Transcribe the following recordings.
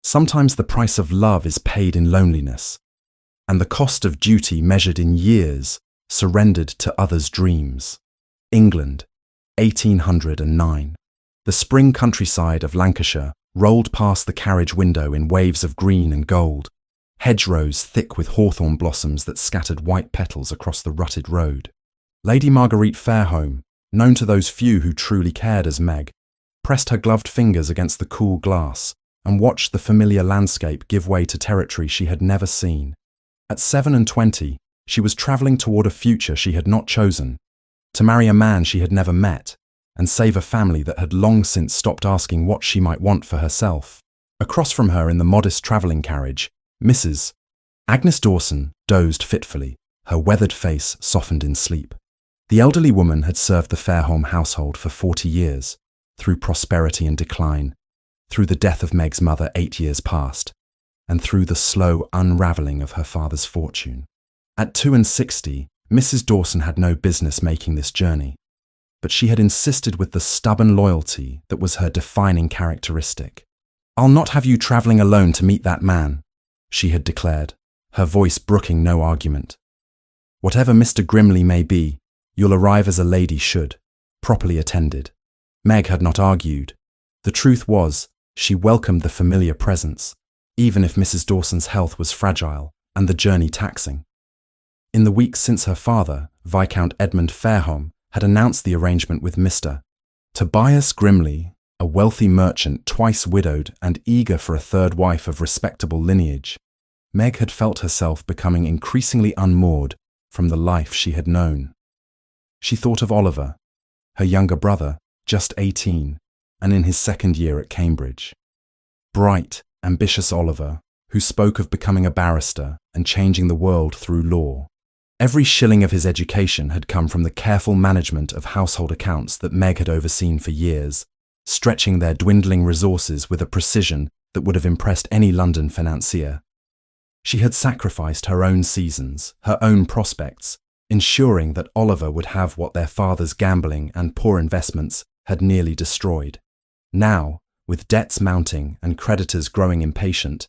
Sometimes the price of love is paid in loneliness, and the cost of duty measured in years surrendered to others' dreams. England, 1809. The spring countryside of Lancashire rolled past the carriage window in waves of green and gold, hedgerows thick with hawthorn blossoms that scattered white petals across the rutted road. Lady Marguerite Fairholme, known to those few who truly cared as Meg, pressed her gloved fingers against the cool glass and watched the familiar landscape give way to territory she had never seen. At 27, she was travelling toward a future she had not chosen, to marry a man she had never met, and save a family that had long since stopped asking what she might want for herself. Across from her in the modest travelling carriage, Mrs. Agnes Dawson dozed fitfully, her weathered face softened in sleep. The elderly woman had served the Fairholme household for 40 years, through prosperity and decline, through the death of Meg's mother 8 years past, and through the slow unravelling of her father's fortune. At 62, Mrs. Dawson had no business making this journey, but she had insisted with the stubborn loyalty that was her defining characteristic. "I'll not have you travelling alone to meet that man," she had declared, her voice brooking no argument. "Whatever Mr. Grimley may be, you'll arrive as a lady should, properly attended." Meg had not argued. The truth was, she welcomed the familiar presence, even if Mrs. Dawson's health was fragile and the journey taxing. In the weeks since her father, Viscount Edmund Fairholme, had announced the arrangement with Mr. Tobias Grimley, a wealthy merchant twice widowed and eager for a third wife of respectable lineage, Meg had felt herself becoming increasingly unmoored from the life she had known. She thought of Oliver, her younger brother, just 18, and in his second year at Cambridge. Bright, ambitious Oliver, who spoke of becoming a barrister and changing the world through law. Every shilling of his education had come from the careful management of household accounts that Meg had overseen for years, stretching their dwindling resources with a precision that would have impressed any London financier. She had sacrificed her own seasons, her own prospects, ensuring that Oliver would have what their father's gambling and poor investments had nearly destroyed. Now, with debts mounting and creditors growing impatient,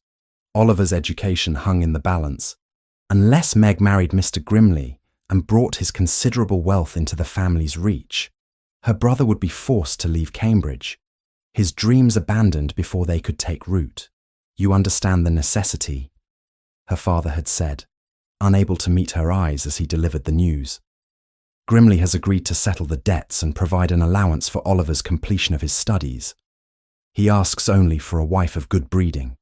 Oliver's education hung in the balance. Unless Meg married Mr. Grimley and brought his considerable wealth into the family's reach, her brother would be forced to leave Cambridge, his dreams abandoned before they could take root. "You understand the necessity," her father had said, unable to meet her eyes as he delivered the news. "Grimley has agreed to settle the debts and provide an allowance for Oliver's completion of his studies. He asks only for a wife of good breeding.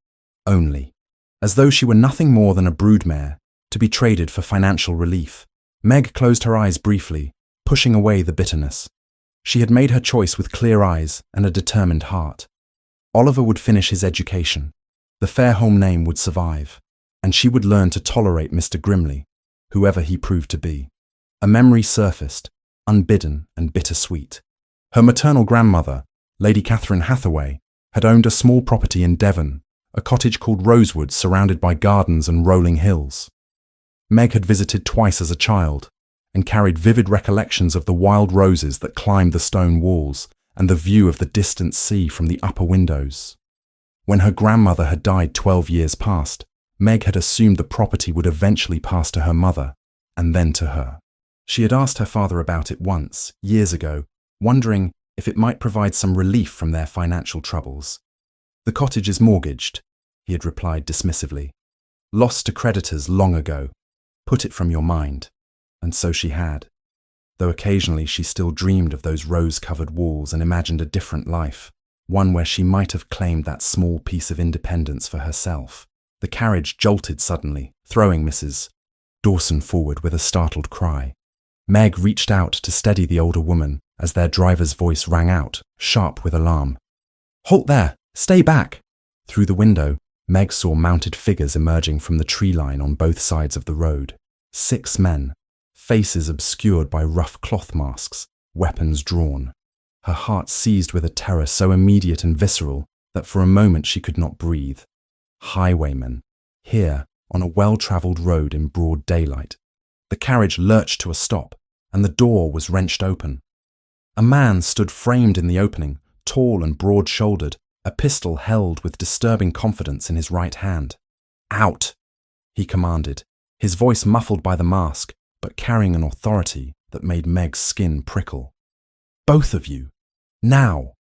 Only." As though she were nothing more than a broodmare, to be traded for financial relief, Meg closed her eyes briefly, pushing away the bitterness. She had made her choice with clear eyes and a determined heart. Oliver would finish his education, the Fairholme name would survive, and she would learn to tolerate Mr. Grimley, whoever he proved to be. A memory surfaced, unbidden and bittersweet. Her maternal grandmother, Lady Catherine Hathaway, had owned a small property in Devon, a cottage called Rosewood surrounded by gardens and rolling hills. Meg had visited twice as a child and carried vivid recollections of the wild roses that climbed the stone walls and the view of the distant sea from the upper windows. When her grandmother had died 12 years past, Meg had assumed the property would eventually pass to her mother, and then to her. She had asked her father about it once, years ago, wondering if it might provide some relief from their financial troubles. "The cottage is mortgaged," he had replied dismissively. "Lost to creditors long ago. Put it from your mind." And so she had, though occasionally she still dreamed of those rose-covered walls and imagined a different life, one where she might have claimed that small piece of independence for herself. The carriage jolted suddenly, throwing Mrs. Dawson forward with a startled cry. Meg reached out to steady the older woman as their driver's voice rang out, sharp with alarm. "Halt there! Stay back!" Through the window, Meg saw mounted figures emerging from the tree line on both sides of the road. 6 men, faces obscured by rough cloth masks, weapons drawn. Her heart seized with a terror so immediate and visceral that for a moment she could not breathe. Highwaymen, here on a well-travelled road in broad daylight. The carriage lurched to a stop, and the door was wrenched open. A man stood framed in the opening, tall and broad-shouldered, a pistol held with disturbing confidence in his right hand. "Out!" he commanded, his voice muffled by the mask, but carrying an authority that made Meg's skin prickle. "Both of you! Now!"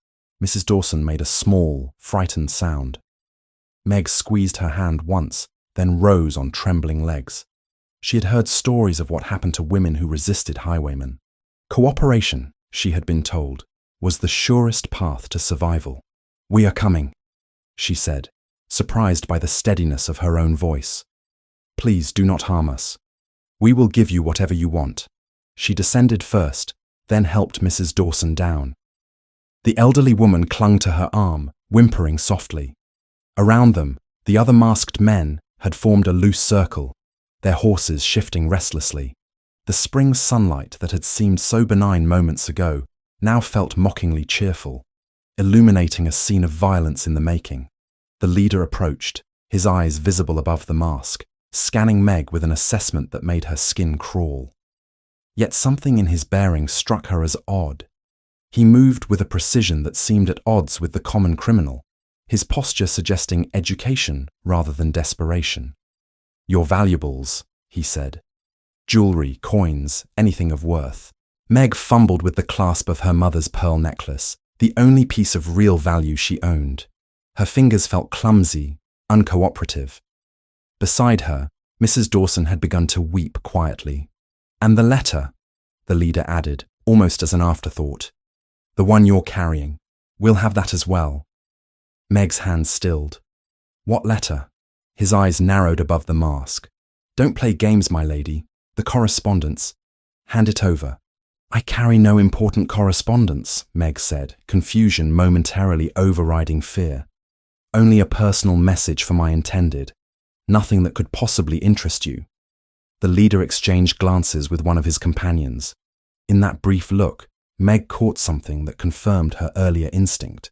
Mrs. Dawson made a small, frightened sound. Meg squeezed her hand once, then rose on trembling legs. She had heard stories of what happened to women who resisted highwaymen. Cooperation, she had been told, was the surest path to survival. "We are coming," she said, surprised by the steadiness of her own voice. "Please do not harm us. We will give you whatever you want." She descended first, then helped Mrs. Dawson down. The elderly woman clung to her arm, whimpering softly. Around them, the other masked men had formed a loose circle, their horses shifting restlessly. The spring sunlight that had seemed so benign moments ago now felt mockingly cheerful, illuminating a scene of violence in the making. The leader approached, his eyes visible above the mask, scanning Meg with an assessment that made her skin crawl. Yet something in his bearing struck her as odd. He moved with a precision that seemed at odds with the common criminal, his posture suggesting education rather than desperation. "Your valuables," he said. "Jewelry, coins, anything of worth." Meg fumbled with the clasp of her mother's pearl necklace, the only piece of real value she owned. Her fingers felt clumsy, uncooperative. Beside her, Mrs. Dawson had begun to weep quietly. "And the letter," the leader added, almost as an afterthought. "The one you're carrying. We'll have that as well." Meg's hand stilled. "What letter?" His eyes narrowed above the mask. "Don't play games, my lady. The correspondence. Hand it over." "I carry no important correspondence," Meg said, confusion momentarily overriding fear. "Only a personal message for my intended. Nothing that could possibly interest you." The leader exchanged glances with one of his companions. In that brief look, Meg caught something that confirmed her earlier instinct.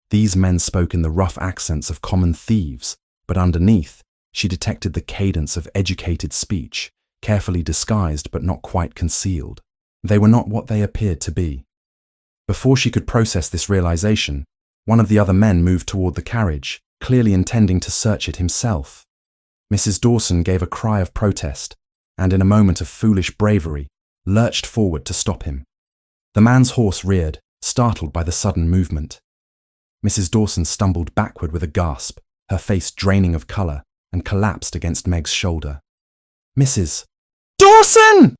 These men spoke in the rough accents of common thieves, but underneath, she detected the cadence of educated speech, carefully disguised but not quite concealed. They were not what they appeared to be. Before she could process this realization, one of the other men moved toward the carriage, clearly intending to search it himself. Mrs. Dawson gave a cry of protest, and in a moment of foolish bravery, lurched forward to stop him. The man's horse reared, startled by the sudden movement. Mrs. Dawson stumbled backward with a gasp, her face draining of colour, and collapsed against Meg's shoulder. "Mrs. Dawson!"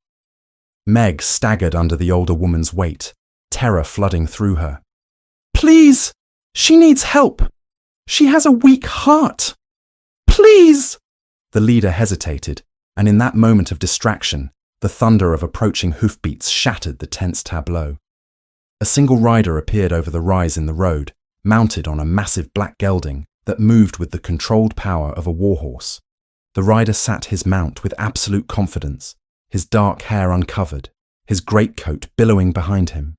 Meg staggered under the older woman's weight, terror flooding through her. "Please! She needs help! She has a weak heart! Please!" The leader hesitated, and in that moment of distraction, the thunder of approaching hoofbeats shattered the tense tableau. A single rider appeared over the rise in the road, mounted on a massive black gelding that moved with the controlled power of a warhorse. The rider sat his mount with absolute confidence, his dark hair uncovered, his greatcoat billowing behind him.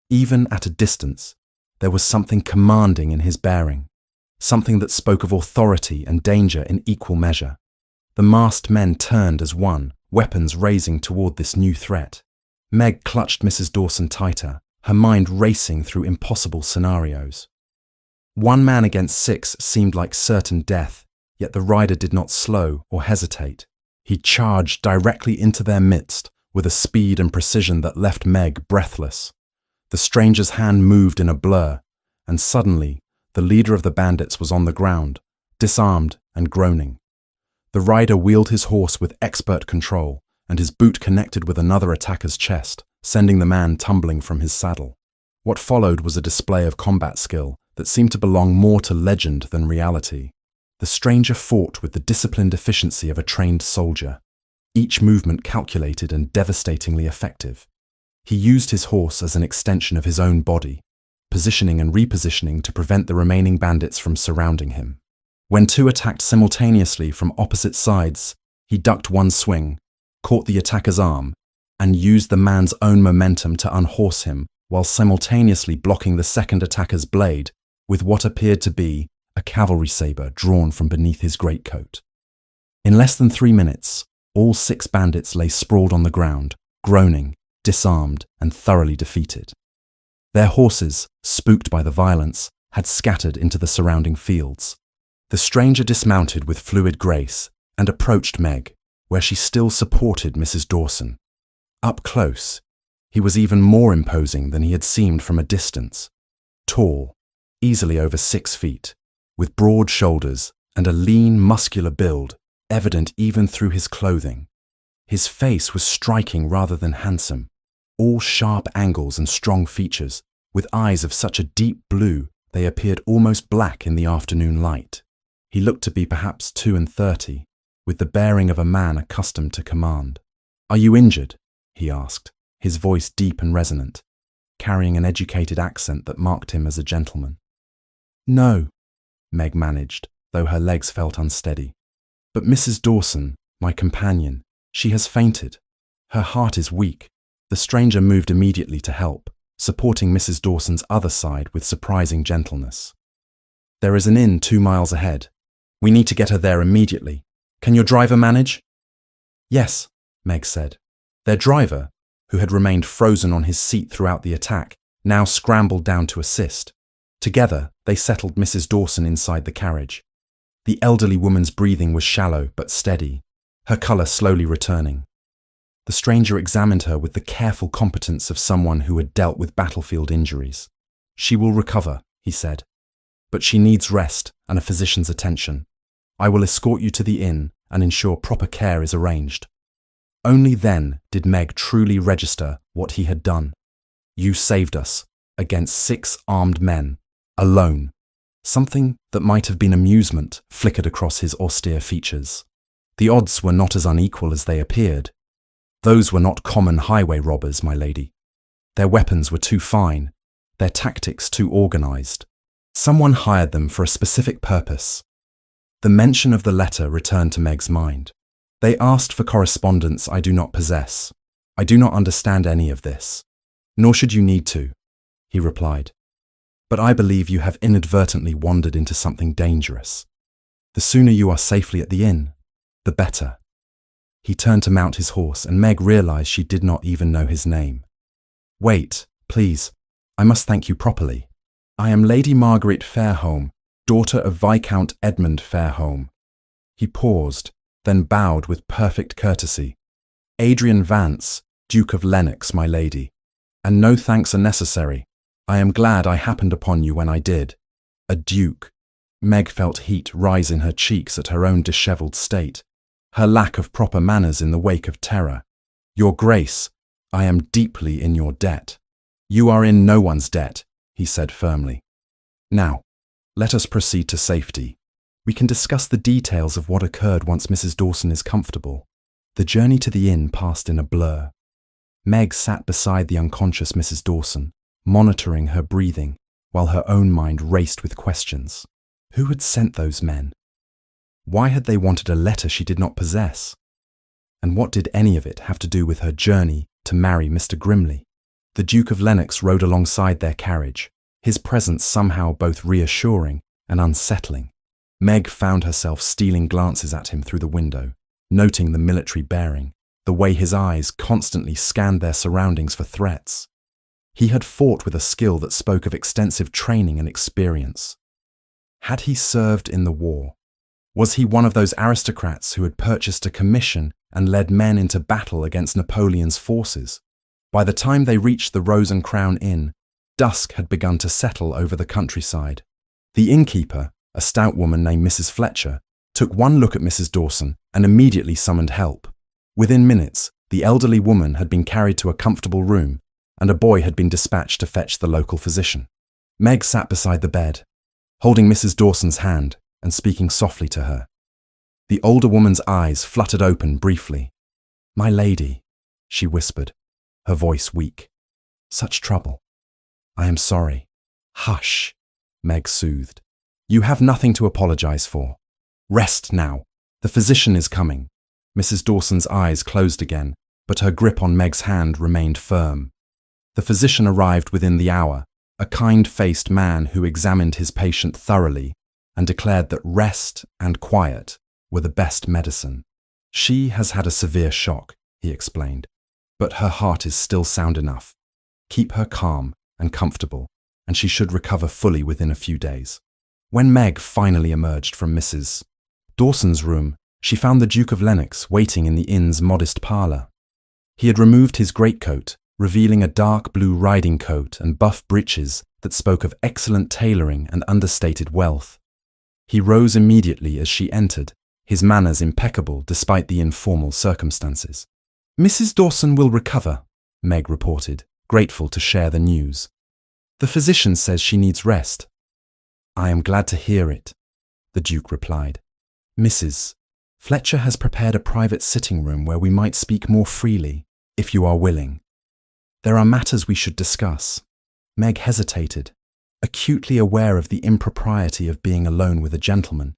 Even at a distance, there was something commanding in his bearing, something that spoke of authority and danger in equal measure. The masked men turned as one, weapons raising toward this new threat. Meg clutched Mrs. Dawson tighter, her mind racing through impossible scenarios. 1 man against 6 seemed like certain death, yet the rider did not slow or hesitate. He charged directly into their midst with a speed and precision that left Meg breathless. The stranger's hand moved in a blur, and suddenly the leader of the bandits was on the ground, disarmed and groaning. The rider wheeled his horse with expert control, and his boot connected with another attacker's chest, sending the man tumbling from his saddle. What followed was a display of combat skill that seemed to belong more to legend than reality. The stranger fought with the disciplined efficiency of a trained soldier, each movement calculated and devastatingly effective. He used his horse as an extension of his own body, positioning and repositioning to prevent the remaining bandits from surrounding him. When 2 attacked simultaneously from opposite sides, he ducked one swing, caught the attacker's arm, and used the man's own momentum to unhorse him while simultaneously blocking the second attacker's blade with what appeared to be a cavalry saber drawn from beneath his greatcoat. In less than 3 minutes, all 6 bandits lay sprawled on the ground, groaning, disarmed, and thoroughly defeated. Their horses, spooked by the violence, had scattered into the surrounding fields. The stranger dismounted with fluid grace and approached Meg, where she still supported Mrs. Dawson. Up close, he was even more imposing than he had seemed from a distance. Tall, easily over 6 feet, with broad shoulders and a lean, muscular build, evident even through his clothing. His face was striking rather than handsome, all sharp angles and strong features, with eyes of such a deep blue they appeared almost black in the afternoon light. He looked to be perhaps 32, with the bearing of a man accustomed to command. "Are you injured?" he asked, his voice deep and resonant, carrying an educated accent that marked him as a gentleman. "No," Meg managed, though her legs felt unsteady. "But Mrs. Dawson, my companion, she has fainted. Her heart is weak." The stranger moved immediately to help, supporting Mrs. Dawson's other side with surprising gentleness. "There is an inn 2 miles ahead. We need to get her there immediately. Can your driver manage?" "Yes," Meg said. Their driver, who had remained frozen on his seat throughout the attack, now scrambled down to assist. Together, they settled Mrs. Dawson inside the carriage. The elderly woman's breathing was shallow but steady, her colour slowly returning. The stranger examined her with the careful competence of someone who had dealt with battlefield injuries. "She will recover," he said, "but she needs rest and a physician's attention. I will escort you to the inn and ensure proper care is arranged." Only then did Meg truly register what he had done. "You saved us, against 6 armed men, alone." Something that might have been amusement flickered across his austere features. The odds were not as unequal as they appeared. Those were not common highway robbers, my lady. Their weapons were too fine, their tactics too organized. Someone hired them for a specific purpose. The mention of the letter returned to Meg's mind. "They asked for correspondence I do not possess. I do not understand any of this. Nor should you need to," he replied. "But I believe you have inadvertently wandered into something dangerous. The sooner you are safely at the inn, the better." He turned to mount his horse, and Meg realized she did not even know his name. "Wait, please. I must thank you properly. I am Lady Margaret Fairholme, daughter of Viscount Edmund Fairholme." He paused, then bowed with perfect courtesy. "Adrian Vance, Duke of Lennox, my lady. And no thanks are necessary. I am glad I happened upon you when I did. A duke." Meg felt heat rise in her cheeks at her own dishevelled state, her lack of proper manners in the wake of terror. "Your Grace, I am deeply in your debt." "You are in no one's debt," he said firmly. "Now, let us proceed to safety. We can discuss the details of what occurred once Mrs. Dawson is comfortable." The journey to the inn passed in a blur. Meg sat beside the unconscious Mrs. Dawson, monitoring her breathing, while her own mind raced with questions. Who had sent those men? Why had they wanted a letter she did not possess? And what did any of it have to do with her journey to marry Mr. Grimley? The Duke of Lennox rode alongside their carriage, his presence somehow both reassuring and unsettling. Meg found herself stealing glances at him through the window, noting the military bearing, the way his eyes constantly scanned their surroundings for threats. He had fought with a skill that spoke of extensive training and experience. Had he served in the war? Was he one of those aristocrats who had purchased a commission and led men into battle against Napoleon's forces? By the time they reached the Rose and Crown Inn, dusk had begun to settle over the countryside. The innkeeper, a stout woman named Mrs. Fletcher, took one look at Mrs. Dawson and immediately summoned help. Within minutes, the elderly woman had been carried to a comfortable room, and a boy had been dispatched to fetch the local physician. Meg sat beside the bed, holding Mrs. Dawson's hand and speaking softly to her. The older woman's eyes fluttered open briefly. "My lady," she whispered, her voice weak. "Such trouble. I am sorry." "Hush," Meg soothed. "You have nothing to apologize for. Rest now. The physician is coming." Mrs. Dawson's eyes closed again, but her grip on Meg's hand remained firm. The physician arrived within the hour, a kind-faced man who examined his patient thoroughly and declared that rest and quiet were the best medicine. "She has had a severe shock," he explained, "but her heart is still sound enough. Keep her calm and comfortable. and she should recover fully within a few days. When Meg finally emerged from Mrs. Dawson's room, she found the Duke of Lennox waiting in the inn's modest parlour. He had removed his greatcoat, revealing a dark blue riding coat and buff breeches that spoke of excellent tailoring and understated wealth. He rose immediately as she entered, his manners impeccable despite the informal circumstances. "Mrs. Dawson will recover," Meg reported, grateful to share the news. "The physician says she needs rest." "I am glad to hear it," the Duke replied. "Mrs. Fletcher has prepared a private sitting room where we might speak more freely, if you are willing. There are matters we should discuss." Meg hesitated, acutely aware of the impropriety of being alone with a gentleman,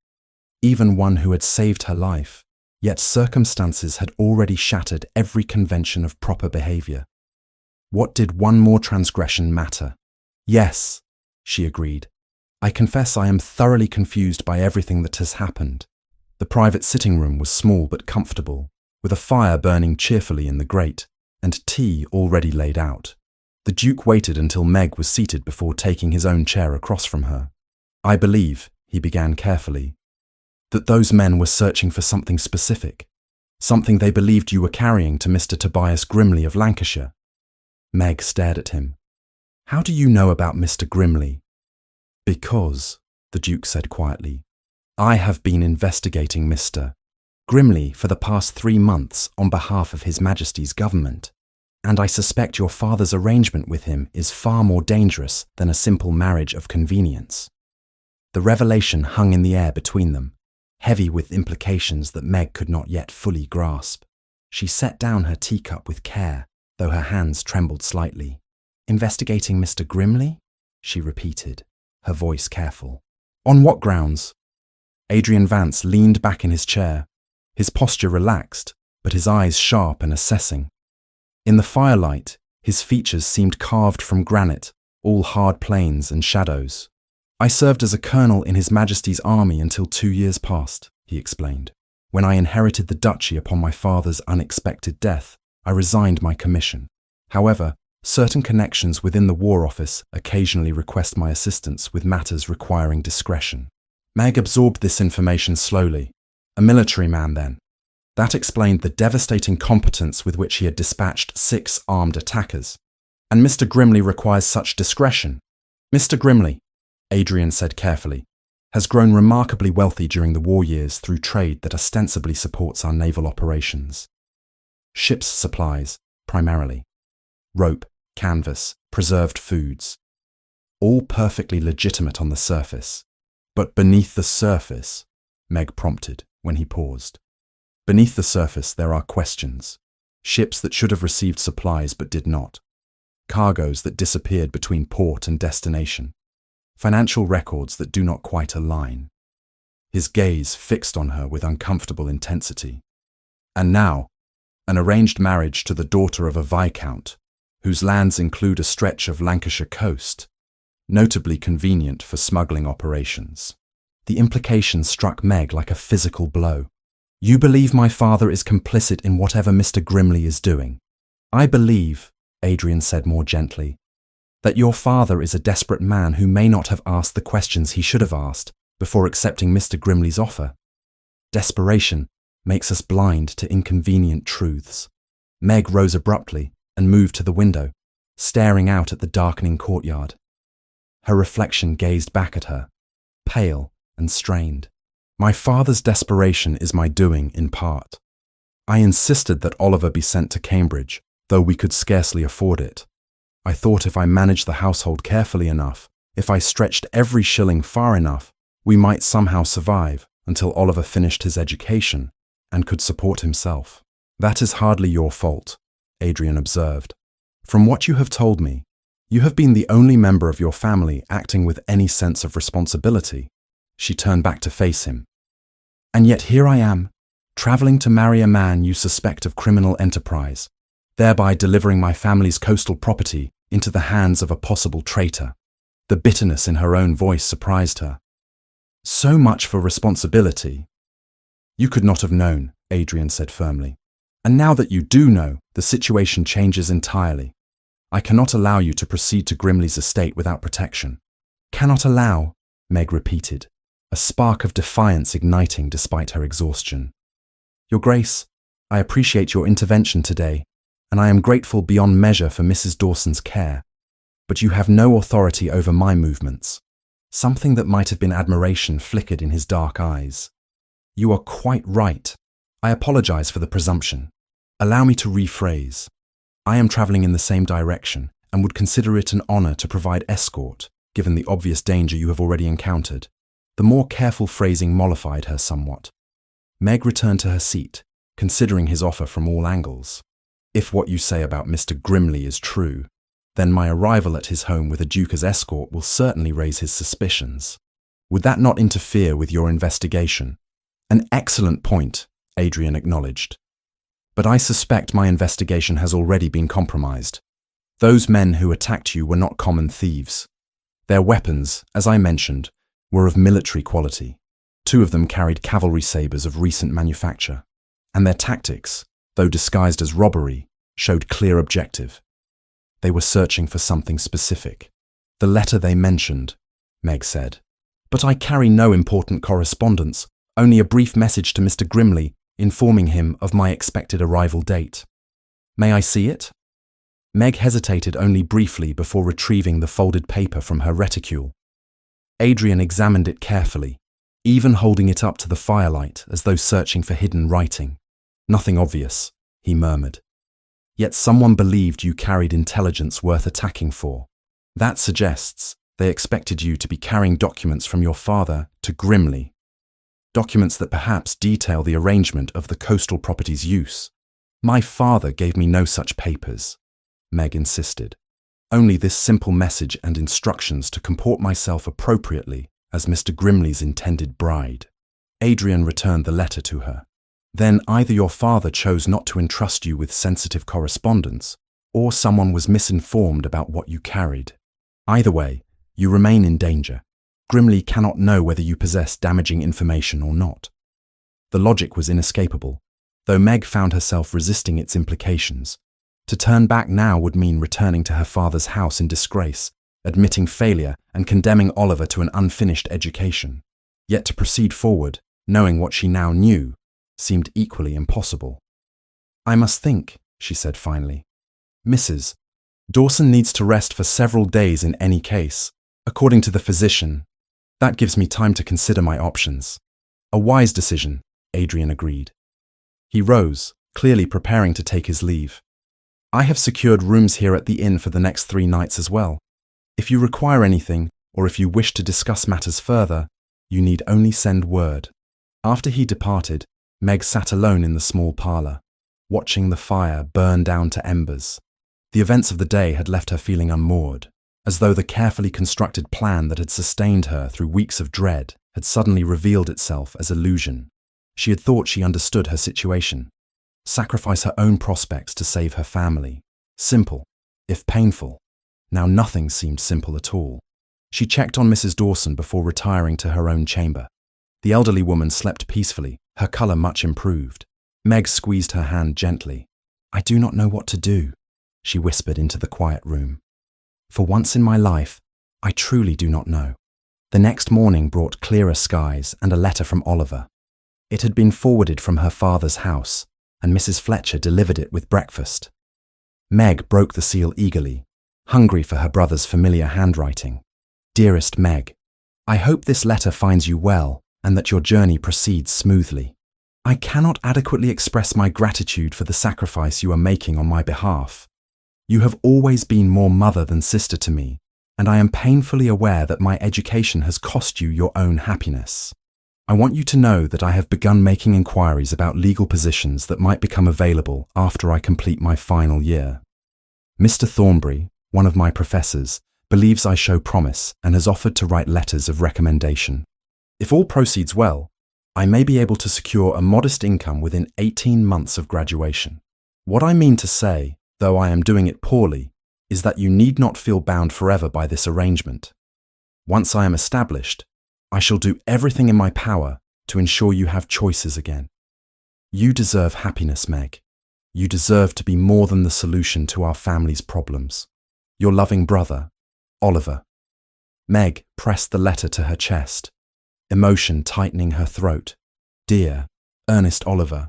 even one who had saved her life, yet circumstances had already shattered every convention of proper behaviour. What did one more transgression matter? "Yes," she agreed. "I confess I am thoroughly confused by everything that has happened." The private sitting room was small but comfortable, with a fire burning cheerfully in the grate, and tea already laid out. The Duke waited until Meg was seated before taking his own chair across from her. "I believe," he began carefully, "that those men were searching for something specific, something they believed you were carrying to Mr. Tobias Grimley of Lancashire." Meg stared at him. "How do you know about Mr. Grimley?" "Because," the Duke said quietly, "I have been investigating Mr. Grimley for the past 3 months on behalf of His Majesty's government, and I suspect your father's arrangement with him is far more dangerous than a simple marriage of convenience." The revelation hung in the air between them, heavy with implications that Meg could not yet fully grasp. She set down her teacup with care, though her hands trembled slightly. "Investigating Mr. Grimley?" she repeated, her voice careful. "On what grounds?" Adrian Vance leaned back in his chair, his posture relaxed, but his eyes sharp and assessing. In the firelight, his features seemed carved from granite, all hard planes and shadows. "I served as a colonel in His Majesty's army until 2 years past," he explained. "When I inherited the duchy upon my father's unexpected death, I resigned my commission. However, certain connections within the War Office occasionally request my assistance with matters requiring discretion." Meg absorbed this information slowly. A military man, then. That explained the devastating competence with which he had dispatched 6 armed attackers. "And Mr. Grimley requires such discretion." "Mr. Grimley," Adrian said carefully, "has grown remarkably wealthy during the war years through trade that ostensibly supports our naval operations. Ship's supplies, primarily. Rope, canvas, preserved foods. All perfectly legitimate on the surface. But beneath the surface," Meg prompted when he paused. "Beneath the surface there are questions. Ships that should have received supplies but did not. Cargoes that disappeared between port and destination. Financial records that do not quite align." His gaze fixed on her with uncomfortable intensity. "And now, an arranged marriage to the daughter of a viscount, whose lands include a stretch of Lancashire coast, notably convenient for smuggling operations." The implication struck Meg like a physical blow. "You believe my father is complicit in whatever Mr. Grimley is doing?" "I believe," Adrian said more gently, "that your father is a desperate man who may not have asked the questions he should have asked before accepting Mr. Grimley's offer. Desperation makes us blind to inconvenient truths." Meg rose abruptly and moved to the window, staring out at the darkening courtyard. Her reflection gazed back at her, pale and strained. "My father's desperation is my doing in part. I insisted that Oliver be sent to Cambridge, though we could scarcely afford it. I thought if I managed the household carefully enough, if I stretched every shilling far enough, we might somehow survive until Oliver finished his education and could support himself." "That is hardly your fault," Adrian observed. "From what you have told me, you have been the only member of your family acting with any sense of responsibility." She turned back to face him. "And yet here I am, travelling to marry a man you suspect of criminal enterprise, thereby delivering my family's coastal property into the hands of a possible traitor." The bitterness in her own voice surprised her. "So much for responsibility." "You could not have known," Adrian said firmly. "And now that you do know, the situation changes entirely. I cannot allow you to proceed to Grimley's estate without protection. Cannot allow, Meg repeated, a spark of defiance igniting despite her exhaustion. Your Grace, I appreciate your intervention today, and I am grateful beyond measure for Mrs. Dawson's care, but you have no authority over my movements. Something that might have been admiration flickered in his dark eyes. You are quite right. I apologize for the presumption. Allow me to rephrase. I am traveling in the same direction and would consider it an honor to provide escort, given the obvious danger you have already encountered. The more careful phrasing mollified her somewhat. Meg returned to her seat, considering his offer from all angles. If what you say about Mr. Grimley is true, then my arrival at his home with a duke as escort will certainly raise his suspicions. Would that not interfere with your investigation? An excellent point, Adrian acknowledged. But I suspect my investigation has already been compromised. Those men who attacked you were not common thieves. Their weapons, as I mentioned, were of military quality. 2 of them carried cavalry sabers of recent manufacture. And their tactics, though disguised as robbery, showed clear objective. They were searching for something specific. The letter they mentioned, Meg said. But I carry no important correspondence, only a brief message to Mr. Grimley informing him of my expected arrival date. May I see it? Meg hesitated only briefly before retrieving the folded paper from her reticule. Adrian examined it carefully, even holding it up to the firelight as though searching for hidden writing. Nothing obvious, he murmured. Yet someone believed you carried intelligence worth attacking for. That suggests they expected you to be carrying documents from your father to Grimley. Documents that perhaps detail the arrangement of the coastal property's use. My father gave me no such papers, Meg insisted. Only this simple message and instructions to comport myself appropriately as Mr. Grimley's intended bride. Adrian returned the letter to her. Then either your father chose not to entrust you with sensitive correspondence, or someone was misinformed about what you carried. Either way, you remain in danger. Grimley cannot know whether you possess damaging information or not. The logic was inescapable, though Meg found herself resisting its implications. To turn back now would mean returning to her father's house in disgrace, admitting failure and condemning Oliver to an unfinished education. Yet to proceed forward, knowing what she now knew, seemed equally impossible. I must think, she said finally. Mrs. Dawson needs to rest for several days in any case, according to the physician. That gives me time to consider my options. A wise decision, Adrian agreed. He rose, clearly preparing to take his leave. I have secured rooms here at the inn for the next 3 nights as well. If you require anything, or if you wish to discuss matters further, you need only send word. After he departed, Meg sat alone in the small parlour, watching the fire burn down to embers. The events of the day had left her feeling unmoored, as though the carefully constructed plan that had sustained her through weeks of dread had suddenly revealed itself as illusion. She had thought she understood her situation. Sacrifice her own prospects to save her family. Simple, if painful. Now nothing seemed simple at all. She checked on Mrs. Dawson before retiring to her own chamber. The elderly woman slept peacefully, her colour much improved. Meg squeezed her hand gently. I do not know what to do, she whispered into the quiet room. For once in my life, I truly do not know. The next morning brought clearer skies and a letter from Oliver. It had been forwarded from her father's house, and Mrs. Fletcher delivered it with breakfast. Meg broke the seal eagerly, hungry for her brother's familiar handwriting. Dearest Meg, I hope this letter finds you well and that your journey proceeds smoothly. I cannot adequately express my gratitude for the sacrifice you are making on my behalf. You have always been more mother than sister to me, and I am painfully aware that my education has cost you your own happiness. I want you to know that I have begun making inquiries about legal positions that might become available after I complete my final year. Mr. Thornbury, one of my professors, believes I show promise and has offered to write letters of recommendation. If all proceeds well, I may be able to secure a modest income within 18 months of graduation. What I mean to say, though I am doing it poorly, is that you need not feel bound forever by this arrangement. Once I am established, I shall do everything in my power to ensure you have choices again. You deserve happiness, Meg. You deserve to be more than the solution to our family's problems. Your loving brother, Oliver. Meg pressed the letter to her chest, emotion tightening her throat. Dear, earnest Oliver,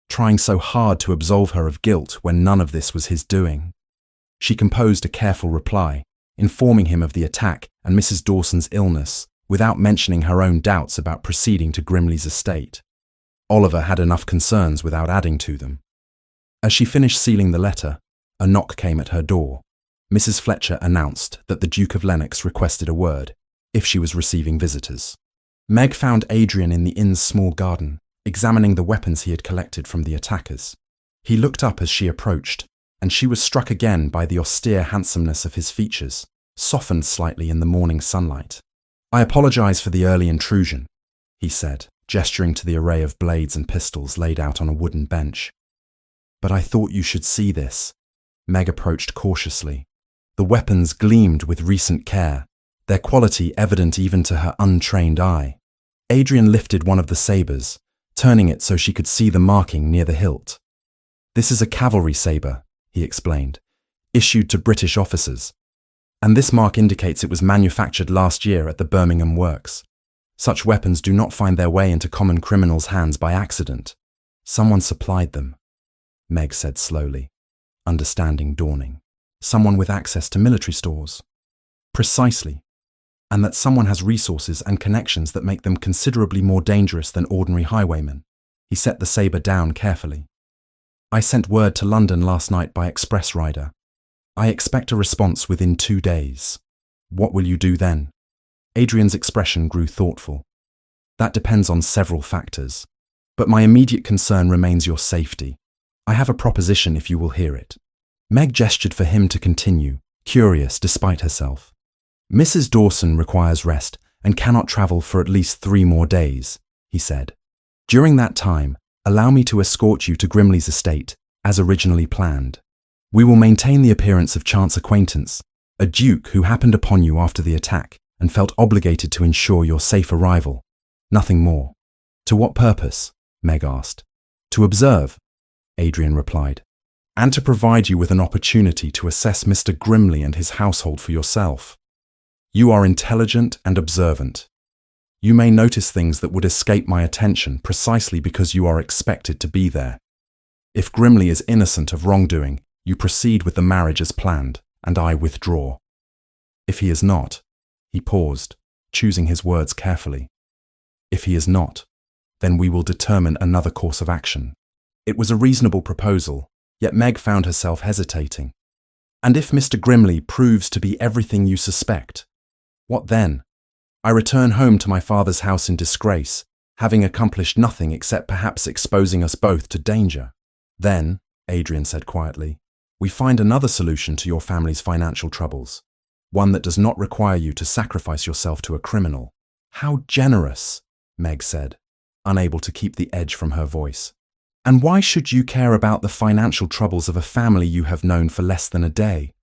trying so hard to absolve her of guilt when none of this was his doing. She composed a careful reply, informing him of the attack and Mrs. Dawson's illness, without mentioning her own doubts about proceeding to Grimley's estate. Oliver had enough concerns without adding to them. As she finished sealing the letter, a knock came at her door. Mrs. Fletcher announced that the Duke of Lennox requested a word, if she was receiving visitors. Meg found Adrian in the inn's small garden, examining the weapons he had collected from the attackers. He looked up as she approached, and she was struck again by the austere handsomeness of his features, softened slightly in the morning sunlight. I apologize for the early intrusion, he said, gesturing to the array of blades and pistols laid out on a wooden bench. But I thought you should see this. Meg approached cautiously. The weapons gleamed with recent care, their quality evident even to her untrained eye. Adrian lifted one of the sabres, turning it so she could see the marking near the hilt. This is a cavalry sabre, he explained, issued to British officers. And this mark indicates it was manufactured last year at the Birmingham works. Such weapons do not find their way into common criminals' hands by accident. Someone supplied them, Meg said slowly, understanding dawning. Someone with access to military stores. Precisely. And that someone has resources and connections that make them considerably more dangerous than ordinary highwaymen. He set the sabre down carefully. I sent word to London last night by express rider. I expect a response within 2 days. What will you do then? Adrian's expression grew thoughtful. That depends on several factors. But my immediate concern remains your safety. I have a proposition if you will hear it. Meg gestured for him to continue, curious despite herself. Mrs. Dawson requires rest and cannot travel for at least 3 more days, he said. During that time, allow me to escort you to Grimley's estate, as originally planned. We will maintain the appearance of chance acquaintance, a duke who happened upon you after the attack and felt obligated to ensure your safe arrival. Nothing more. To what purpose? Meg asked. To observe, Adrian replied, and to provide you with an opportunity to assess Mr. Grimley and his household for yourself. You are intelligent and observant. You may notice things that would escape my attention precisely because you are expected to be there. If Grimley is innocent of wrongdoing, you proceed with the marriage as planned, and I withdraw. If he is not, he paused, choosing his words carefully. If he is not, then we will determine another course of action. It was a reasonable proposal, yet Meg found herself hesitating. And if Mr. Grimley proves to be everything you suspect, what then? I return home to my father's house in disgrace, having accomplished nothing except perhaps exposing us both to danger. Then, Adrian said quietly, we find another solution to your family's financial troubles, one that does not require you to sacrifice yourself to a criminal. How generous, Meg said, unable to keep the edge from her voice. And why should you care about the financial troubles of a family you have known for less than a day?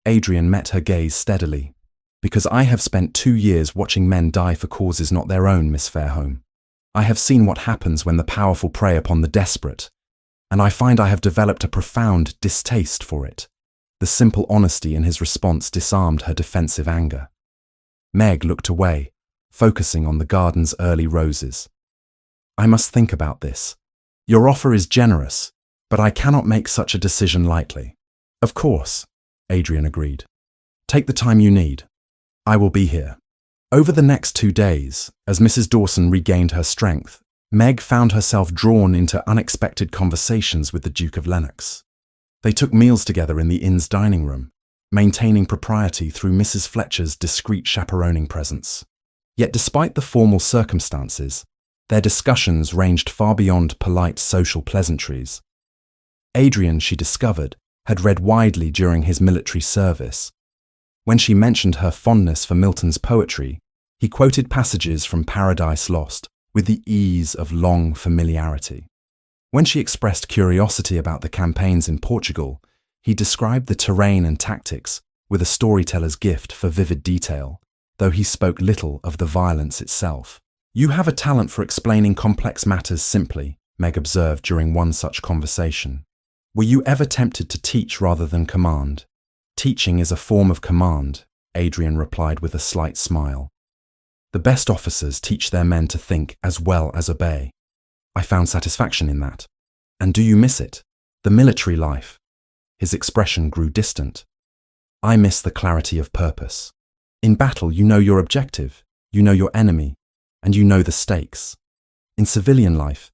Adrian met her gaze steadily. Because I have spent 2 years watching men die for causes not their own, Miss Fairholme. I have seen what happens when the powerful prey upon the desperate, and I find I have developed a profound distaste for it. The simple honesty in his response disarmed her defensive anger. Meg looked away, focusing on the garden's early roses. I must think about this. Your offer is generous, but I cannot make such a decision lightly. Of course, Adrian agreed. Take the time you need. I will be here. Over the next 2 days, as Mrs. Dawson regained her strength, Meg found herself drawn into unexpected conversations with the Duke of Lennox. They took meals together in the inn's dining room, maintaining propriety through Mrs. Fletcher's discreet chaperoning presence. Yet despite the formal circumstances, their discussions ranged far beyond polite social pleasantries. Adrian, she discovered, had read widely during his military service. When she mentioned her fondness for Milton's poetry, he quoted passages from Paradise Lost with the ease of long familiarity. When she expressed curiosity about the campaigns in Portugal, he described the terrain and tactics with a storyteller's gift for vivid detail, though he spoke little of the violence itself. You have a talent for explaining complex matters simply, Meg observed during one such conversation. Were you ever tempted to teach rather than command? Teaching is a form of command, Adrian replied with a slight smile. The best officers teach their men to think as well as obey. I found satisfaction in that. And do you miss it? The military life? His expression grew distant. I miss the clarity of purpose. In battle, you know your objective, you know your enemy, and you know the stakes. In civilian life,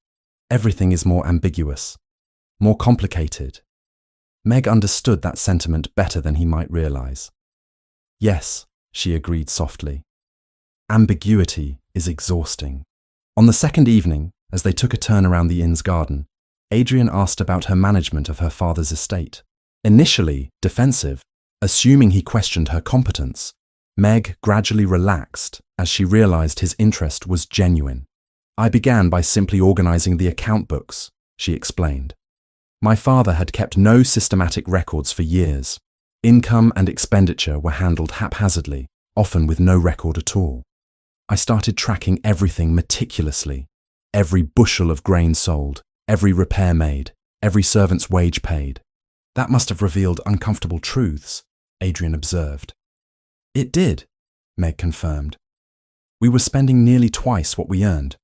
everything is more ambiguous, more complicated. Meg understood that sentiment better than he might realize. Yes, she agreed softly. Ambiguity is exhausting. On the second evening, as they took a turn around the inn's garden, Adrian asked about her management of her father's estate. Initially defensive, assuming he questioned her competence, Meg gradually relaxed as she realized his interest was genuine. I began by simply organizing the account books, she explained. My father had kept no systematic records for years. Income and expenditure were handled haphazardly, often with no record at all. I started tracking everything meticulously. Every bushel of grain sold, every repair made, every servant's wage paid. That must have revealed uncomfortable truths, Adrian observed. It did, Meg confirmed. We were spending nearly twice what we earned.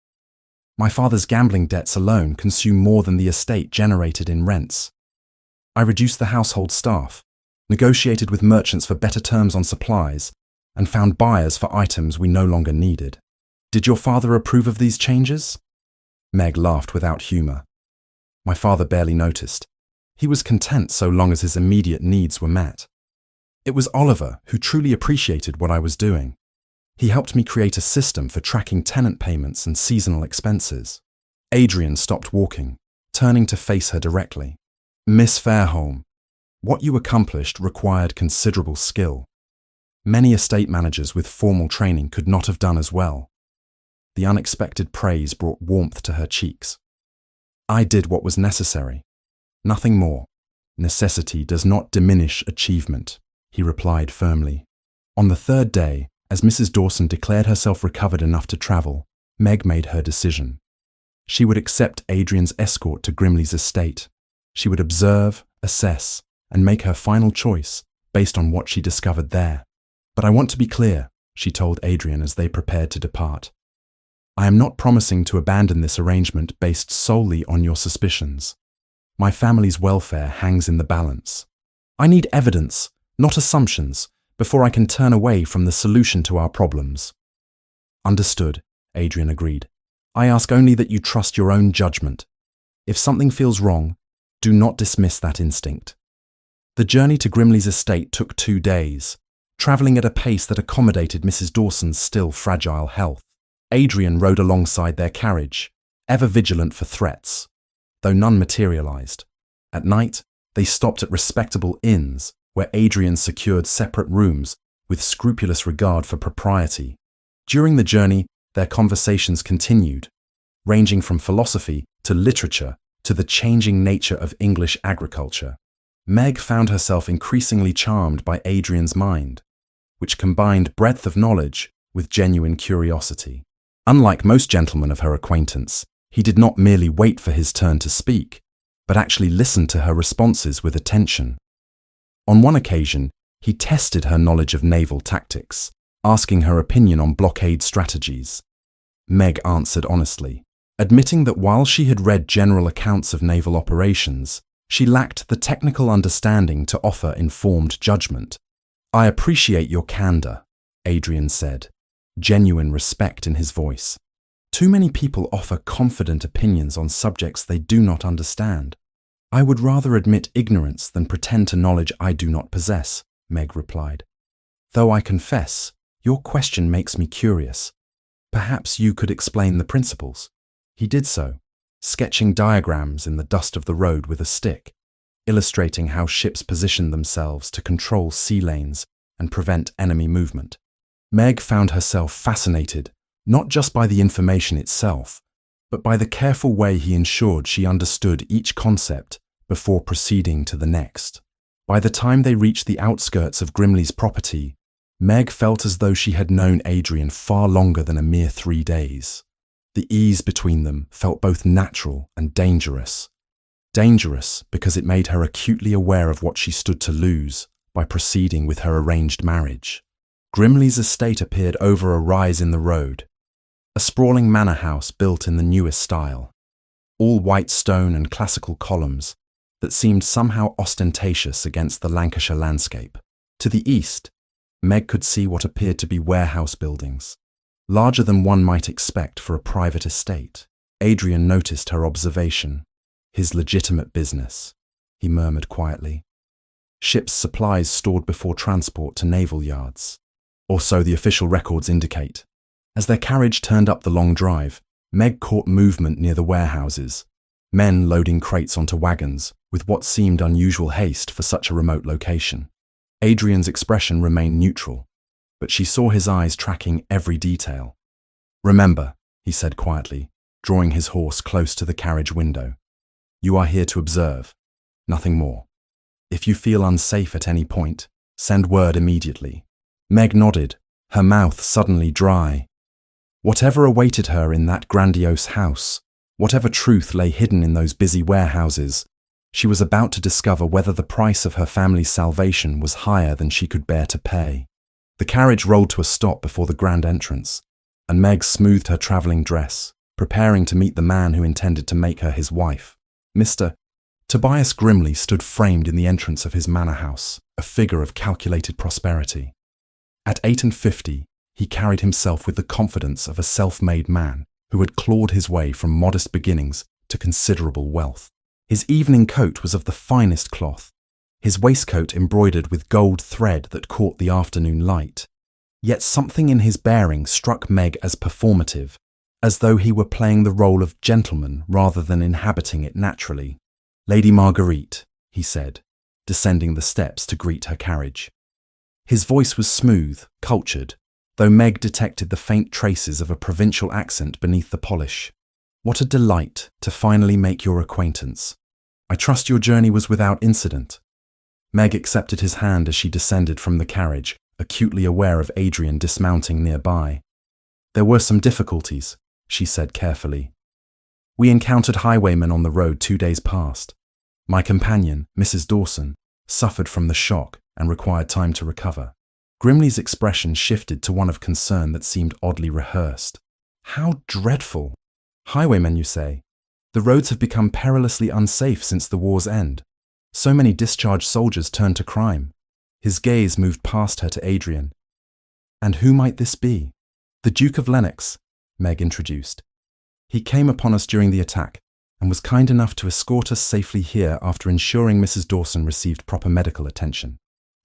My father's gambling debts alone consumed more than the estate generated in rents. I reduced the household staff, negotiated with merchants for better terms on supplies, and found buyers for items we no longer needed. Did your father approve of these changes? Meg laughed without humor. My father barely noticed. He was content so long as his immediate needs were met. It was Oliver who truly appreciated what I was doing. He helped me create a system for tracking tenant payments and seasonal expenses. Adrian stopped walking, turning to face her directly. Miss Fairholme, what you accomplished required considerable skill. Many estate managers with formal training could not have done as well. The unexpected praise brought warmth to her cheeks. I did what was necessary. Nothing more. Necessity does not diminish achievement, he replied firmly. On the third day, as Mrs. Dawson declared herself recovered enough to travel, Meg made her decision. She would accept Adrian's escort to Grimley's estate. She would observe, assess, and make her final choice based on what she discovered there. But I want to be clear, she told Adrian as they prepared to depart. I am not promising to abandon this arrangement based solely on your suspicions. My family's welfare hangs in the balance. I need evidence, not assumptions, before I can turn away from the solution to our problems. Understood, Adrian agreed. I ask only that you trust your own judgment. If something feels wrong, do not dismiss that instinct. The journey to Grimley's estate took 2 days, travelling at a pace that accommodated Mrs. Dawson's still fragile health. Adrian rode alongside their carriage, ever vigilant for threats, though none materialized. At night, they stopped at respectable inns, where Adrian secured separate rooms with scrupulous regard for propriety. During the journey, their conversations continued, ranging from philosophy to literature to the changing nature of English agriculture. Meg found herself increasingly charmed by Adrian's mind, which combined breadth of knowledge with genuine curiosity. Unlike most gentlemen of her acquaintance, he did not merely wait for his turn to speak, but actually listened to her responses with attention. On one occasion, he tested her knowledge of naval tactics, asking her opinion on blockade strategies. Meg answered honestly, admitting that while she had read general accounts of naval operations, she lacked the technical understanding to offer informed judgment. I appreciate your candor, Adrian said, genuine respect in his voice. Too many people offer confident opinions on subjects they do not understand. I would rather admit ignorance than pretend to knowledge I do not possess, Meg replied. Though I confess, your question makes me curious. Perhaps you could explain the principles. He did so, sketching diagrams in the dust of the road with a stick, illustrating how ships position themselves to control sea lanes and prevent enemy movement. Meg found herself fascinated, not just by the information itself, but by the careful way he ensured she understood each concept before proceeding to the next. By the time they reached the outskirts of Grimley's property, Meg felt as though she had known Adrian far longer than a mere 3 days. The ease between them felt both natural and dangerous. Dangerous because it made her acutely aware of what she stood to lose, by proceeding with her arranged marriage. Grimley's estate appeared over a rise in the road, a sprawling manor house built in the newest style, all white stone and classical columns that seemed somehow ostentatious against the Lancashire landscape. To the east, Meg could see what appeared to be warehouse buildings, larger than one might expect for a private estate. Adrian noticed her observation. His legitimate business, he murmured quietly. Ships' supplies stored before transport to naval yards. Or so the official records indicate. As their carriage turned up the long drive, Meg caught movement near the warehouses, men loading crates onto wagons with what seemed unusual haste for such a remote location. Adrian's expression remained neutral, but she saw his eyes tracking every detail. "Remember," he said quietly, drawing his horse close to the carriage window. "You are here to observe, nothing more. If you feel unsafe at any point, send word immediately." Meg nodded, her mouth suddenly dry. Whatever awaited her in that grandiose house, whatever truth lay hidden in those busy warehouses, she was about to discover whether the price of her family's salvation was higher than she could bear to pay. The carriage rolled to a stop before the grand entrance, and Meg smoothed her travelling dress, preparing to meet the man who intended to make her his wife. Mr. Tobias Grimley stood framed in the entrance of his manor house, a figure of calculated prosperity. At 58, he carried himself with the confidence of a self-made man who had clawed his way from modest beginnings to considerable wealth. His evening coat was of the finest cloth, his waistcoat embroidered with gold thread that caught the afternoon light. Yet something in his bearing struck Meg as performative, as though he were playing the role of gentleman rather than inhabiting it naturally. "Lady Marguerite," he said, descending the steps to greet her carriage. His voice was smooth, cultured, though Meg detected the faint traces of a provincial accent beneath the polish. "What a delight to finally make your acquaintance. I trust your journey was without incident." Meg accepted his hand as she descended from the carriage, acutely aware of Adrian dismounting nearby. "There were some difficulties," she said carefully. "We encountered highwaymen on the road 2 days past. My companion, Mrs. Dawson, suffered from the shock and required time to recover." Grimley's expression shifted to one of concern that seemed oddly rehearsed. "How dreadful! Highwaymen, you say? The roads have become perilously unsafe since the war's end. So many discharged soldiers turned to crime." His gaze moved past her to Adrian. "And who might this be?" "The Duke of Lennox," Meg introduced. "He came upon us during the attack and was kind enough to escort us safely here after ensuring Mrs. Dawson received proper medical attention."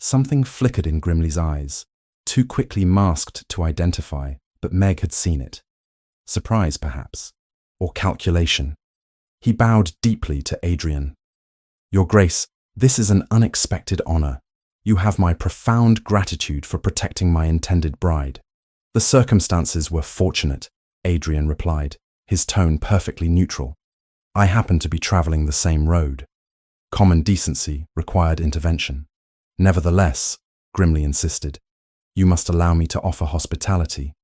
Something flickered in Grimley's eyes, too quickly masked to identify, but Meg had seen it. Surprise, perhaps, or calculation. He bowed deeply to Adrian. "Your Grace, this is an unexpected honour. You have my profound gratitude for protecting my intended bride." "The circumstances were fortunate," Adrian replied, his tone perfectly neutral. "I happened to be travelling the same road. Common decency required intervention." "Nevertheless," Grimley insisted, "you must allow me to offer hospitality.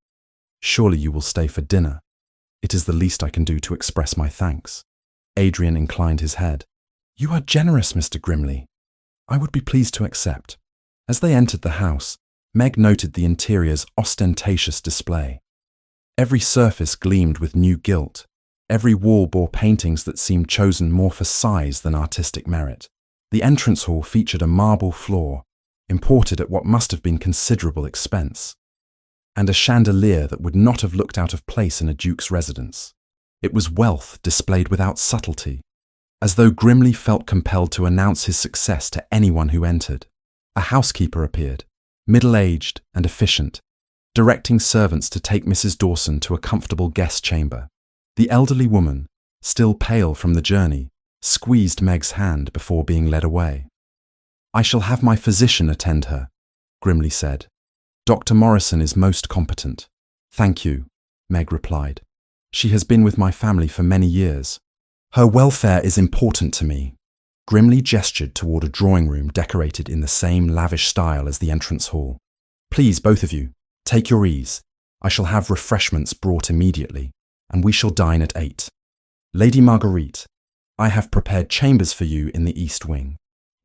Surely you will stay for dinner. It is the least I can do to express my thanks." Adrian inclined his head. "You are generous, Mr. Grimley. I would be pleased to accept." As they entered the house, Meg noted the interior's ostentatious display. Every surface gleamed with new gilt. Every wall bore paintings that seemed chosen more for size than artistic merit. The entrance hall featured a marble floor, imported at what must have been considerable expense, and a chandelier that would not have looked out of place in a duke's residence. It was wealth displayed without subtlety, as though Grimley felt compelled to announce his success to anyone who entered. A housekeeper appeared, middle-aged and efficient, directing servants to take Mrs. Dawson to a comfortable guest chamber. The elderly woman, still pale from the journey, squeezed Meg's hand before being led away. "I shall have my physician attend her," Grimley said. "Dr. Morrison is most competent." "Thank you," Meg replied. "She has been with my family for many years. Her welfare is important to me." Grimley gestured toward a drawing room decorated in the same lavish style as the entrance hall. "Please, both of you, take your ease. I shall have refreshments brought immediately, and we shall dine at 8. Lady Marguerite, I have prepared chambers for you in the east wing.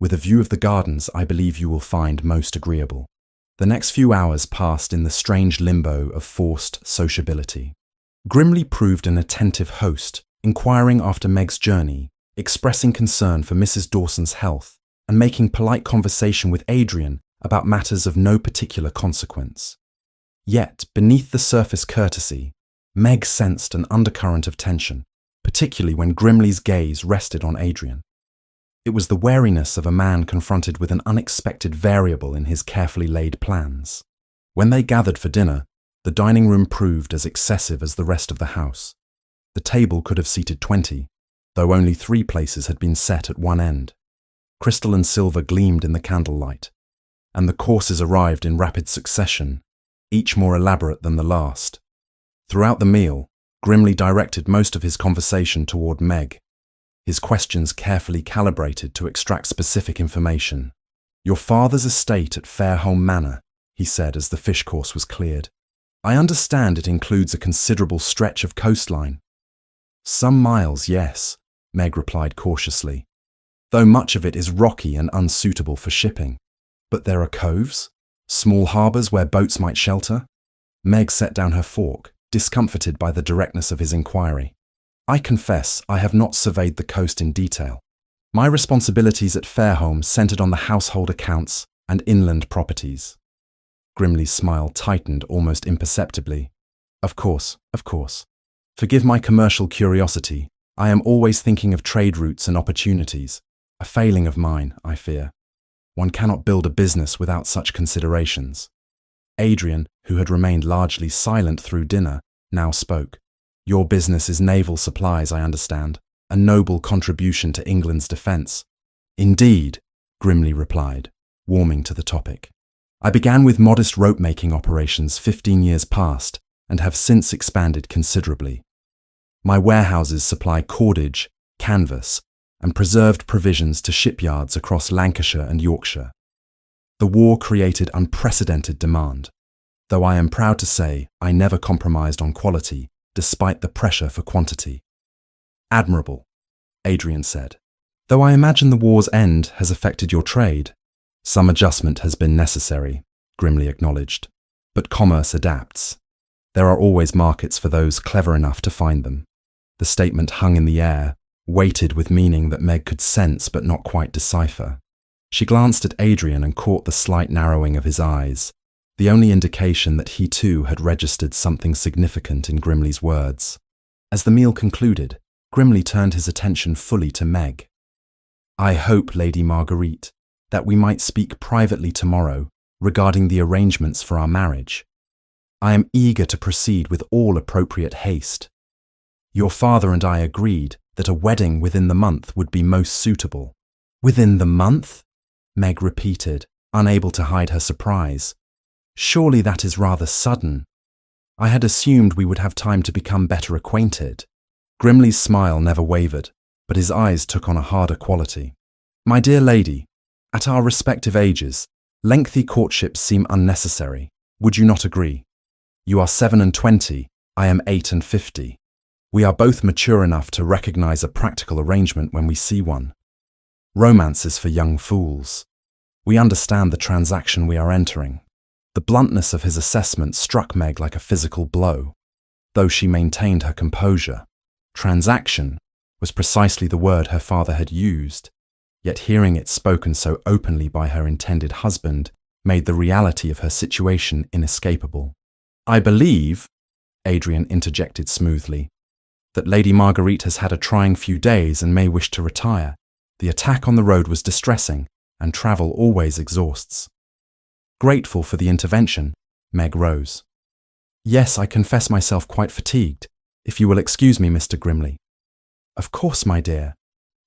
with a view of the gardens I believe you will find most agreeable." The next few hours passed in the strange limbo of forced sociability. Grimley proved an attentive host, inquiring after Meg's journey, expressing concern for Mrs. Dawson's health, and making polite conversation with Adrian about matters of no particular consequence. Yet, beneath the surface courtesy, Meg sensed an undercurrent of tension, particularly when Grimley's gaze rested on Adrian. It was the wariness of a man confronted with an unexpected variable in his carefully laid plans. When they gathered for dinner, the dining room proved as excessive as the rest of the house. The table could have seated 20, though only 3 places had been set at one end. Crystal and silver gleamed in the candlelight, and the courses arrived in rapid succession, each more elaborate than the last. Throughout the meal, Grimley directed most of his conversation toward Meg, his questions carefully calibrated to extract specific information. "Your father's estate at Fairholme Manor," he said as the fish course was cleared. "I understand it includes a considerable stretch of coastline." "Some miles, yes," Meg replied cautiously, "though much of it is rocky and unsuitable for shipping. But there are coves, small harbours where boats might shelter." Meg set down her fork, discomforted by the directness of his inquiry. "I confess I have not surveyed the coast in detail. My responsibilities at Fairholme centred on the household accounts and inland properties." Grimley's smile tightened almost imperceptibly. Of course. Forgive my commercial curiosity. I am always thinking of trade routes and opportunities. A failing of mine, I fear. One cannot build a business without such considerations." Adrian, who had remained largely silent through dinner, now spoke. "Your business is naval supplies, I understand, a noble contribution to England's defence." "Indeed," Grimley replied, warming to the topic. "I began with modest rope-making operations 15 years past and have since expanded considerably. My warehouses supply cordage, canvas, and preserved provisions to shipyards across Lancashire and Yorkshire. The war created unprecedented demand, though I am proud to say I never compromised on quality despite the pressure for quantity." "Admirable," Adrian said. "Though I imagine the war's end has affected your trade." "Some adjustment has been necessary," Grimley acknowledged. "But commerce adapts. There are always markets for those clever enough to find them." The statement hung in the air, weighted with meaning that Meg could sense but not quite decipher. She glanced at Adrian and caught the slight narrowing of his eyes, the only indication that he too had registered something significant in Grimley's words. As the meal concluded, Grimley turned his attention fully to Meg. "I hope, Lady Marguerite, that we might speak privately tomorrow regarding the arrangements for our marriage. I am eager to proceed with all appropriate haste. Your father and I agreed that a wedding within the month would be most suitable." "Within the month?" Meg repeated, unable to hide her surprise. "Surely that is rather sudden. I had assumed we would have time to become better acquainted." Grimley's smile never wavered, but his eyes took on a harder quality. "My dear lady, at our respective ages, lengthy courtships seem unnecessary. Would you not agree? You are 7 and 20, I am 8 and 50. We are both mature enough to recognize a practical arrangement when we see one. Romance is for young fools. We understand the transaction we are entering." The bluntness of his assessment struck Meg like a physical blow, though she maintained her composure. Transaction was precisely the word her father had used, yet hearing it spoken so openly by her intended husband made the reality of her situation inescapable. "I believe," Adrian interjected smoothly, "that Lady Marguerite has had a trying few days and may wish to retire. The attack on the road was distressing, and travel always exhausts." Grateful for the intervention, Meg rose. "Yes, I confess myself quite fatigued. If you will excuse me, Mr. Grimley." "Of course, my dear."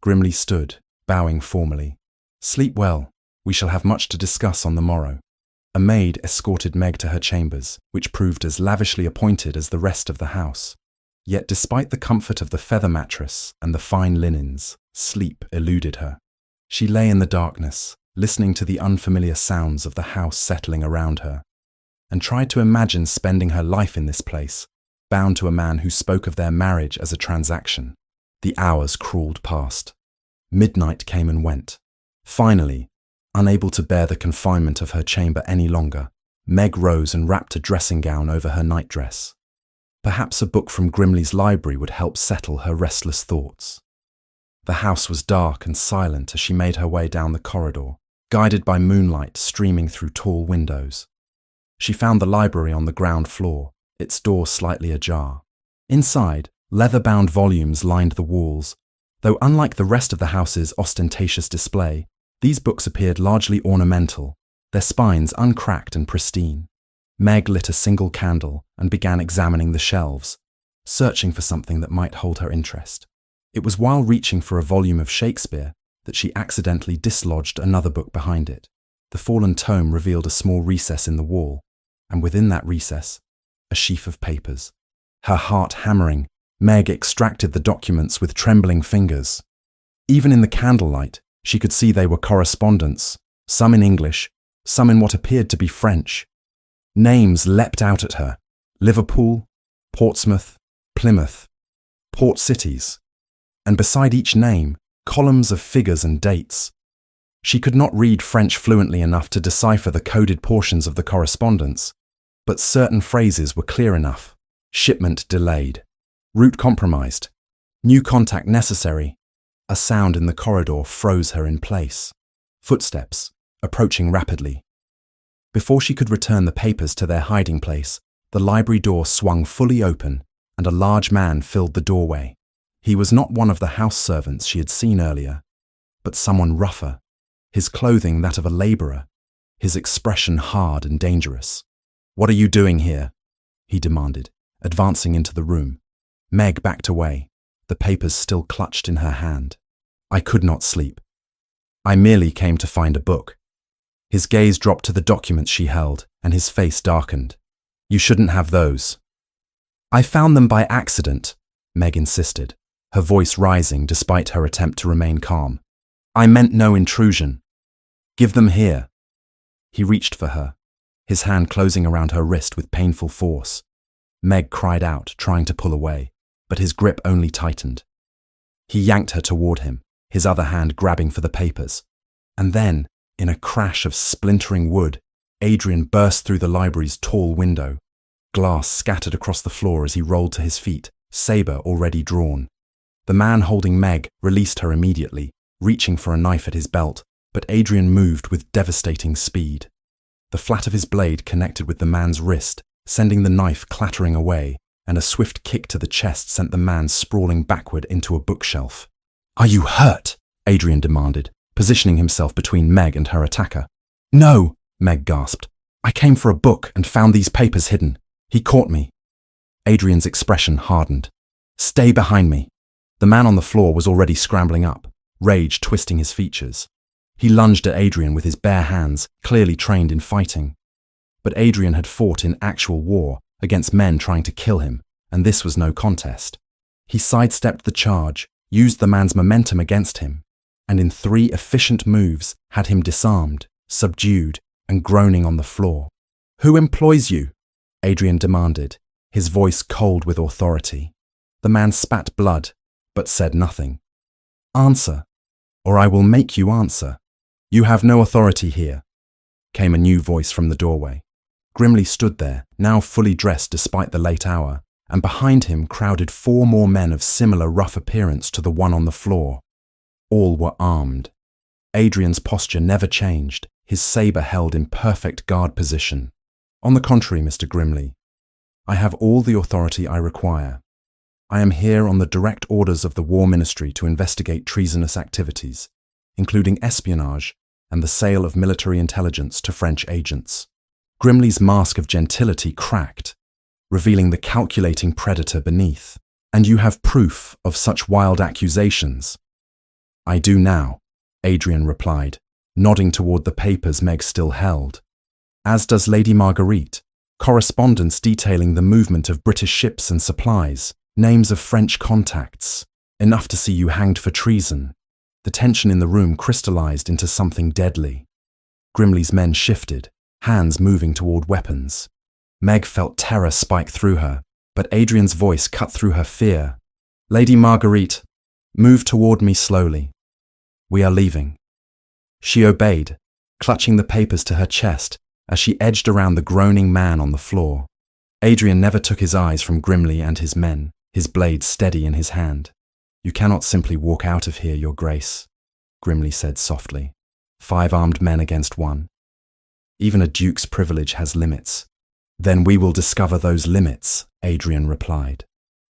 Grimley stood, bowing formally. "Sleep well. We shall have much to discuss on the morrow." A maid escorted Meg to her chambers, which proved as lavishly appointed as the rest of the house. Yet despite the comfort of the feather mattress and the fine linens, sleep eluded her. She lay in the darkness, listening to the unfamiliar sounds of the house settling around her, and tried to imagine spending her life in this place, bound to a man who spoke of their marriage as a transaction. The hours crawled past. Midnight came and went. Finally, unable to bear the confinement of her chamber any longer, Meg rose and wrapped a dressing gown over her nightdress. Perhaps a book from Grimley's library would help settle her restless thoughts. The house was dark and silent as she made her way down the corridor, guided by moonlight streaming through tall windows. She found the library on the ground floor, its door slightly ajar. Inside, leather-bound volumes lined the walls, though unlike the rest of the house's ostentatious display, these books appeared largely ornamental, their spines uncracked and pristine. Meg lit a single candle and began examining the shelves, searching for something that might hold her interest. It was while reaching for a volume of Shakespeare that she accidentally dislodged another book behind it. The fallen tome revealed a small recess in the wall, and within that recess, a sheaf of papers. Her heart hammering, Meg extracted the documents with trembling fingers. Even in the candlelight, she could see they were correspondence, some in English, some in what appeared to be French. Names leapt out at her: Liverpool, Portsmouth, Plymouth, port cities, and beside each name, columns of figures and dates. She could not read French fluently enough to decipher the coded portions of the correspondence, but certain phrases were clear enough. Shipment delayed. Route compromised. New contact necessary. A sound in the corridor froze her in place. Footsteps, approaching rapidly. Before she could return the papers to their hiding place, the library door swung fully open, and a large man filled the doorway. He was not one of the house servants she had seen earlier, but someone rougher, his clothing that of a labourer, his expression hard and dangerous. "What are you doing here?" he demanded, advancing into the room. Meg backed away, the papers still clutched in her hand. "I could not sleep. I merely came to find a book." His gaze dropped to the documents she held, and his face darkened. "You shouldn't have those." "I found them by accident," Meg insisted, her voice rising despite her attempt to remain calm. "I meant no intrusion. Give them here." He reached for her, his hand closing around her wrist with painful force. Meg cried out, trying to pull away, but his grip only tightened. He yanked her toward him, his other hand grabbing for the papers. And then, in a crash of splintering wood, Adrian burst through the library's tall window. Glass scattered across the floor as he rolled to his feet, saber already drawn. The man holding Meg released her immediately, reaching for a knife at his belt, but Adrian moved with devastating speed. The flat of his blade connected with the man's wrist, sending the knife clattering away, and a swift kick to the chest sent the man sprawling backward into a bookshelf. "Are you hurt?" Adrian demanded, positioning himself between Meg and her attacker. "No," Meg gasped. "I came for a book and found these papers hidden. He caught me." Adrian's expression hardened. "Stay behind me." The man on the floor was already scrambling up, rage twisting his features. He lunged at Adrian with his bare hands, clearly trained in fighting. But Adrian had fought in actual war against men trying to kill him, and this was no contest. He sidestepped the charge, used the man's momentum against him, and in 3 efficient moves had him disarmed, subdued, and groaning on the floor. "Who employs you?" Adrian demanded, his voice cold with authority. The man spat blood, but said nothing. "Answer, or I will make you answer. You have no authority here," came a new voice from the doorway. Grimley stood there, now fully dressed despite the late hour, and behind him crowded 4 more men of similar rough appearance to the one on the floor. All were armed. Adrian's posture never changed, his saber held in perfect guard position. "On the contrary, Mr. Grimley, I have all the authority I require. I am here on the direct orders of the War Ministry to investigate treasonous activities, including espionage and the sale of military intelligence to French agents." Grimley's mask of gentility cracked, revealing the calculating predator beneath. "And you have proof of such wild accusations?" "I do now," Adrian replied, nodding toward the papers Meg still held. "As does Lady Marguerite. Correspondence detailing the movement of British ships and supplies, names of French contacts, enough to see you hanged for treason." The tension in the room crystallized into something deadly. Grimley's men shifted, hands moving toward weapons. Meg felt terror spike through her, but Adrian's voice cut through her fear. "Lady Marguerite, move toward me slowly. We are leaving." She obeyed, clutching the papers to her chest as she edged around the groaning man on the floor. Adrian never took his eyes from Grimley and his men, his blade steady in his hand. "You cannot simply walk out of here, Your Grace," Grimley said softly. 5 armed men against 1. Even a duke's privilege has limits. "Then we will discover those limits," Adrian replied.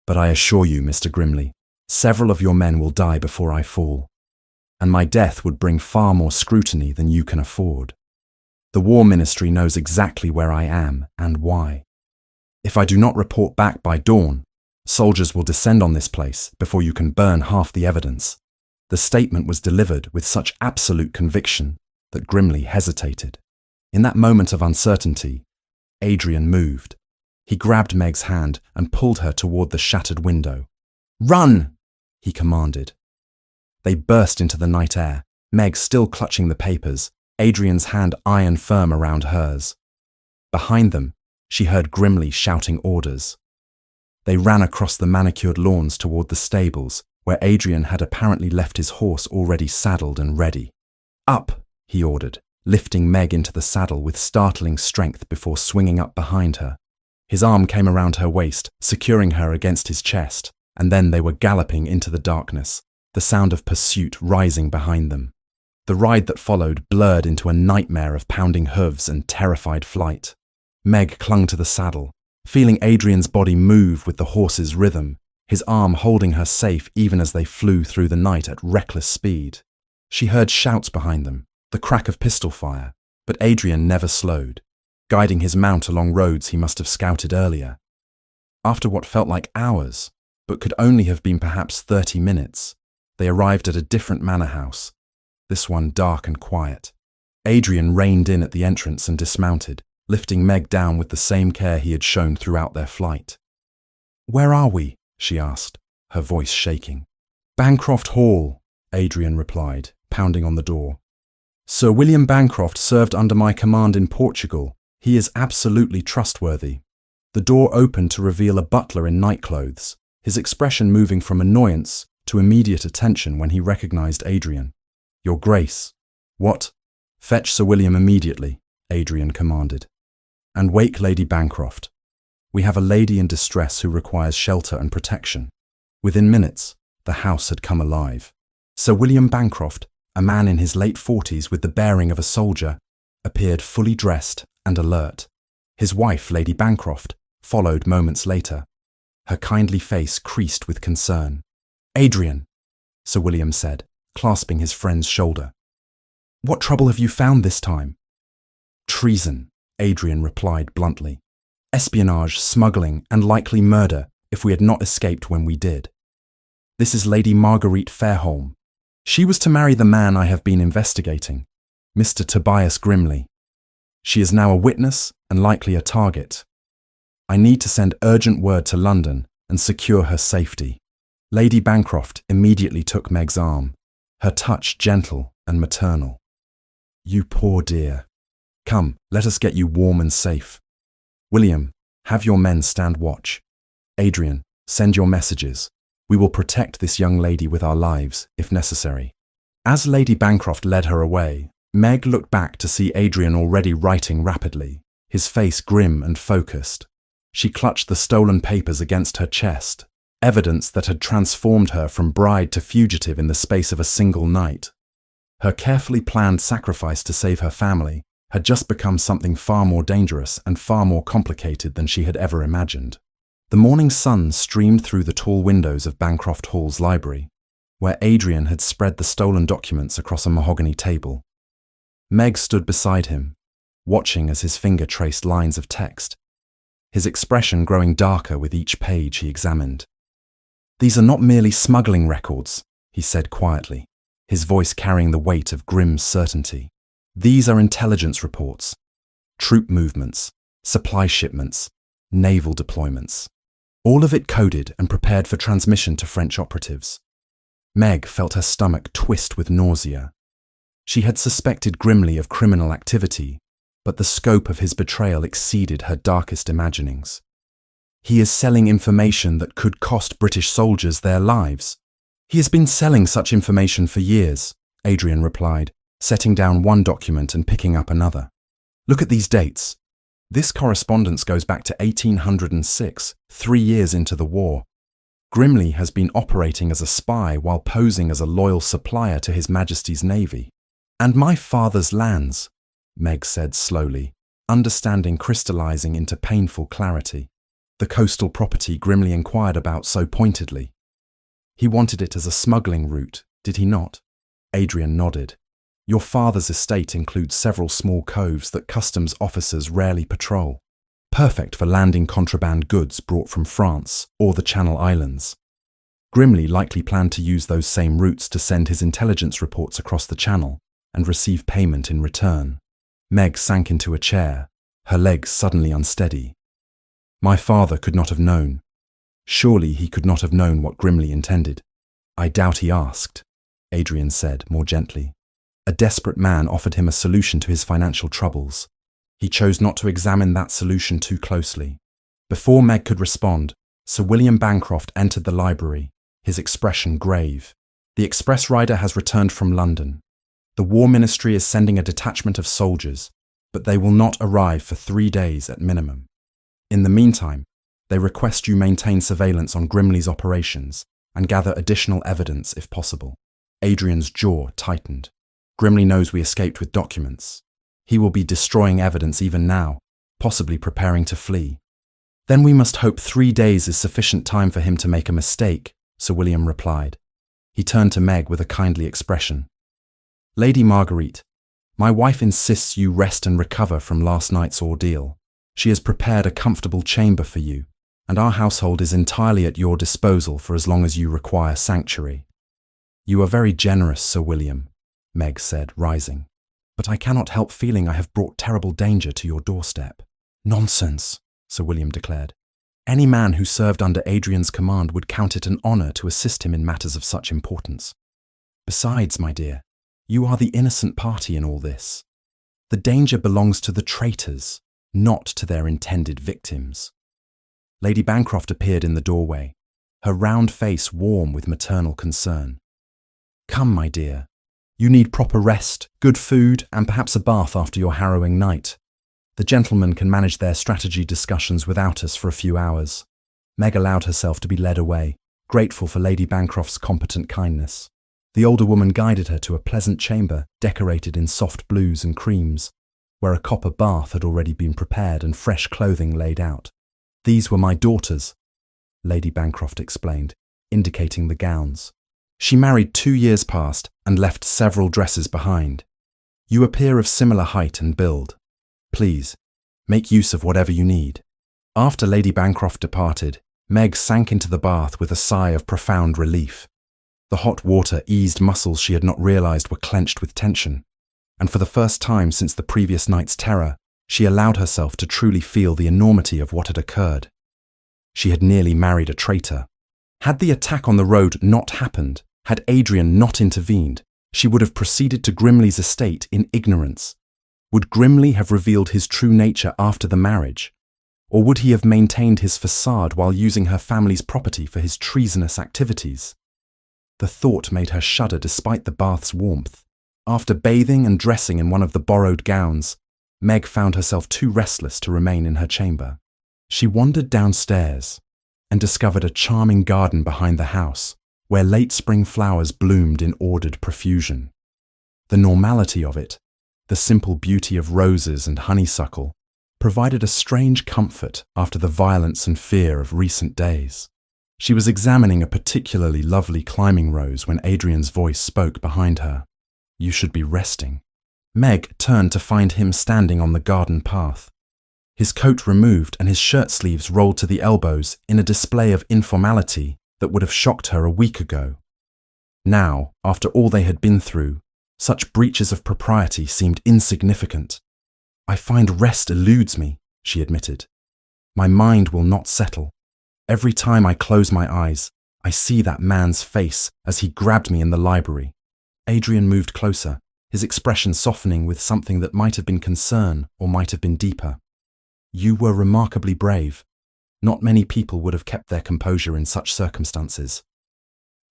"But I assure you, Mr. Grimley, several of your men will die before I fall. And my death would bring far more scrutiny than you can afford. The War Ministry knows exactly where I am and why. If I do not report back by dawn, soldiers will descend on this place before you can burn half the evidence." The statement was delivered with such absolute conviction that Grimley hesitated. In that moment of uncertainty, Adrian moved. He grabbed Meg's hand and pulled her toward the shattered window. "Run!" he commanded. They burst into the night air, Meg still clutching the papers, Adrian's hand iron firm around hers. Behind them, she heard Grimley shouting orders. They ran across the manicured lawns toward the stables, where Adrian had apparently left his horse already saddled and ready. "Up!" he ordered, lifting Meg into the saddle with startling strength before swinging up behind her. His arm came around her waist, securing her against his chest, and then they were galloping into the darkness, the sound of pursuit rising behind them. The ride that followed blurred into a nightmare of pounding hooves and terrified flight. Meg clung to the saddle, feeling Adrian's body move with the horse's rhythm, his arm holding her safe even as they flew through the night at reckless speed. She heard shouts behind them, the crack of pistol fire, but Adrian never slowed, guiding his mount along roads he must have scouted earlier. After what felt like hours, but could only have been perhaps 30 minutes, they arrived at a different manor house, this one dark and quiet. Adrian reined in at the entrance and dismounted, lifting Meg down with the same care he had shown throughout their flight. "Where are we?" she asked, her voice shaking. "Bancroft Hall," Adrian replied, pounding on the door. "Sir William Bancroft served under my command in Portugal. He is absolutely trustworthy." The door opened to reveal a butler in nightclothes, his expression moving from annoyance to immediate attention when he recognized Adrian. "Your Grace." "What?" "Fetch Sir William immediately," Adrian commanded. "And wake Lady Bancroft. We have a lady in distress who requires shelter and protection." Within minutes, the house had come alive. Sir William Bancroft, a man in his late 40s with the bearing of a soldier, appeared fully dressed and alert. His wife, Lady Bancroft, followed moments later, her kindly face creased with concern. "Adrian," Sir William said, clasping his friend's shoulder. "What trouble have you found this time?" "Treason," Adrian replied bluntly. "Espionage, smuggling, and likely murder if we had not escaped when we did. This is Lady Marguerite Fairholme. She was to marry the man I have been investigating, Mr. Tobias Grimley. She is now a witness and likely a target. I need to send urgent word to London and secure her safety." Lady Bancroft immediately took Meg's arm, her touch gentle and maternal. "You poor dear. Come, let us get you warm and safe. William, have your men stand watch. Adrian, send your messages. We will protect this young lady with our lives, if necessary." As Lady Bancroft led her away, Meg looked back to see Adrian already writing rapidly, his face grim and focused. She clutched the stolen papers against her chest, evidence that had transformed her from bride to fugitive in the space of a single night. Her carefully planned sacrifice to save her family had just become something far more dangerous and far more complicated than she had ever imagined. The morning sun streamed through the tall windows of Bancroft Hall's library, where Adrian had spread the stolen documents across a mahogany table. Meg stood beside him, watching as his finger traced lines of text, his expression growing darker with each page he examined. "These are not merely smuggling records," he said quietly, his voice carrying the weight of grim certainty. "These are intelligence reports, troop movements, supply shipments, naval deployments. All of it coded and prepared for transmission to French operatives." Meg felt her stomach twist with nausea. She had suspected Grimley of criminal activity, but the scope of his betrayal exceeded her darkest imaginings. "He is selling information that could cost British soldiers their lives." "He has been selling such information for years," Adrian replied, setting down one document and picking up another. Look at these dates. This correspondence goes back to 1806, 3 years into the war. Grimley has been operating as a spy while posing as a loyal supplier to His Majesty's Navy. And my father's lands, Meg said slowly, understanding crystallizing into painful clarity. The coastal property Grimley inquired about so pointedly. He wanted it as a smuggling route, did he not? Adrian nodded. Your father's estate includes several small coves that customs officers rarely patrol, perfect for landing contraband goods brought from France or the Channel Islands. Grimley likely planned to use those same routes to send his intelligence reports across the Channel and receive payment in return. Meg sank into a chair, her legs suddenly unsteady. My father could not have known. Surely he could not have known what Grimley intended. I doubt he asked, Adrian said more gently. A desperate man offered him a solution to his financial troubles. He chose not to examine that solution too closely. Before Meg could respond, Sir William Bancroft entered the library, his expression grave. The express rider has returned from London. The War Ministry is sending a detachment of soldiers, but they will not arrive for 3 days at minimum. In the meantime, they request you maintain surveillance on Grimley's operations and gather additional evidence if possible. Adrian's jaw tightened. Grimley knows we escaped with documents. He will be destroying evidence even now, possibly preparing to flee. Then we must hope 3 days is sufficient time for him to make a mistake, Sir William replied. He turned to Meg with a kindly expression. Lady Marguerite, my wife insists you rest and recover from last night's ordeal. She has prepared a comfortable chamber for you, and our household is entirely at your disposal for as long as you require sanctuary. You are very generous, Sir William, Meg said, rising. But I cannot help feeling I have brought terrible danger to your doorstep. Nonsense, Sir William declared. Any man who served under Adrian's command would count it an honour to assist him in matters of such importance. Besides, my dear, you are the innocent party in all this. The danger belongs to the traitors, not to their intended victims. Lady Bancroft appeared in the doorway, her round face warm with maternal concern. Come, my dear. You need proper rest, good food, and perhaps a bath after your harrowing night. The gentlemen can manage their strategy discussions without us for a few hours. Meg allowed herself to be led away, grateful for Lady Bancroft's competent kindness. The older woman guided her to a pleasant chamber decorated in soft blues and creams, where a copper bath had already been prepared and fresh clothing laid out. These were my daughters, Lady Bancroft explained, indicating the gowns. She married 2 years past and left several dresses behind. You appear of similar height and build. Please, make use of whatever you need. After Lady Bancroft departed, Meg sank into the bath with a sigh of profound relief. The hot water eased muscles she had not realized were clenched with tension, and for the first time since the previous night's terror, she allowed herself to truly feel the enormity of what had occurred. She had nearly married a traitor. Had the attack on the road not happened, had Adrian not intervened, she would have proceeded to Grimley's estate in ignorance. Would Grimley have revealed his true nature after the marriage? Or would he have maintained his facade while using her family's property for his treasonous activities? The thought made her shudder despite the bath's warmth. After bathing and dressing in one of the borrowed gowns, Meg found herself too restless to remain in her chamber. She wandered downstairs and discovered a charming garden behind the house, where late spring flowers bloomed in ordered profusion. The normality of it, the simple beauty of roses and honeysuckle, provided a strange comfort after the violence and fear of recent days. She was examining a particularly lovely climbing rose when Adrian's voice spoke behind her. You should be resting. Meg turned to find him standing on the garden path. His coat removed and his shirt sleeves rolled to the elbows in a display of informality that would have shocked her a week ago. Now, after all they had been through, such breaches of propriety seemed insignificant. I find rest eludes me, she admitted. My mind will not settle. Every time I close my eyes, I see that man's face as he grabbed me in the library. Adrian moved closer, his expression softening with something that might have been concern or might have been deeper. You were remarkably brave. Not many people would have kept their composure in such circumstances.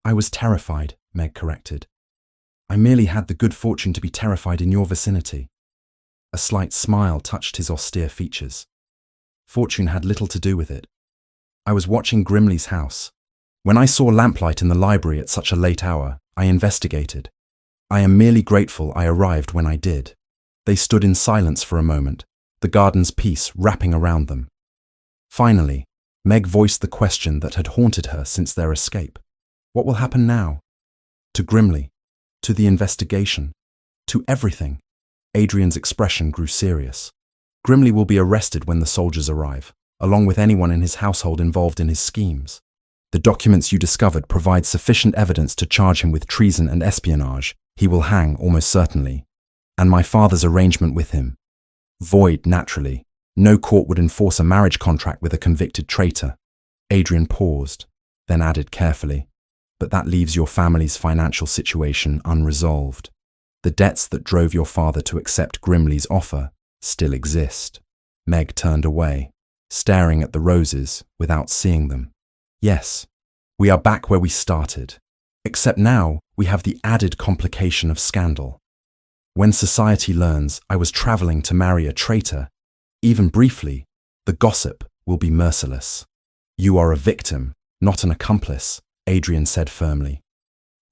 I was terrified, Meg corrected. I merely had the good fortune to be terrified in your vicinity. A slight smile touched his austere features. Fortune had little to do with it. I was watching Grimley's house. When I saw lamplight in the library at such a late hour, I investigated. I am merely grateful I arrived when I did. They stood in silence for a moment, the garden's peace wrapping around them. Finally, Meg voiced the question that had haunted her since their escape. What will happen now? To Grimley, to the investigation, to everything. Adrian's expression grew serious. Grimley will be arrested when the soldiers arrive, along with anyone in his household involved in his schemes. The documents you discovered provide sufficient evidence to charge him with treason and espionage. He will hang, almost certainly. And my father's arrangement with him? Void, naturally. No court would enforce a marriage contract with a convicted traitor. Adrian paused, then added carefully, but that leaves your family's financial situation unresolved. The debts that drove your father to accept Grimley's offer still exist. Meg turned away, staring at the roses without seeing them. Yes, we are back where we started, except now we have the added complication of scandal. When society learns I was traveling to marry a traitor, even briefly, the gossip will be merciless. You are a victim, not an accomplice, Adrian said firmly.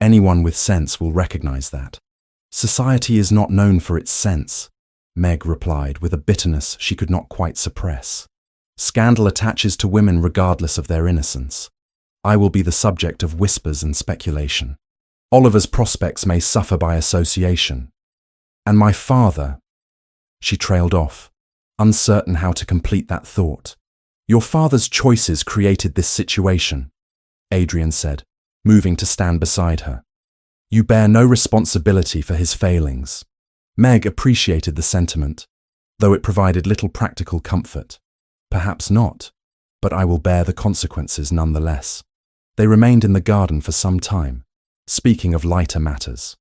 Anyone with sense will recognize that. Society is not known for its sense, Meg replied with a bitterness she could not quite suppress. Scandal attaches to women regardless of their innocence. I will be the subject of whispers and speculation. Oliver's prospects may suffer by association. And my father... She trailed off, uncertain how to complete that thought. Your father's choices created this situation, Adrian said, moving to stand beside her. You bear no responsibility for his failings. Meg appreciated the sentiment, though it provided little practical comfort. Perhaps not, but I will bear the consequences nonetheless. They remained in the garden for some time, speaking of lighter matters.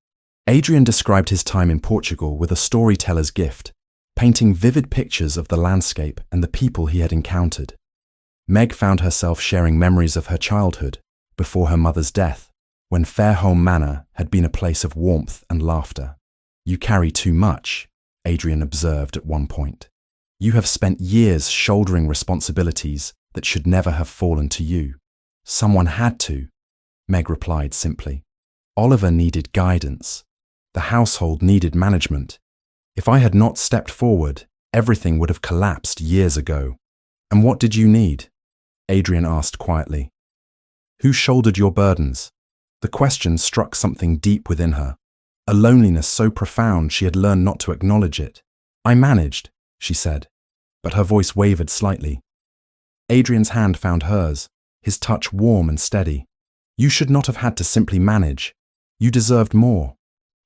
Adrian described his time in Portugal with a storyteller's gift, painting vivid pictures of the landscape and the people he had encountered. Meg found herself sharing memories of her childhood before her mother's death, when Fairholme Manor had been a place of warmth and laughter. You carry too much, Adrian observed at one point. You have spent years shouldering responsibilities that should never have fallen to you. Someone had to, Meg replied simply. Oliver needed guidance. The household needed management. If I had not stepped forward, everything would have collapsed years ago. And what did you need? Adrian asked quietly. Who shouldered your burdens? The question struck something deep within her, a loneliness so profound she had learned not to acknowledge it. I managed, she said, but her voice wavered slightly. Adrian's hand found hers, his touch warm and steady. You should not have had to simply manage. You deserved more.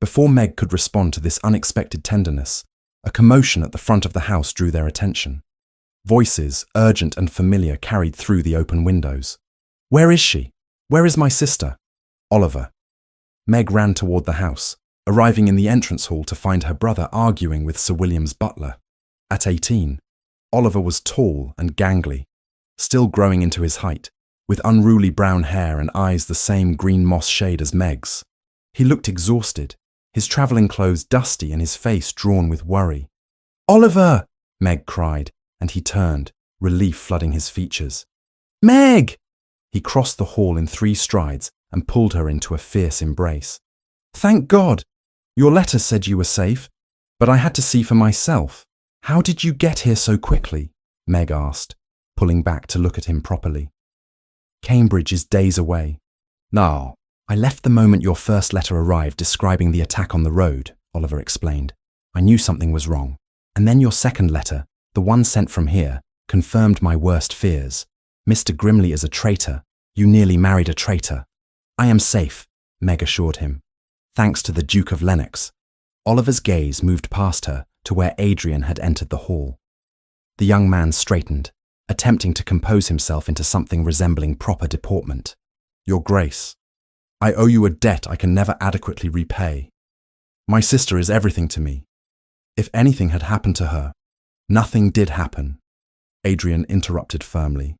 Before Meg could respond to this unexpected tenderness, a commotion at the front of the house drew their attention. Voices, urgent and familiar, carried through the open windows. Where is she? Where is my sister? Oliver. Meg ran toward the house, arriving in the entrance hall to find her brother arguing with Sir William's butler. At 18, Oliver was tall and gangly, still growing into his height, with unruly brown hair and eyes the same green moss shade as Meg's. He looked exhausted, his travelling clothes dusty and his face drawn with worry. Oliver! Meg cried, and he turned, relief flooding his features. Meg! He crossed the hall in 3 strides and pulled her into a fierce embrace. Thank God! Your letter said you were safe, but I had to see for myself. How did you get here so quickly? Meg asked, pulling back to look at him properly. Cambridge is days away. No, I left the moment your first letter arrived describing the attack on the road, Oliver explained. I knew something was wrong. And then your second letter, the one sent from here, confirmed my worst fears. Mr. Grimley is a traitor. You nearly married a traitor. I am safe, Meg assured him. Thanks to the Duke of Lennox. Oliver's gaze moved past her to where Adrian had entered the hall. The young man straightened, attempting to compose himself into something resembling proper deportment. Your Grace, I owe you a debt I can never adequately repay. My sister is everything to me. If anything had happened to her, nothing did happen, Adrian interrupted firmly.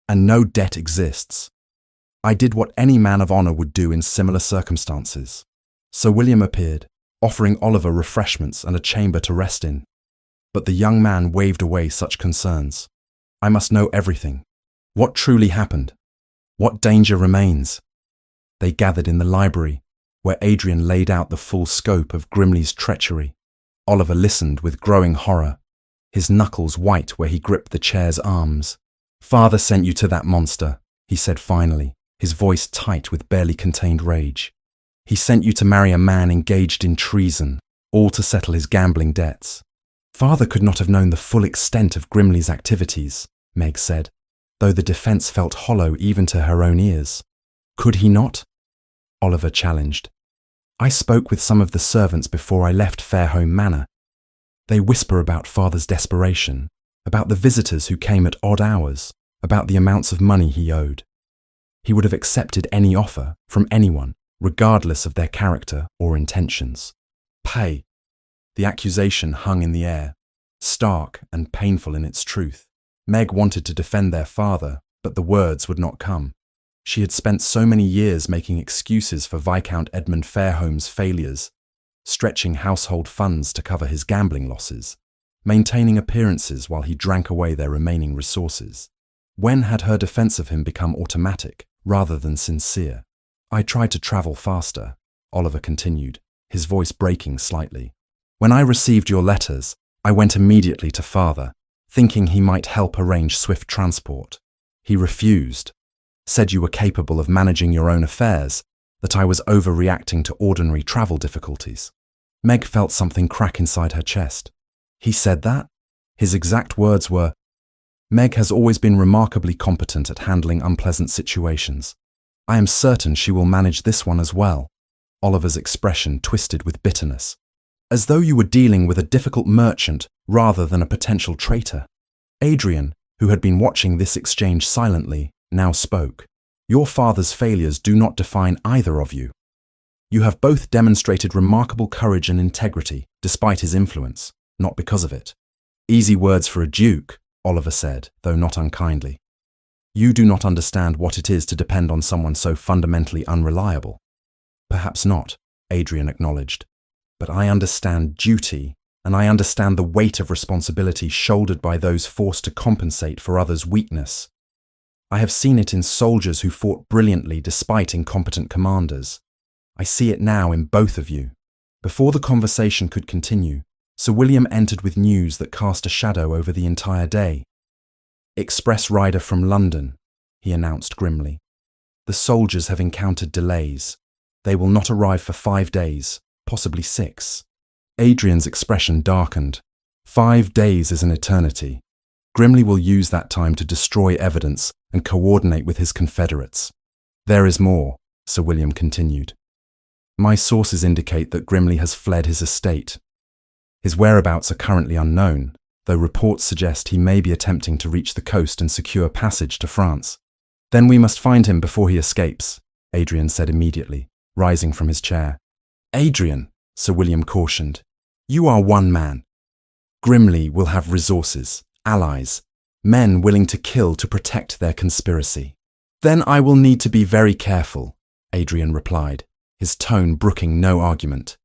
And no debt exists. I did what any man of honor would do in similar circumstances. Sir William appeared, offering Oliver refreshments and a chamber to rest in. But the young man waved away such concerns. I must know everything. What truly happened? What danger remains? They gathered in the library, where Adrian laid out the full scope of Grimley's treachery. Oliver listened with growing horror, his knuckles white where he gripped the chair's arms. Father sent you to that monster, he said finally, his voice tight with barely contained rage. He sent you to marry a man engaged in treason, all to settle his gambling debts. Father could not have known the full extent of Grimley's activities, Meg said, though the defence felt hollow even to her own ears. Could he not? Oliver challenged. I spoke with some of the servants before I left Fairholme Manor. They whisper about Father's desperation, about the visitors who came at odd hours, about the amounts of money he owed. He would have accepted any offer from anyone, regardless of their character or intentions. Pay. The accusation hung in the air, stark and painful in its truth. Meg wanted to defend their father, but the words would not come. She had spent so many years making excuses for Viscount Edmund Fairholme's failures, stretching household funds to cover his gambling losses, maintaining appearances while he drank away their remaining resources. When had her defence of him become automatic rather than sincere? I tried to travel faster, Oliver continued, his voice breaking slightly. When I received your letters, I went immediately to Father, thinking he might help arrange swift transport. He refused, said you were capable of managing your own affairs, that I was overreacting to ordinary travel difficulties. Meg felt something crack inside her chest. He said that? His exact words were, Meg has always been remarkably competent at handling unpleasant situations. I am certain she will manage this one as well. Oliver's expression twisted with bitterness. As though you were dealing with a difficult merchant rather than a potential traitor. Adrian, who had been watching this exchange silently, now spoke. Your father's failures do not define either of you. You have both demonstrated remarkable courage and integrity, despite his influence, not because of it. Easy words for a duke, Oliver said, though not unkindly. You do not understand what it is to depend on someone so fundamentally unreliable. Perhaps not, Adrian acknowledged. But I understand duty, and I understand the weight of responsibility shouldered by those forced to compensate for others' weakness. I have seen it in soldiers who fought brilliantly despite incompetent commanders. I see it now in both of you. Before the conversation could continue, Sir William entered with news that cast a shadow over the entire day. Express rider from London, he announced grimly. The soldiers have encountered delays. They will not arrive for 5 days, possibly 6. Adrian's expression darkened. 5 days is an eternity. Grimley will use that time to destroy evidence and coordinate with his confederates. There is more, Sir William continued. My sources indicate that Grimley has fled his estate. His whereabouts are currently unknown, though reports suggest he may be attempting to reach the coast and secure passage to France. Then we must find him before he escapes, Adrian said immediately, rising from his chair. Adrian, Sir William cautioned, you are one man. Grimley will have resources, allies, men willing to kill to protect their conspiracy. Then I will need to be very careful, Adrian replied, his tone brooking no argument.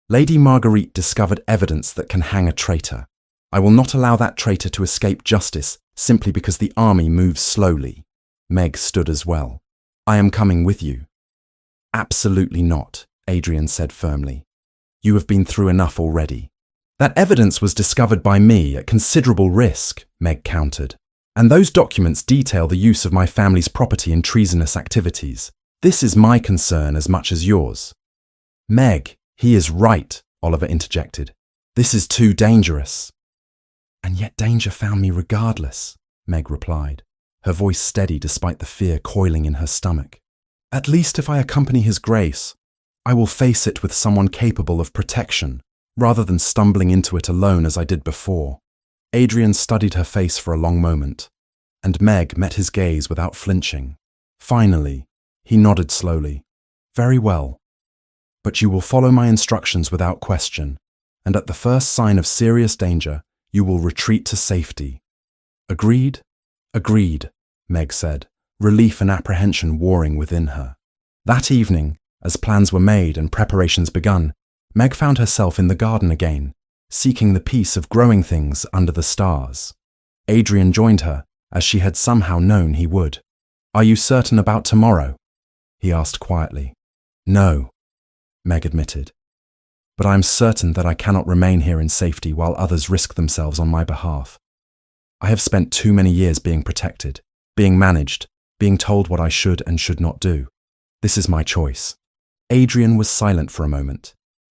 Lady Marguerite discovered evidence that can hang a traitor. I will not allow that traitor to escape justice simply because the army moves slowly. Meg stood as well. I am coming with you. Absolutely not, Adrian said firmly. You have been through enough already. That evidence was discovered by me at considerable risk, Meg countered. And those documents detail the use of my family's property in treasonous activities. This is my concern as much as yours. Meg, he is right, Oliver interjected. This is too dangerous. And yet danger found me regardless, Meg replied, her voice steady despite the fear coiling in her stomach. At least if I accompany his grace, I will face it with someone capable of protection, rather than stumbling into it alone as I did before. Adrian studied her face for a long moment, and Meg met his gaze without flinching. Finally, he nodded slowly. Very well. But you will follow my instructions without question, and at the first sign of serious danger, you will retreat to safety. Agreed? Agreed, Meg said, relief and apprehension warring within her. That evening, As plans were made and preparations begun, Meg found herself in the garden again, seeking the peace of growing things under the stars. Adrian joined her, as she had somehow known he would. "Are you certain about tomorrow?" he asked quietly. "No," Meg admitted. "But I am certain that I cannot remain here in safety while others risk themselves on my behalf. I have spent too many years being protected, being managed, being told what I should and should not do. This is my choice." Adrian was silent for a moment.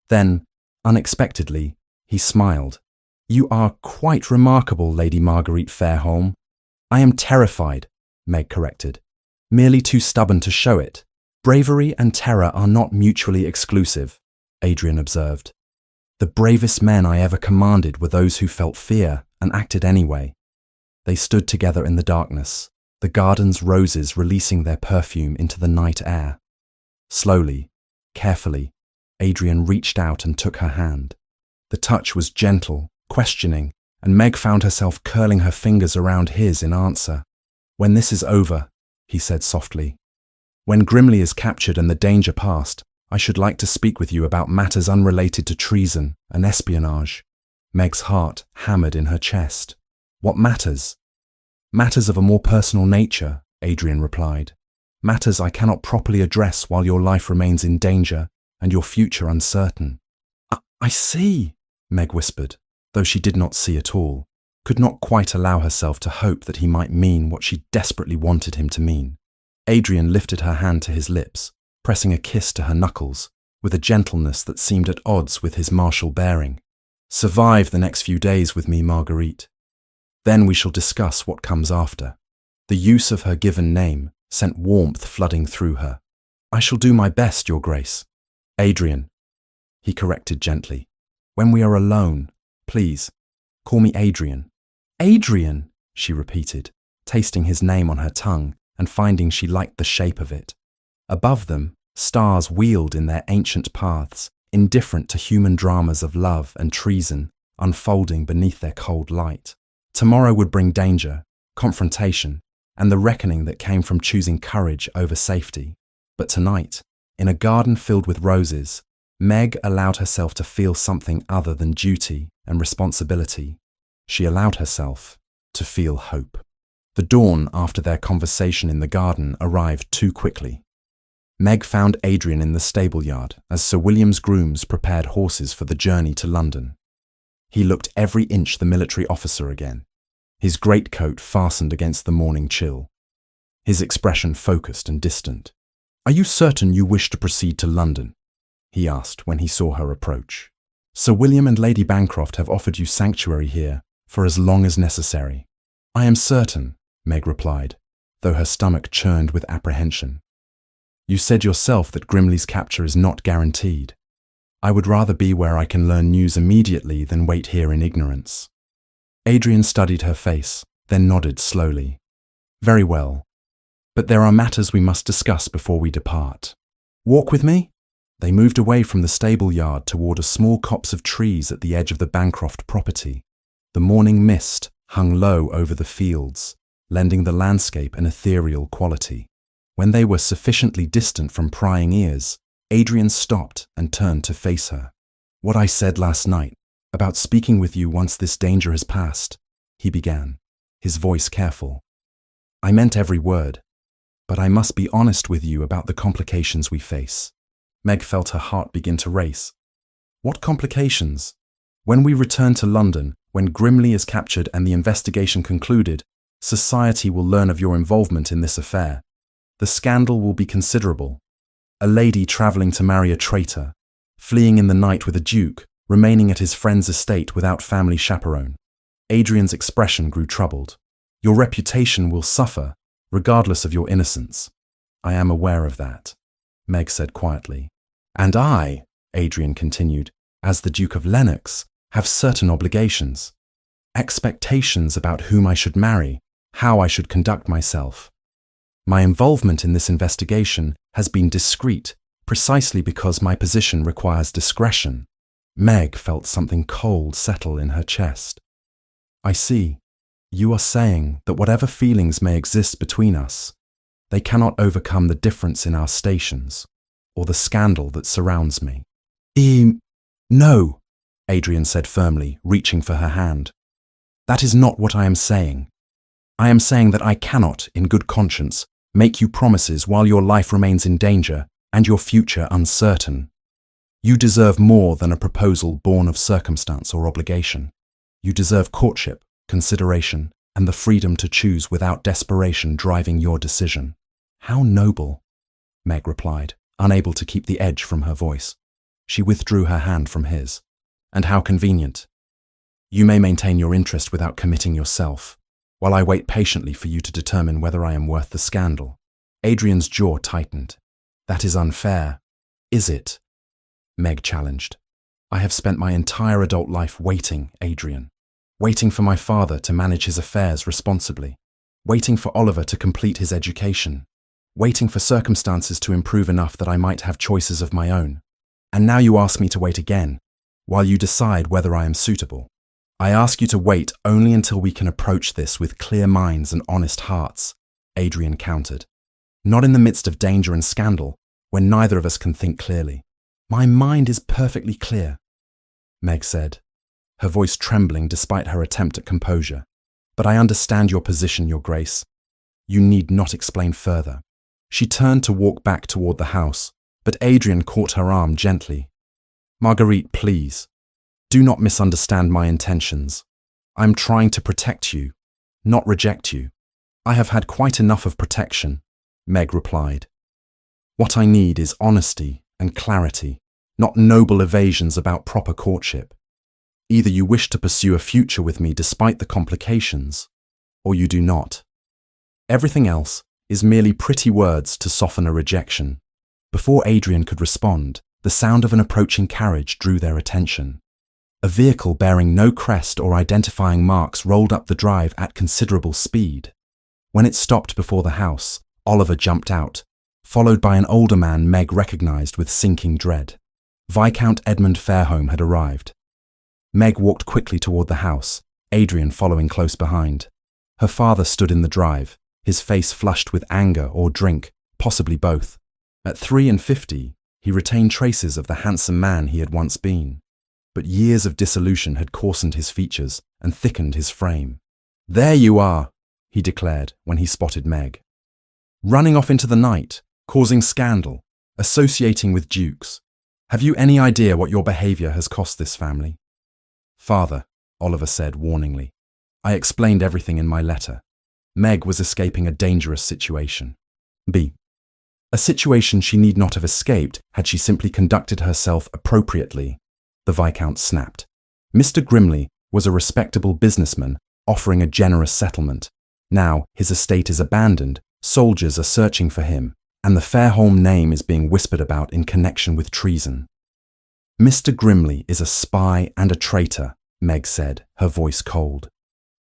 Then, unexpectedly, he smiled. "You are quite remarkable, Lady Marguerite Fairholme." "I am terrified," Meg corrected. "Merely too stubborn to show it. Bravery and terror are not mutually exclusive," Adrian observed. "The bravest men I ever commanded were those who felt fear and acted anyway." They stood together in the darkness, the garden's roses releasing their perfume into the night air. Slowly, carefully, Adrian reached out and took her hand. The touch was gentle, questioning, and Meg found herself curling her fingers around his in answer. "When this is over," he said softly, "when Grimley is captured and the danger past, I should like to speak with you about matters unrelated to treason and espionage." Meg's heart hammered in her chest. "What matters?" "Matters of a more personal nature," Adrian replied. "Matters I cannot properly address while your life remains in danger and your future uncertain." I see," Meg whispered, though she did not see at all, could not quite allow herself to hope that he might mean what she desperately wanted him to mean. Adrian lifted her hand to his lips, pressing a kiss to her knuckles, with a gentleness that seemed at odds with his martial bearing. "Survive the next few days with me, Marguerite. Then we shall discuss what comes after." The use of her given name sent warmth flooding through her. "I shall do my best, Your Grace." "Adrian," he corrected gently. "When we are alone, please, call me Adrian." "Adrian," she repeated, tasting his name on her tongue and finding she liked the shape of it. Above them, stars wheeled in their ancient paths, indifferent to human dramas of love and treason unfolding beneath their cold light. Tomorrow would bring danger, confrontation, and the reckoning that came from choosing courage over safety. But tonight, in a garden filled with roses, Meg allowed herself to feel something other than duty and responsibility. She allowed herself to feel hope. The dawn after their conversation in the garden arrived too quickly. Meg found Adrian in the stable yard as Sir William's grooms prepared horses for the journey to London. He looked every inch the military officer again, his greatcoat fastened against the morning chill, his expression focused and distant. "Are you certain you wish to proceed to London?" he asked when he saw her approach. "Sir William and Lady Bancroft have offered you sanctuary here for as long as necessary." "I am certain," Meg replied, though her stomach churned with apprehension. "You said yourself that Grimley's capture is not guaranteed. I would rather be where I can learn news immediately than wait here in ignorance." Adrian studied her face, then nodded slowly. "Very well. But there are matters we must discuss before we depart. Walk with me?" They moved away from the stable yard toward a small copse of trees at the edge of the Bancroft property. The morning mist hung low over the fields, lending the landscape an ethereal quality. When they were sufficiently distant from prying ears, Adrian stopped and turned to face her. "What I said last night, about speaking with you once this danger has passed," he began, his voice careful. "I meant every word, but I must be honest with you about the complications we face." Meg felt her heart begin to race. "What complications?" "When we return to London, when Grimley is captured and the investigation concluded, society will learn of your involvement in this affair. The scandal will be considerable. A lady travelling to marry a traitor, fleeing in the night with a duke, remaining at his friend's estate without family chaperone." Adrian's expression grew troubled. "Your reputation will suffer, regardless of your innocence." "I am aware of that," Meg said quietly. "And I," Adrian continued, "as the Duke of Lennox, have certain obligations. Expectations about whom I should marry, how I should conduct myself. My involvement in this investigation has been discreet, precisely because my position requires discretion." Meg felt something cold settle in her chest. "I see. You are saying that whatever feelings may exist between us, they cannot overcome the difference in our stations, or the scandal that surrounds me. No, Adrian said firmly, reaching for her hand. That is not what I am saying. I am saying that I cannot, in good conscience, make you promises while your life remains in danger and your future uncertain. You deserve more than a proposal born of circumstance or obligation. You deserve courtship, consideration, and the freedom to choose without desperation driving your decision. How noble, Meg replied, unable to keep the edge from her voice. She withdrew her hand from his. And how convenient. You may maintain your interest without committing yourself, while I wait patiently for you to determine whether I am worth the scandal. Adrian's jaw tightened. That is unfair. Is it? Meg challenged. I have spent my entire adult life waiting, Adrian. Waiting for my father to manage his affairs responsibly. Waiting for Oliver to complete his education. Waiting for circumstances to improve enough that I might have choices of my own. And now you ask me to wait again, while you decide whether I am suitable. I ask you to wait only until we can approach this with clear minds and honest hearts, Adrian countered. Not in the midst of danger and scandal, when neither of us can think clearly. My mind is perfectly clear, Meg said, her voice trembling despite her attempt at composure. But I understand your position, Your Grace. You need not explain further. She turned to walk back toward the house, but Adrian caught her arm gently. Marguerite, please. Do not misunderstand my intentions. I am trying to protect you, not reject you. I have had quite enough of protection, Meg replied. What I need is honesty and clarity, not noble evasions about proper courtship. Either you wish to pursue a future with me despite the complications, or you do not. Everything else is merely pretty words to soften a rejection. Before Adrian could respond, the sound of an approaching carriage drew their attention. A vehicle bearing no crest or identifying marks rolled up the drive at considerable speed. When it stopped before the house, Oliver jumped out, followed by an older man Meg recognized with sinking dread. Viscount Edmund Fairholme had arrived. Meg walked quickly toward the house, Adrian following close behind. Her father stood in the drive, his face flushed with anger or drink, possibly both. At 53, he retained traces of the handsome man he had once been. But years of dissolution had coarsened his features and thickened his frame. There you are, he declared when he spotted Meg. Running off into the night, causing scandal, associating with dukes. Have you any idea what your behavior has cost this family? Father, Oliver said warningly, I explained everything in my letter. Meg was escaping a dangerous situation. B. A situation she need not have escaped had she simply conducted herself appropriately, the Viscount snapped. Mr. Grimley was a respectable businessman offering a generous settlement. Now his estate is abandoned, soldiers are searching for him, and the Fairholme name is being whispered about in connection with treason. Mr. Grimley is a spy and a traitor, Meg said, her voice cold.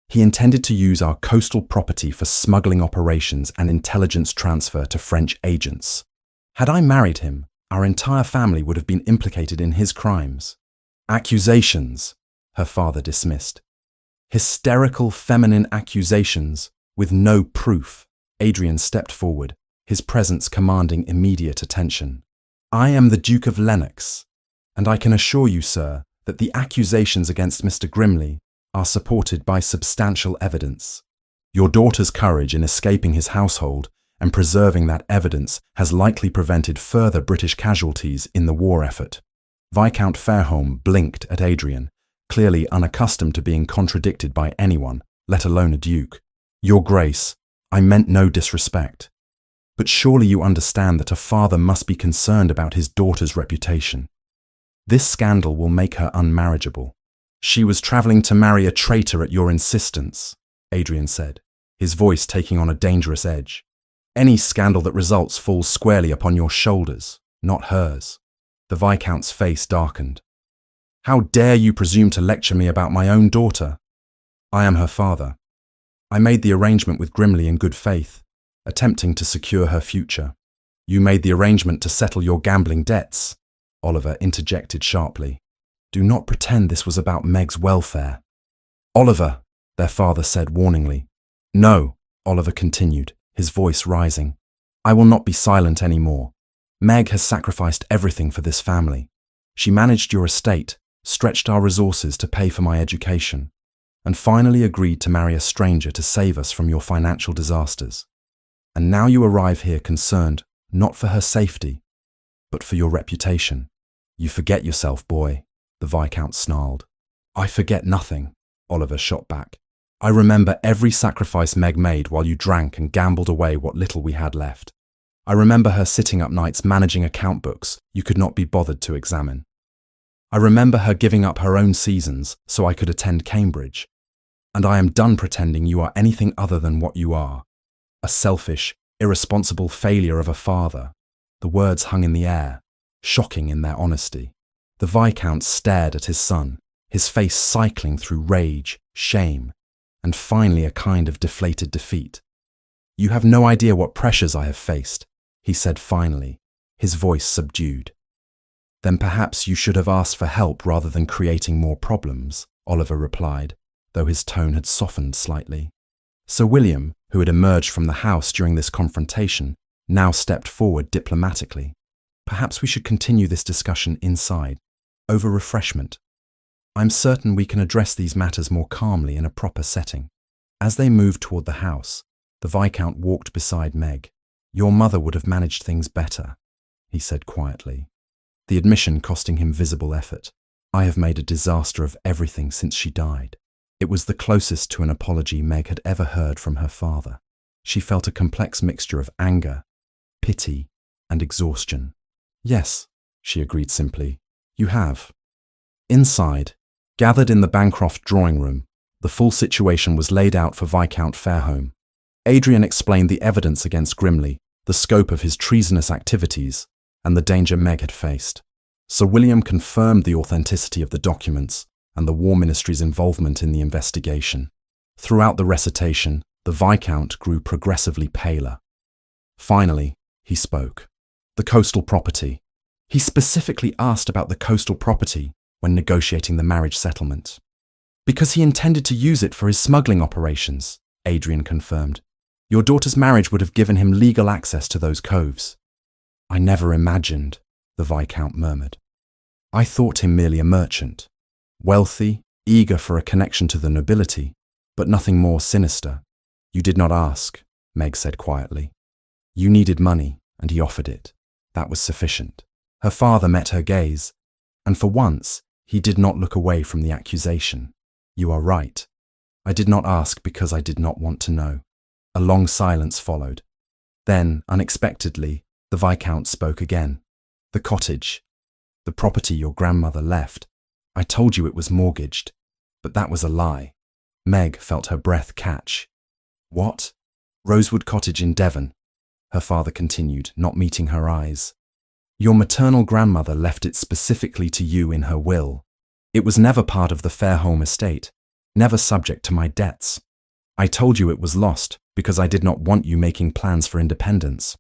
He intended to use our coastal property for smuggling operations and intelligence transfer to French agents. Had I married him, our entire family would have been implicated in his crimes. Accusations, her father dismissed. Hysterical feminine accusations with no proof. Adrian stepped forward, his presence commanding immediate attention. I am the Duke of Lennox, and I can assure you, sir, that the accusations against Mr. Grimley are supported by substantial evidence. Your daughter's courage in escaping his household and preserving that evidence has likely prevented further British casualties in the war effort. Viscount Fairholme blinked at Adrian, clearly unaccustomed to being contradicted by anyone, let alone a duke. Your Grace, I meant no disrespect. But surely you understand that a father must be concerned about his daughter's reputation. This scandal will make her unmarriageable. She was travelling to marry a traitor at your insistence, Adrian said, his voice taking on a dangerous edge. Any scandal that results falls squarely upon your shoulders, not hers. The Viscount's face darkened. How dare you presume to lecture me about my own daughter? I am her father. I made the arrangement with Grimley in good faith, attempting to secure her future. You made the arrangement to settle your gambling debts, Oliver interjected sharply. Do not pretend this was about Meg's welfare. Oliver, their father said warningly. No, Oliver continued, his voice rising. I will not be silent any more. Meg has sacrificed everything for this family. She managed your estate, stretched our resources to pay for my education, and finally agreed to marry a stranger to save us from your financial disasters. And now you arrive here concerned not for her safety, but for your reputation. You forget yourself, boy, the Viscount snarled. I forget nothing, Oliver shot back. I remember every sacrifice Meg made while you drank and gambled away what little we had left. I remember her sitting up nights managing account books you could not be bothered to examine. I remember her giving up her own seasons so I could attend Cambridge. And I am done pretending you are anything other than what you are. A selfish, irresponsible failure of a father. The words hung in the air, shocking in their honesty. The Viscount stared at his son, his face cycling through rage, shame, and finally a kind of deflated defeat. You have no idea what pressures I have faced, he said finally, his voice subdued. Then perhaps you should have asked for help rather than creating more problems, Oliver replied, though his tone had softened slightly. Sir William, who had emerged from the house during this confrontation, now stepped forward diplomatically. Perhaps we should continue this discussion inside, over refreshment. I'm certain we can address these matters more calmly in a proper setting. As they moved toward the house, the Viscount walked beside Meg. Your mother would have managed things better, he said quietly, the admission costing him visible effort. I have made a disaster of everything since she died. It was the closest to an apology Meg had ever heard from her father. She felt a complex mixture of anger, pity, and exhaustion. Yes, she agreed simply, you have. Inside, gathered in the Bancroft drawing room, the full situation was laid out for Viscount Fairholme. Adrian explained the evidence against Grimley, the scope of his treasonous activities, and the danger Meg had faced. Sir William confirmed the authenticity of the documents and the War Ministry's involvement in the investigation. Throughout the recitation, the Viscount grew progressively paler. Finally, he spoke. The coastal property. He specifically asked about the coastal property when negotiating the marriage settlement. Because he intended to use it for his smuggling operations, Adrian confirmed. Your daughter's marriage would have given him legal access to those coves. I never imagined, the Viscount murmured. I thought him merely a merchant, wealthy, eager for a connection to the nobility, but nothing more sinister. You did not ask, Meg said quietly. You needed money, and he offered it. That was sufficient. Her father met her gaze, and for once, he did not look away from the accusation. You are right. I did not ask because I did not want to know. A long silence followed. Then, unexpectedly, the Viscount spoke again. The cottage. The property your grandmother left. I told you it was mortgaged, but that was a lie. Meg felt her breath catch. What? Rosewood Cottage in Devon, her father continued, not meeting her eyes. Your maternal grandmother left it specifically to you in her will. It was never part of the Fairholme estate, never subject to my debts. I told you it was lost because I did not want you making plans for independence.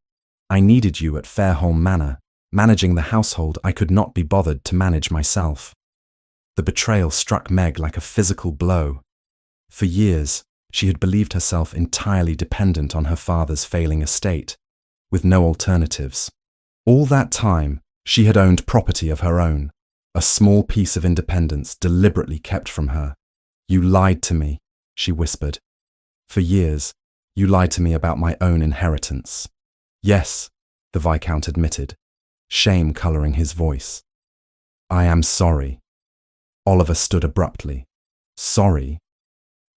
I needed you at Fairholme Manor, managing the household I could not be bothered to manage myself. The betrayal struck Meg like a physical blow. For years, she had believed herself entirely dependent on her father's failing estate, with no alternatives. All that time, she had owned property of her own, a small piece of independence deliberately kept from her. You lied to me, she whispered. For years, you lied to me about my own inheritance. Yes, the Viscount admitted, shame colouring his voice. I am sorry. Oliver stood abruptly. Sorry?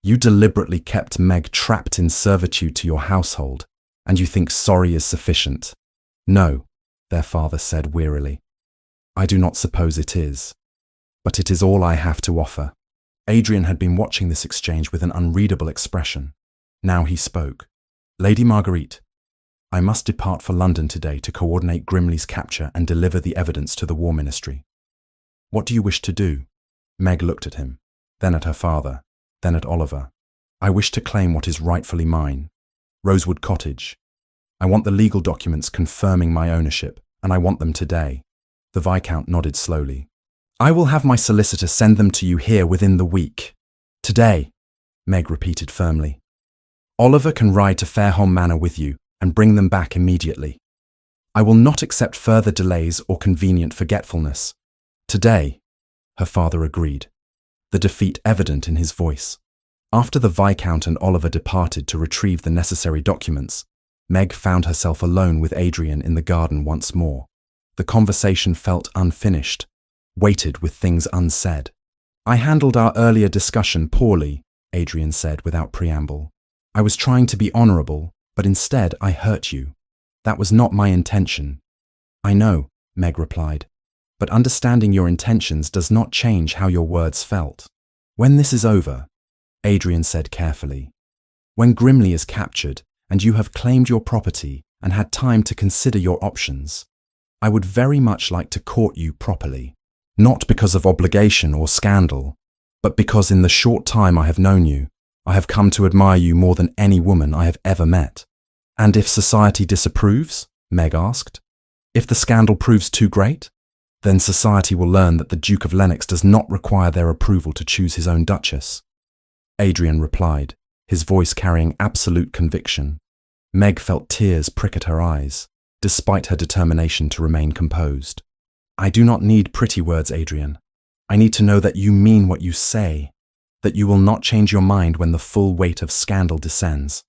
You deliberately kept Meg trapped in servitude to your household, and you think sorry is sufficient. No, their father said wearily. I do not suppose it is. But it is all I have to offer. Adrian had been watching this exchange with an unreadable expression. Now he spoke. Lady Marguerite, I must depart for London today to coordinate Grimley's capture and deliver the evidence to the War Ministry. What do you wish to do? Meg looked at him, then at her father, then at Oliver. I wish to claim what is rightfully mine. Rosewood Cottage. I want the legal documents confirming my ownership, and I want them today. The Viscount nodded slowly. I will have my solicitor send them to you here within the week. Today, Meg repeated firmly. Oliver can ride to Fairholme Manor with you and bring them back immediately. I will not accept further delays or convenient forgetfulness. Today, her father agreed, the defeat evident in his voice. After the Viscount and Oliver departed to retrieve the necessary documents, Meg found herself alone with Adrian in the garden once more. The conversation felt unfinished, weighted with things unsaid. I handled our earlier discussion poorly, Adrian said without preamble. I was trying to be honourable, but instead I hurt you. That was not my intention. I know, Meg replied, but understanding your intentions does not change how your words felt. When this is over, Adrian said carefully, when Grimley is captured and you have claimed your property and had time to consider your options, I would very much like to court you properly, not because of obligation or scandal, but because in the short time I have known you, I have come to admire you more than any woman I have ever met. And if society disapproves? Meg asked. If the scandal proves too great? Then society will learn that the Duke of Lennox does not require their approval to choose his own Duchess. Adrian replied, his voice carrying absolute conviction. Meg felt tears prick at her eyes, despite her determination to remain composed. I do not need pretty words, Adrian. I need to know that you mean what you say, that you will not change your mind when the full weight of scandal descends.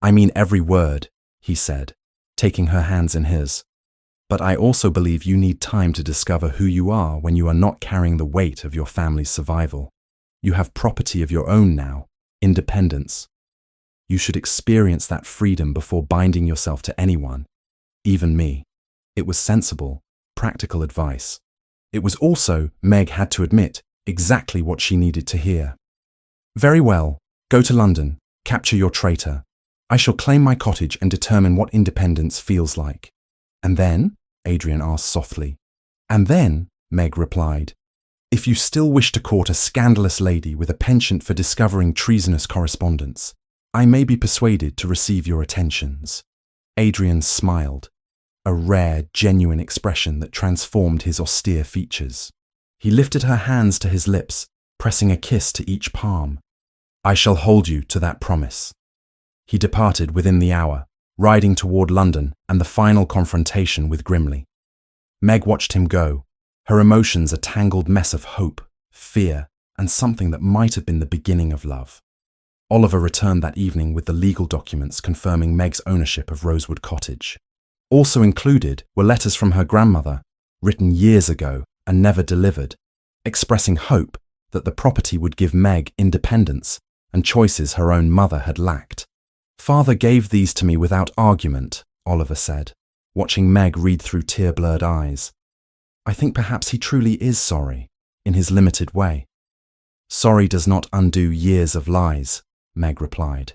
I mean every word, he said, taking her hands in his. But I also believe you need time to discover who you are when you are not carrying the weight of your family's survival. You have property of your own now, independence. You should experience that freedom before binding yourself to anyone, even me. It was sensible, practical advice. It was also, Meg had to admit, exactly what she needed to hear. Very well, go to London, capture your traitor. I shall claim my cottage and determine what independence feels like. And then? Adrian asked softly. And then, Meg replied, if you still wish to court a scandalous lady with a penchant for discovering treasonous correspondence, I may be persuaded to receive your attentions. Adrian smiled, a rare, genuine expression that transformed his austere features. He lifted her hands to his lips, pressing a kiss to each palm. I shall hold you to that promise. He departed within the hour, riding toward London and the final confrontation with Grimley. Meg watched him go, her emotions a tangled mess of hope, fear, and something that might have been the beginning of love. Oliver returned that evening with the legal documents confirming Meg's ownership of Rosewood Cottage. Also included were letters from her grandmother, written years ago and never delivered, expressing hope that the property would give Meg independence and choices her own mother had lacked. Father gave these to me without argument, Oliver said, watching Meg read through tear-blurred eyes. I think perhaps he truly is sorry, in his limited way. Sorry does not undo years of lies, Meg replied,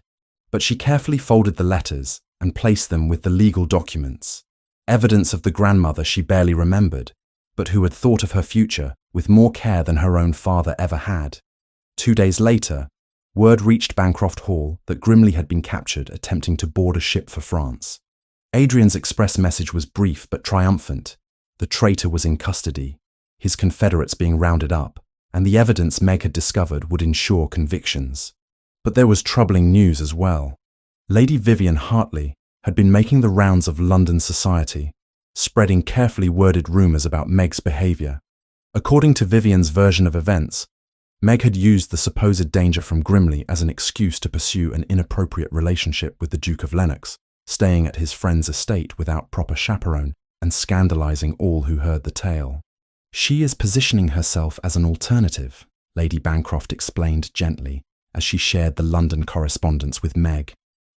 but she carefully folded the letters and placed them with the legal documents, evidence of the grandmother she barely remembered, but who had thought of her future with more care than her own father ever had. 2 days later, word reached Bancroft Hall that Grimley had been captured attempting to board a ship for France. Adrian's express message was brief but triumphant. The traitor was in custody, his confederates being rounded up, and the evidence Meg had discovered would ensure convictions. But there was troubling news as well. Lady Vivian Hartley had been making the rounds of London society, spreading carefully worded rumours about Meg's behaviour. According to Vivian's version of events, Meg had used the supposed danger from Grimley as an excuse to pursue an inappropriate relationship with the Duke of Lennox, staying at his friend's estate without proper chaperone and scandalising all who heard the tale. She is positioning herself as an alternative, Lady Bancroft explained gently as she shared the London correspondence with Meg,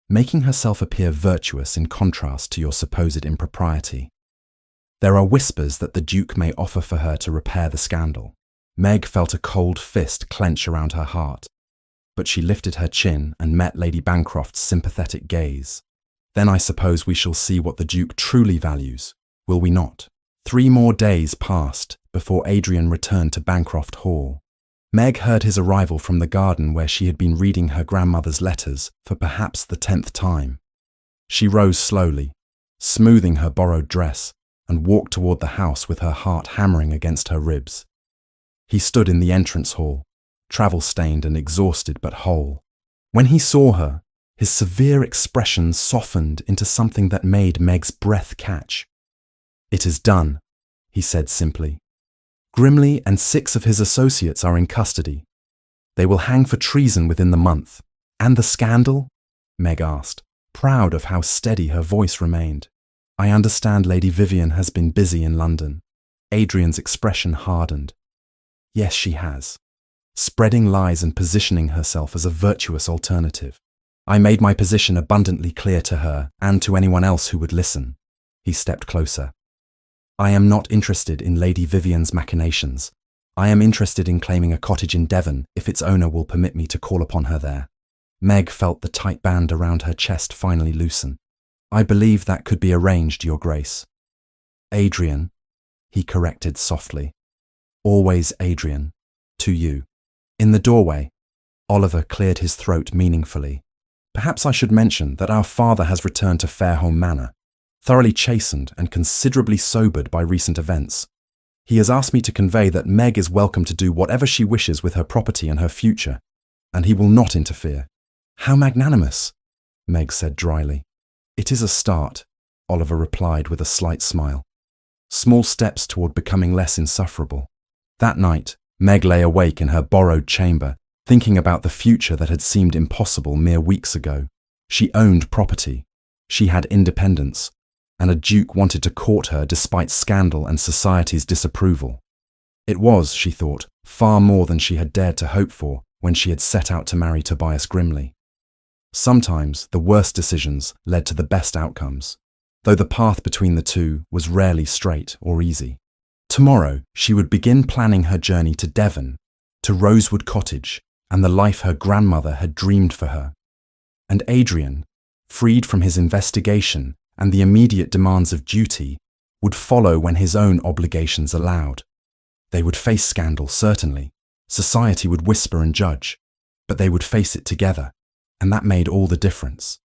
making herself appear virtuous in contrast to your supposed impropriety. There are whispers that the Duke may offer for her to repair the scandal. Meg felt a cold fist clench around her heart, but she lifted her chin and met Lady Bancroft's sympathetic gaze. Then I suppose we shall see what the Duke truly values, will we not? 3 more days passed before Adrian returned to Bancroft Hall. Meg heard his arrival from the garden where she had been reading her grandmother's letters for perhaps the 10th time. She rose slowly, smoothing her borrowed dress, and walked toward the house with her heart hammering against her ribs. He stood in the entrance hall, travel-stained and exhausted but whole. When he saw her, his severe expression softened into something that made Meg's breath catch. "It is done," he said simply. "Grimley and 6 of his associates are in custody. They will hang for treason within the month." "And the scandal?" Meg asked, proud of how steady her voice remained. "I understand Lady Vivian has been busy in London." Adrian's expression hardened. "Yes, she has. Spreading lies and positioning herself as a virtuous alternative. I made my position abundantly clear to her and to anyone else who would listen." He stepped closer. "I am not interested in Lady Vivian's machinations. I am interested in claiming a cottage in Devon if its owner will permit me to call upon her there." Meg felt the tight band around her chest finally loosen. "I believe that could be arranged, Your Grace." "Adrian," he corrected softly. "Always Adrian, to you." In the doorway, Oliver cleared his throat meaningfully. "Perhaps I should mention that our father has returned to Fairholme Manor, thoroughly chastened and considerably sobered by recent events. He has asked me to convey that Meg is welcome to do whatever she wishes with her property and her future, and he will not interfere." "How magnanimous," Meg said dryly. "It is a start," Oliver replied with a slight smile. "Small steps toward becoming less insufferable." That night, Meg lay awake in her borrowed chamber, thinking about the future that had seemed impossible mere weeks ago. She owned property, she had independence, and a duke wanted to court her despite scandal and society's disapproval. It was, she thought, far more than she had dared to hope for when she had set out to marry Tobias Grimley. Sometimes the worst decisions led to the best outcomes, though the path between the two was rarely straight or easy. Tomorrow, she would begin planning her journey to Devon, to Rosewood Cottage, and the life her grandmother had dreamed for her. And Adrian, freed from his investigation and the immediate demands of duty, would follow when his own obligations allowed. They would face scandal, certainly. Society would whisper and judge, but they would face it together, and that made all the difference.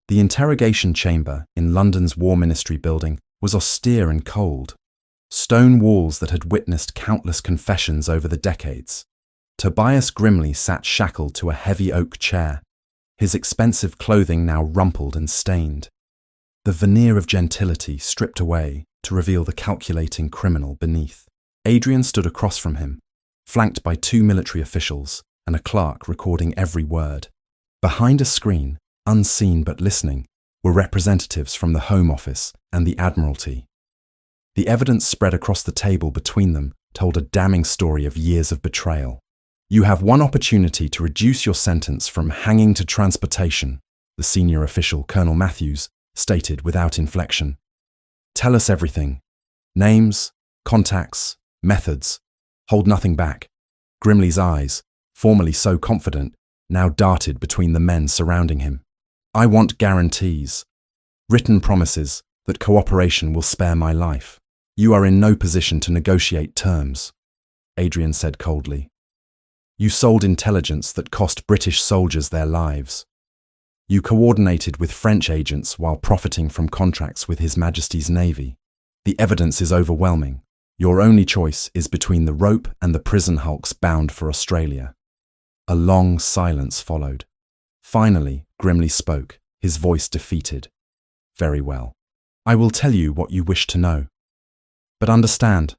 The interrogation chamber in London's War Ministry building was austere and cold. Stone walls that had witnessed countless confessions over the decades. Tobias Grimley sat shackled to a heavy oak chair, his expensive clothing now rumpled and stained. The veneer of gentility stripped away to reveal the calculating criminal beneath. Adrian stood across from him, flanked by 2 military officials and a clerk recording every word. Behind a screen, unseen but listening, were representatives from the Home Office and the Admiralty. The evidence spread across the table between them told a damning story of years of betrayal. "You have one opportunity to reduce your sentence from hanging to transportation," the senior official, Colonel Matthews, stated without inflection. "Tell us everything. Names, contacts, methods. Hold nothing back." Grimley's eyes, formerly so confident, now darted between the men surrounding him. "I want guarantees. Written promises that cooperation will spare my life." "You are in no position to negotiate terms," Adrian said coldly. "You sold intelligence that cost British soldiers their lives. You coordinated with French agents while profiting from contracts with His Majesty's Navy. The evidence is overwhelming. Your only choice is between the rope and the prison hulks bound for Australia." A long silence followed. Finally, Grimley spoke, his voice defeated. "Very well. I will tell you what you wish to know. But understand,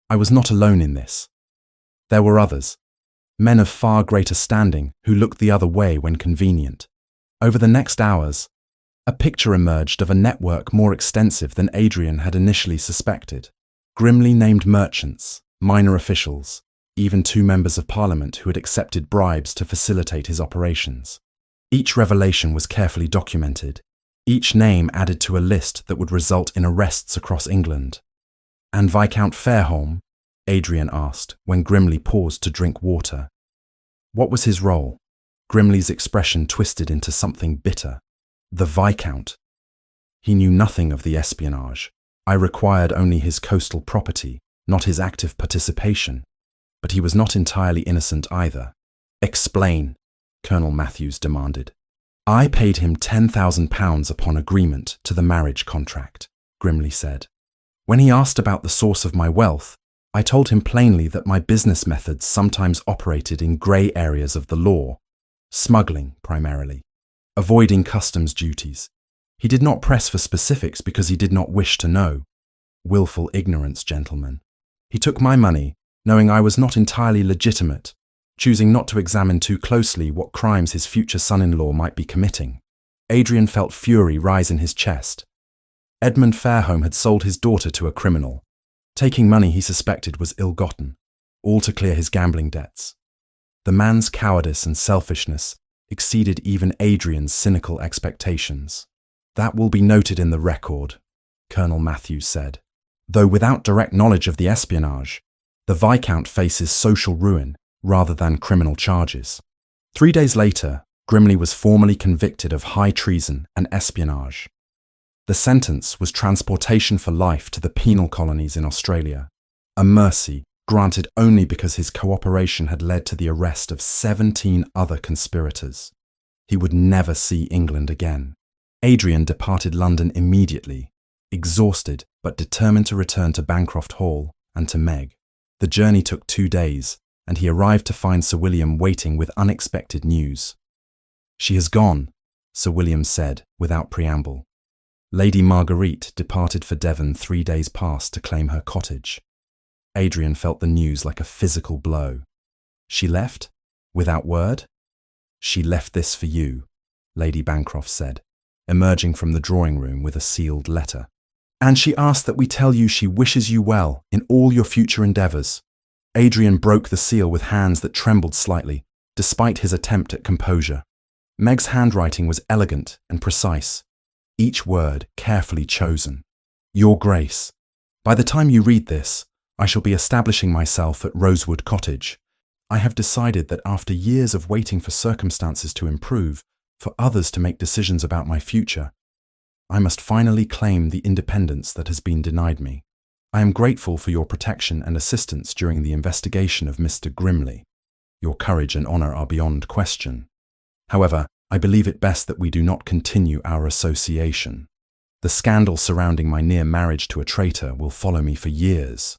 I was not alone in this. There were others, men of far greater standing who looked the other way when convenient. Over the next hours, a picture emerged of a network more extensive than Adrian had initially suspected. Grimley named merchants, minor officials, even 2 members of Parliament who had accepted bribes to facilitate his operations. Each revelation was carefully documented, each name added to a list that would result in arrests across England. "And Viscount Fairholme?" Adrian asked when Grimley paused to drink water. "What was his role?" Grimley's expression twisted into something bitter. "The Viscount. He knew nothing of the espionage. I required only his coastal property, not his active participation. But he was not entirely innocent either." "Explain," Colonel Matthews demanded. "I paid him £10,000 upon agreement to the marriage contract," Grimley said. "When he asked about the source of my wealth, I told him plainly that my business methods sometimes operated in grey areas of the law, smuggling primarily, avoiding customs duties. He did not press for specifics because he did not wish to know. Willful ignorance, gentlemen. He took my money, knowing I was not entirely legitimate, choosing not to examine too closely what crimes his future son-in-law might be committing. Adrian felt fury rise in his chest. Edmund Fairholme had sold his daughter to a criminal, taking money he suspected was ill-gotten, all to clear his gambling debts. The man's cowardice and selfishness exceeded even Adrian's cynical expectations. "That will be noted in the record," Colonel Matthews said. Though without direct knowledge of the espionage, the Viscount faces social ruin rather than criminal charges. 3 days later, Grimley was formally convicted of high treason and espionage. The sentence was transportation for life to the penal colonies in Australia, a mercy granted only because his cooperation had led to the arrest of 17 other conspirators. He would never see England again. Adrian departed London immediately, exhausted but determined to return to Bancroft Hall and to Meg. The journey took 2 days, and he arrived to find Sir William waiting with unexpected news. "She has gone," Sir William said without preamble. Lady Marguerite departed for Devon 3 days past to claim her cottage. Adrian felt the news like a physical blow. "She left? Without word?" "She left this for you," Lady Bancroft said, emerging from the drawing room with a sealed letter. "And she asked that we tell you she wishes you well in all your future endeavours." Adrian broke the seal with hands that trembled slightly, despite his attempt at composure. Meg's handwriting was elegant and precise, each word carefully chosen. "Your Grace, by the time you read this, I shall be establishing myself at Rosewood Cottage. I have decided that after years of waiting for circumstances to improve, for others to make decisions about my future, I must finally claim the independence that has been denied me. I am grateful for your protection and assistance during the investigation of Mr. Grimley. Your courage and honour are beyond question. However, I believe it best that we do not continue our association. The scandal surrounding my near marriage to a traitor will follow me for years.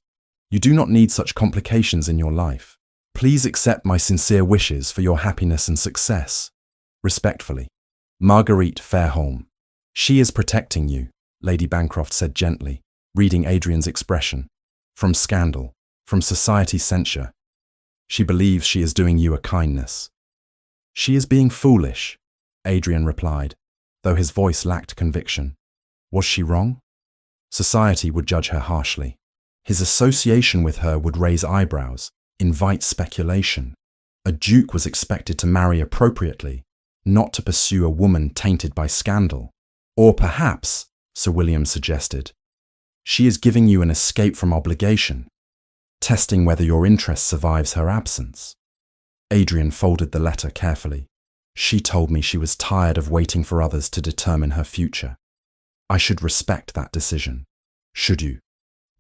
You do not need such complications in your life. Please accept my sincere wishes for your happiness and success. Respectfully, Marguerite Fairholme." "She is protecting you," Lady Bancroft said gently, reading Adrian's expression. "From scandal, from society censure. She believes she is doing you a kindness." "She is being foolish," Adrian replied, though his voice lacked conviction. Was she wrong? Society would judge her harshly. His association with her would raise eyebrows, invite speculation. A duke was expected to marry appropriately, not to pursue a woman tainted by scandal. Or perhaps, Sir William suggested, she is giving you an escape from obligation, testing whether your interest survives her absence. Adrian folded the letter carefully. She told me she was tired of waiting for others to determine her future. I should respect that decision. Should you?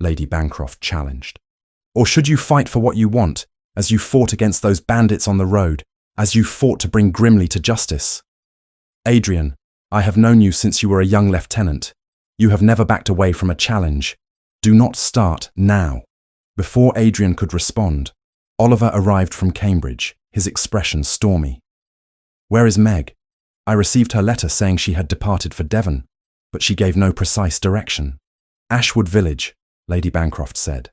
Lady Bancroft challenged. Or should you fight for what you want, as you fought against those bandits on the road, as you fought to bring Grimley to justice? Adrian, I have known you since you were a young lieutenant. You have never backed away from a challenge. Do not start now. Before Adrian could respond, Oliver arrived from Cambridge, his expression stormy. Where is Meg? I received her letter saying she had departed for Devon, but she gave no precise direction. Ashwood Village, Lady Bancroft said.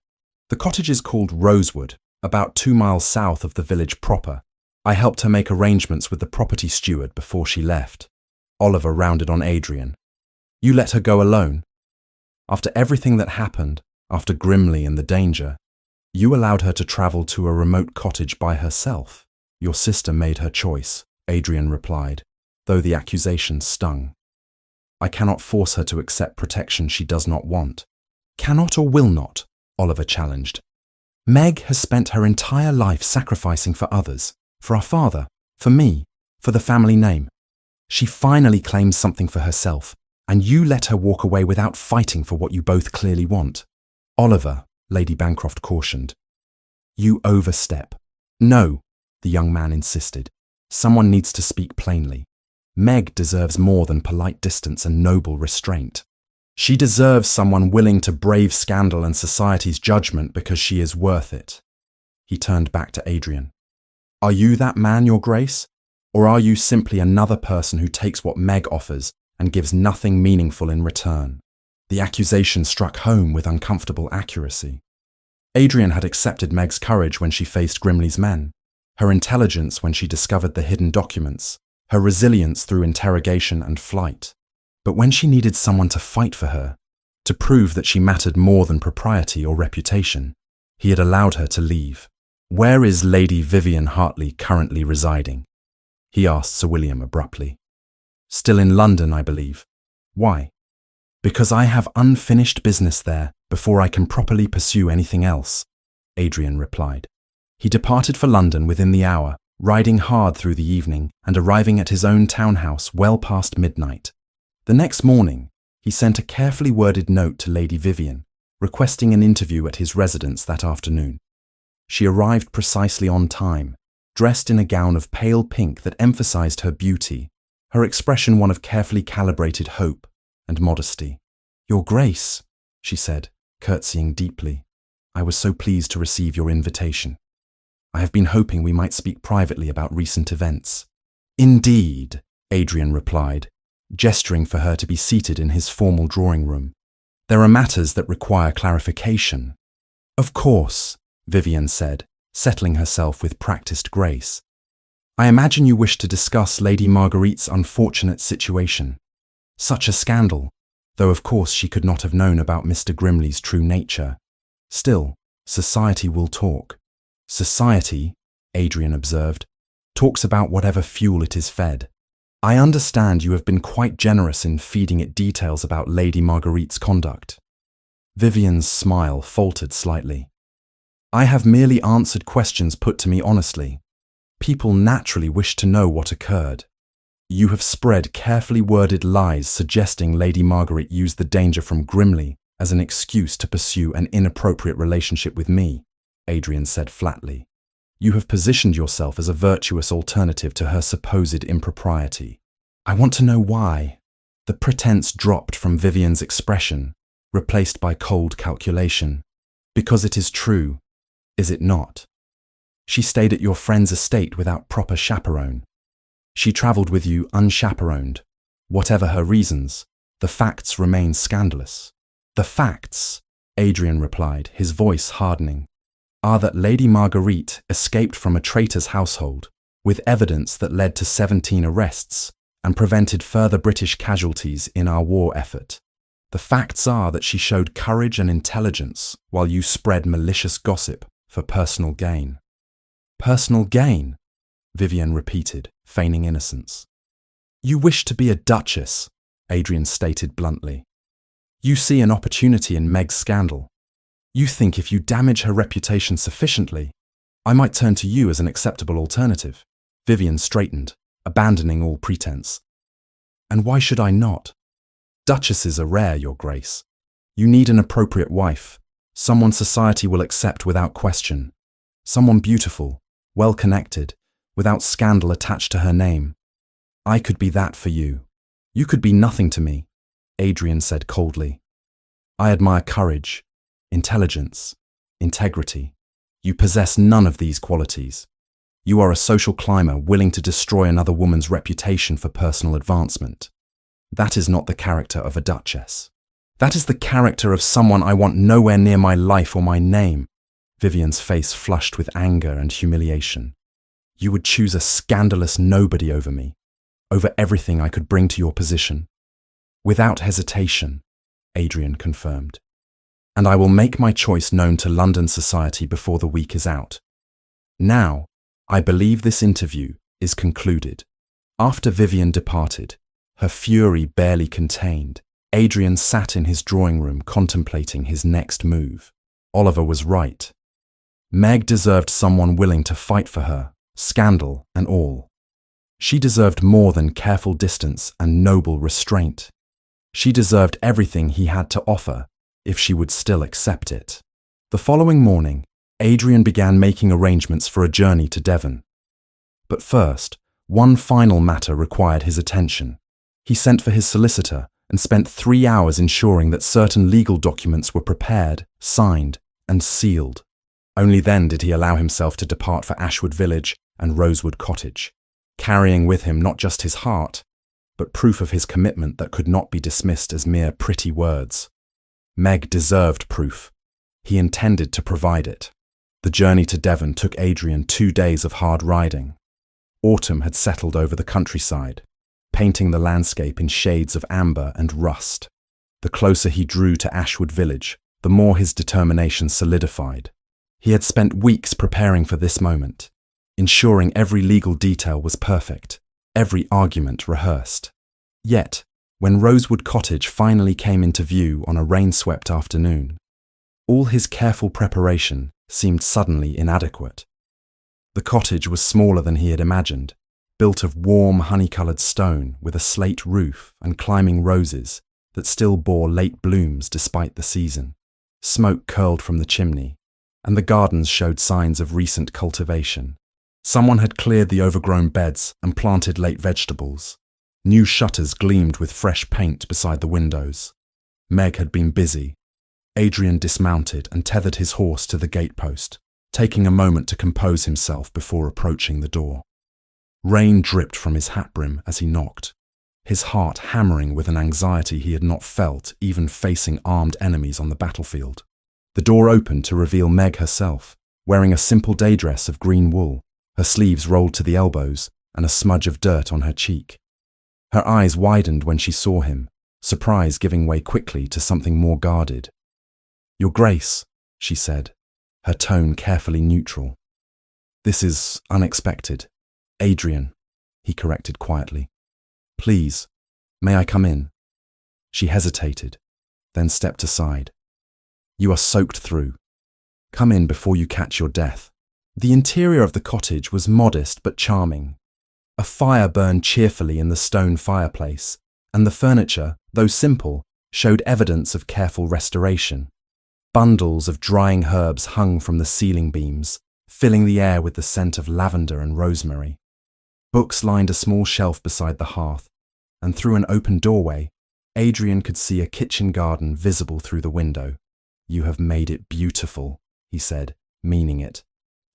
The cottage is called Rosewood, about 2 miles south of the village proper. I helped her make arrangements with the property steward before she left. Oliver rounded on Adrian. You let her go alone? After everything that happened, after Grimley and the danger, you allowed her to travel to a remote cottage by herself. Your sister made her choice, Adrian replied, though the accusation stung. I cannot force her to accept protection she does not want. Cannot or will not, Oliver challenged. Meg has spent her entire life sacrificing for others, for our father, for me, for the family name. She finally claims something for herself, and you let her walk away without fighting for what you both clearly want. Oliver, Lady Bancroft cautioned. You overstep. No, the young man insisted. Someone needs to speak plainly. Meg deserves more than polite distance and noble restraint. She deserves someone willing to brave scandal and society's judgment because she is worth it. He turned back to Adrian. Are you that man, Your Grace? Or are you simply another person who takes what Meg offers and gives nothing meaningful in return? The accusation struck home with uncomfortable accuracy. Adrian had accepted Meg's courage when she faced Grimley's men, her intelligence when she discovered the hidden documents, her resilience through interrogation and flight. But when she needed someone to fight for her, to prove that she mattered more than propriety or reputation, he had allowed her to leave. "Where is Lady Vivian Hartley currently residing?" he asked Sir William abruptly. "Still in London, I believe. Why?" "Because I have unfinished business there before I can properly pursue anything else," Adrian replied. He departed for London within the hour, riding hard through the evening and arriving at his own townhouse well past midnight. The next morning, he sent a carefully worded note to Lady Vivian, requesting an interview at his residence that afternoon. She arrived precisely on time, dressed in a gown of pale pink that emphasized her beauty, her expression one of carefully calibrated hope and modesty. "Your Grace," she said, curtsying deeply, "I was so pleased to receive your invitation. I have been hoping we might speak privately about recent events." "Indeed," Adrian replied, gesturing for her to be seated in his formal drawing room. "There are matters that require clarification." "Of course," Vivian said, settling herself with practiced grace. "I imagine you wish to discuss Lady Marguerite's unfortunate situation. Such a scandal, though of course she could not have known about Mr. Grimley's true nature. Still, society will talk." "Society," Adrian observed, "talks about whatever fuel it is fed. I understand you have been quite generous in feeding it details about Lady Marguerite's conduct." Vivian's smile faltered slightly. "I have merely answered questions put to me honestly. People naturally wish to know what occurred. You have spread carefully worded lies suggesting Lady Margaret used the danger from Grimley as an excuse to pursue an inappropriate relationship with me," Adrian said flatly. "You have positioned yourself as a virtuous alternative to her supposed impropriety. I want to know why." The pretense dropped from Vivian's expression, replaced by cold calculation. "Because it is true, is it not? She stayed at your friend's estate without proper chaperone. She travelled with you unchaperoned. Whatever her reasons, the facts remain scandalous." "The facts," Adrian replied, his voice hardening, "are that Lady Marguerite escaped from a traitor's household, with evidence that led to 17 arrests and prevented further British casualties in our war effort. The facts are that she showed courage and intelligence while you spread malicious gossip for personal gain." "Personal gain?" Vivian repeated, feigning innocence. "You wish to be a duchess," Adrian stated bluntly. "You see an opportunity in Meg's scandal. You think if you damage her reputation sufficiently, I might turn to you as an acceptable alternative." Vivian straightened, abandoning all pretense. "And why should I not? Duchesses are rare, Your Grace. You need an appropriate wife, someone society will accept without question, someone beautiful, well-connected, without scandal attached to her name. I could be that for you. You could be nothing to me," Adrian said coldly. "I admire courage, intelligence, integrity. You possess none of these qualities. You are a social climber willing to destroy another woman's reputation for personal advancement. That is not the character of a duchess. That is the character of someone I want nowhere near my life or my name." Vivian's face flushed with anger and humiliation. "You would choose a scandalous nobody over me, over everything I could bring to your position." "Without hesitation," Adrian confirmed. "And I will make my choice known to London society before the week is out. Now, I believe this interview is concluded." After Vivian departed, her fury barely contained, Adrian sat in his drawing room contemplating his next move. Oliver was right. Meg deserved someone willing to fight for her, scandal and all. She deserved more than careful distance and noble restraint. She deserved everything he had to offer, if she would still accept it. The following morning, Adrian began making arrangements for a journey to Devon. But first, one final matter required his attention. He sent for his solicitor and spent 3 hours ensuring that certain legal documents were prepared, signed, and sealed. Only then did he allow himself to depart for Ashwood Village and Rosewood Cottage, carrying with him not just his heart, but proof of his commitment that could not be dismissed as mere pretty words. Meg deserved proof. He intended to provide it. The journey to Devon took Adrian 2 days of hard riding. Autumn had settled over the countryside, painting the landscape in shades of amber and rust. The closer he drew to Ashwood Village, the more his determination solidified. He had spent weeks preparing for this moment, ensuring every legal detail was perfect, every argument rehearsed. Yet, when Rosewood Cottage finally came into view on a rain-swept afternoon, all his careful preparation seemed suddenly inadequate. The cottage was smaller than he had imagined, built of warm, honey-coloured stone with a slate roof and climbing roses that still bore late blooms despite the season. Smoke curled from the chimney, and the gardens showed signs of recent cultivation. Someone had cleared the overgrown beds and planted late vegetables. New shutters gleamed with fresh paint beside the windows. Meg had been busy. Adrian dismounted and tethered his horse to the gatepost, taking a moment to compose himself before approaching the door. Rain dripped from his hat brim as he knocked, his heart hammering with an anxiety he had not felt even facing armed enemies on the battlefield. The door opened to reveal Meg herself, wearing a simple day dress of green wool, her sleeves rolled to the elbows and a smudge of dirt on her cheek. Her eyes widened when she saw him, surprise giving way quickly to something more guarded. "Your Grace," she said, her tone carefully neutral. "This is unexpected. Adrian," he corrected quietly. "Please, may I come in?" She hesitated, then stepped aside. "You are soaked through. Come in before you catch your death." The interior of the cottage was modest but charming. A fire burned cheerfully in the stone fireplace, and the furniture, though simple, showed evidence of careful restoration. Bundles of drying herbs hung from the ceiling beams, filling the air with the scent of lavender and rosemary. Books lined a small shelf beside the hearth, and through an open doorway, Adrian could see a kitchen garden visible through the window. "You have made it beautiful," he said, meaning it.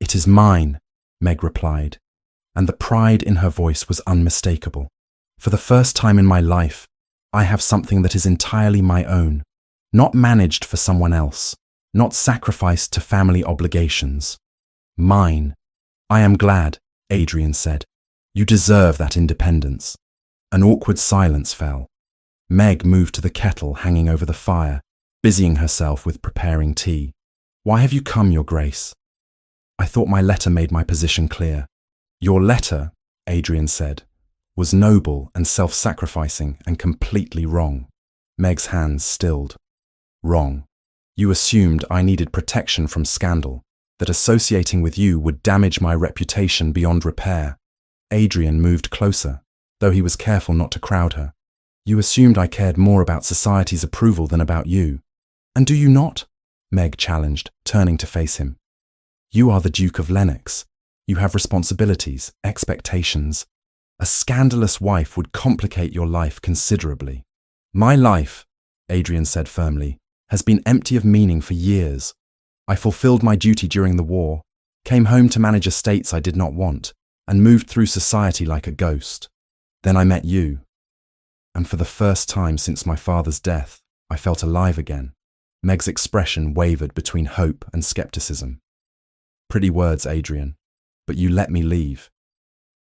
"It is mine," Meg replied, and the pride in her voice was unmistakable. "For the first time in my life, I have something that is entirely my own, not managed for someone else, not sacrificed to family obligations. Mine." "I am glad," Adrian said. "You deserve that independence." An awkward silence fell. Meg moved to the kettle hanging over the fire, busying herself with preparing tea. "Why have you come, Your Grace?" "I thought my letter made my position clear." "Your letter," Adrian said, "was noble and self-sacrificing and completely wrong." Meg's hands stilled. "Wrong. You assumed I needed protection from scandal, that associating with you would damage my reputation beyond repair." Adrian moved closer, though he was careful not to crowd her. "You assumed I cared more about society's approval than about you. And do you not?" Meg challenged, turning to face him. "You are the Duke of Lennox. You have responsibilities, expectations. A scandalous wife would complicate your life considerably." "My life," Adrian said firmly, "has been empty of meaning for years. I fulfilled my duty during the war, came home to manage estates I did not want, and moved through society like a ghost. Then I met you. And for the first time since my father's death, I felt alive again." Meg's expression wavered between hope and skepticism. "Pretty words, Adrian, but you let me leave.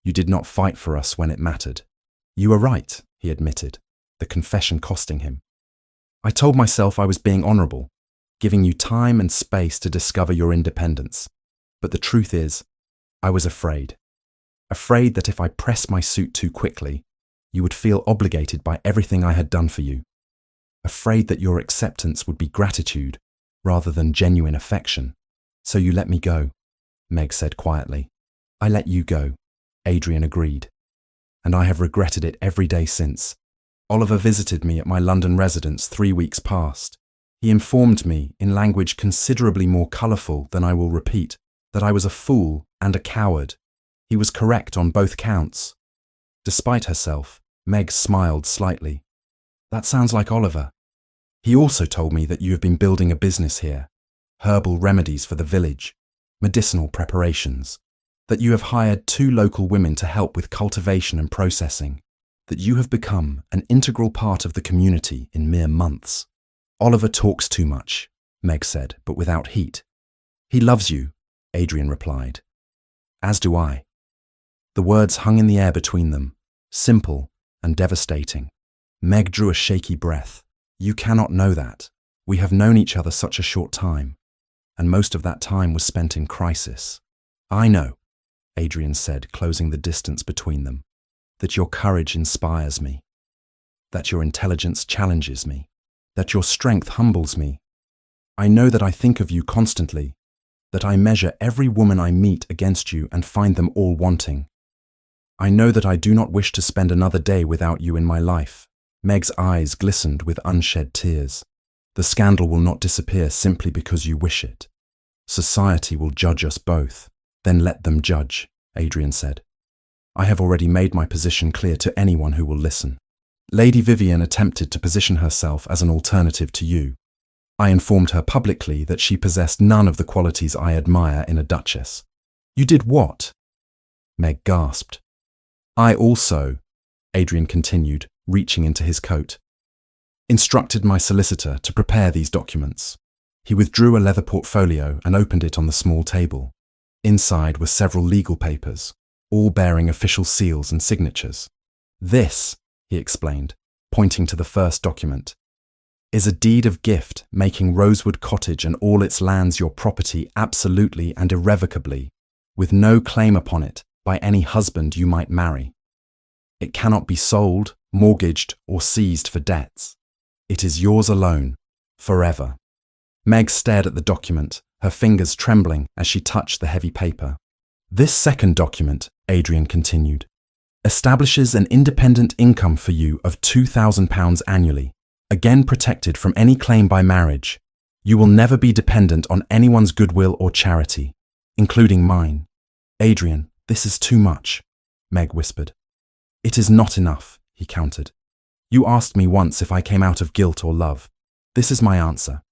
You did not fight for us when it mattered." "You were right," he admitted, the confession costing him. "I told myself I was being honourable, giving you time and space to discover your independence. But the truth is, I was afraid. Afraid that if I pressed my suit too quickly, you would feel obligated by everything I had done for you. Afraid that your acceptance would be gratitude rather than genuine affection. So you let me go," Meg said quietly. "I let you go," Adrian agreed. "And I have regretted it every day since. Oliver visited me at my London residence 3 weeks past. He informed me, in language considerably more colourful than I will repeat, that I was a fool and a coward. He was correct on both counts." Despite herself, Meg smiled slightly. "That sounds like Oliver. He also told me that you have been building a business here, herbal remedies for the village, medicinal preparations, that you have hired 2 local women to help with cultivation and processing, that you have become an integral part of the community in mere months." Oliver talks too much, Meg said, but without heat. He loves you, Adrian replied. As do I. The words hung in the air between them, simple and devastating. Meg drew a shaky breath. You cannot know that. We have known each other such a short time, and most of that time was spent in crisis. I know, Adrian said, closing the distance between them, that your courage inspires me, that your intelligence challenges me, that your strength humbles me. I know that I think of you constantly, that I measure every woman I meet against you and find them all wanting. I know that I do not wish to spend another day without you in my life. Meg's eyes glistened with unshed tears. The scandal will not disappear simply because you wish it. Society will judge us both. Then let them judge, Adrian said. I have already made my position clear to anyone who will listen. Lady Vivian attempted to position herself as an alternative to you. I informed her publicly that she possessed none of the qualities I admire in a duchess. You did what? Meg gasped. I also, Adrian continued, reaching into his coat, instructed my solicitor to prepare these documents. He withdrew a leather portfolio and opened it on the small table. Inside were several legal papers, all bearing official seals and signatures. This, he explained, pointing to the first document, is a deed of gift making Rosewood Cottage and all its lands your property absolutely and irrevocably, with no claim upon it by any husband you might marry. It cannot be sold, mortgaged, or seized for debts. It is yours alone, forever. Meg stared at the document, her fingers trembling as she touched the heavy paper. This second document, Adrian continued, establishes an independent income for you of £2,000 annually, again protected from any claim by marriage. You will never be dependent on anyone's goodwill or charity, including mine. Adrian, this is too much, Meg whispered. It is not enough, he countered. You asked me once if I came out of guilt or love. This is my answer.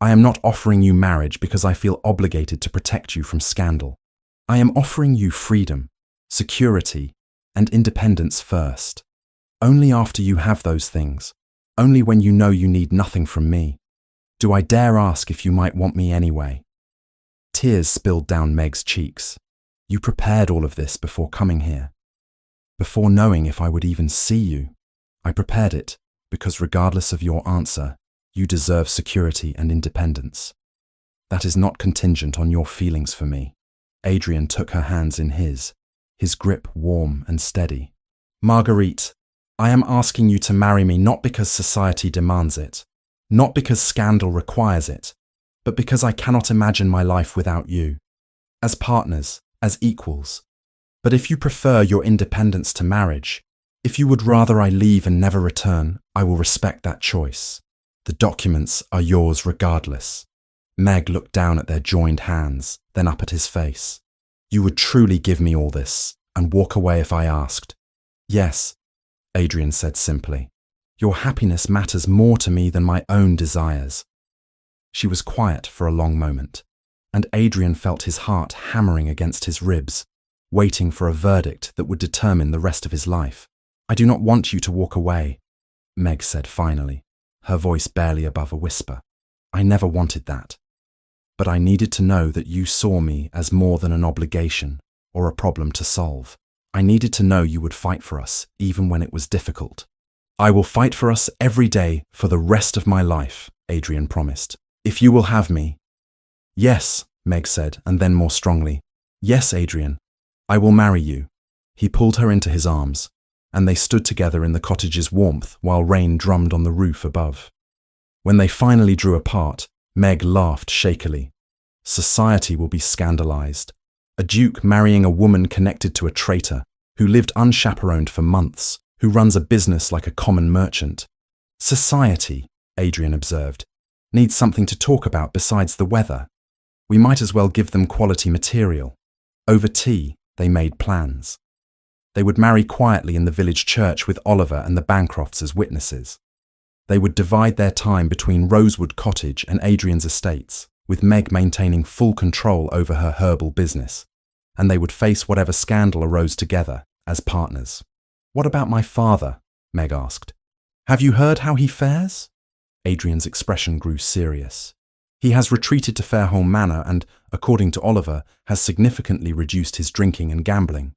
I am not offering you marriage because I feel obligated to protect you from scandal. I am offering you freedom, security, and independence first. Only after you have those things, only when you know you need nothing from me, do I dare ask if you might want me anyway. Tears spilled down Meg's cheeks. You prepared all of this before coming here, before knowing if I would even see you. I prepared it because regardless of your answer, you deserve security and independence. That is not contingent on your feelings for me. Adrian took her hands in his grip warm and steady. Marguerite, I am asking you to marry me not because society demands it, not because scandal requires it, but because I cannot imagine my life without you. As partners, as equals. But if you prefer your independence to marriage, if you would rather I leave and never return, I will respect that choice. The documents are yours regardless. Meg looked down at their joined hands, then up at his face. You would truly give me all this and walk away if I asked? Yes, Adrian said simply. Your happiness matters more to me than my own desires. She was quiet for a long moment, and Adrian felt his heart hammering against his ribs, waiting for a verdict that would determine the rest of his life. I do not want you to walk away, Meg said finally, her voice barely above a whisper. I never wanted that. But I needed to know that you saw me as more than an obligation or a problem to solve. I needed to know you would fight for us, even when it was difficult. I will fight for us every day for the rest of my life, Adrian promised. If you will have me. Yes, Meg said, and then more strongly. Yes, Adrian, I will marry you. He pulled her into his arms, and they stood together in the cottage's warmth while rain drummed on the roof above. When they finally drew apart, Meg laughed shakily. Society will be scandalized. A duke marrying a woman connected to a traitor, who lived unchaperoned for months, who runs a business like a common merchant. Society, Adrian observed, needs something to talk about besides the weather. We might as well give them quality material. Over tea, they made plans. They would marry quietly in the village church with Oliver and the Bancrofts as witnesses. They would divide their time between Rosewood Cottage and Adrian's estates, with Meg maintaining full control over her herbal business, and they would face whatever scandal arose together as partners. What about my father? Meg asked. Have you heard how he fares? Adrian's expression grew serious. He has retreated to Fairholme Manor and, according to Oliver, has significantly reduced his drinking and gambling.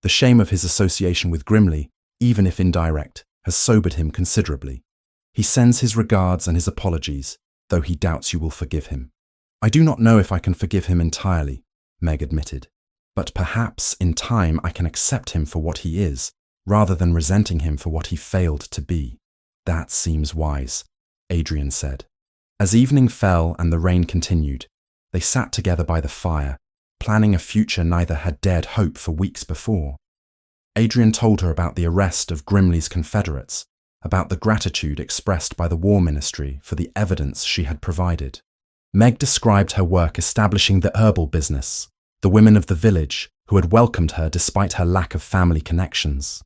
The shame of his association with Grimley, even if indirect, has sobered him considerably. He sends his regards and his apologies, though he doubts you will forgive him. I do not know if I can forgive him entirely, Meg admitted, but perhaps in time I can accept him for what he is, rather than resenting him for what he failed to be. That seems wise, Adrian said. As evening fell and the rain continued, they sat together by the fire, planning a future neither had dared hope for weeks before. Adrian told her about the arrest of Grimley's confederates, about the gratitude expressed by the War Ministry for the evidence she had provided. Meg described her work establishing the herbal business, the women of the village who had welcomed her despite her lack of family connections.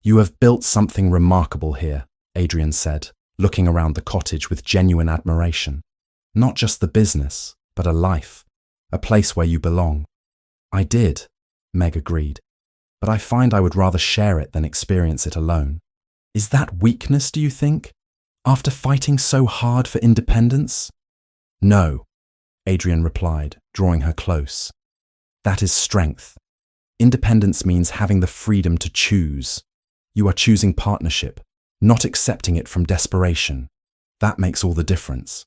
"You have built something remarkable here," Adrian said, looking around the cottage with genuine admiration. "Not just the business, but a life, a place where you belong." "I did," Meg agreed, "but I find I would rather share it than experience it alone." "Is that weakness, do you think? After fighting so hard for independence?" "No," Adrian replied, drawing her close. "That is strength. Independence means having the freedom to choose. You are choosing partnership, not accepting it from desperation. That makes all the difference."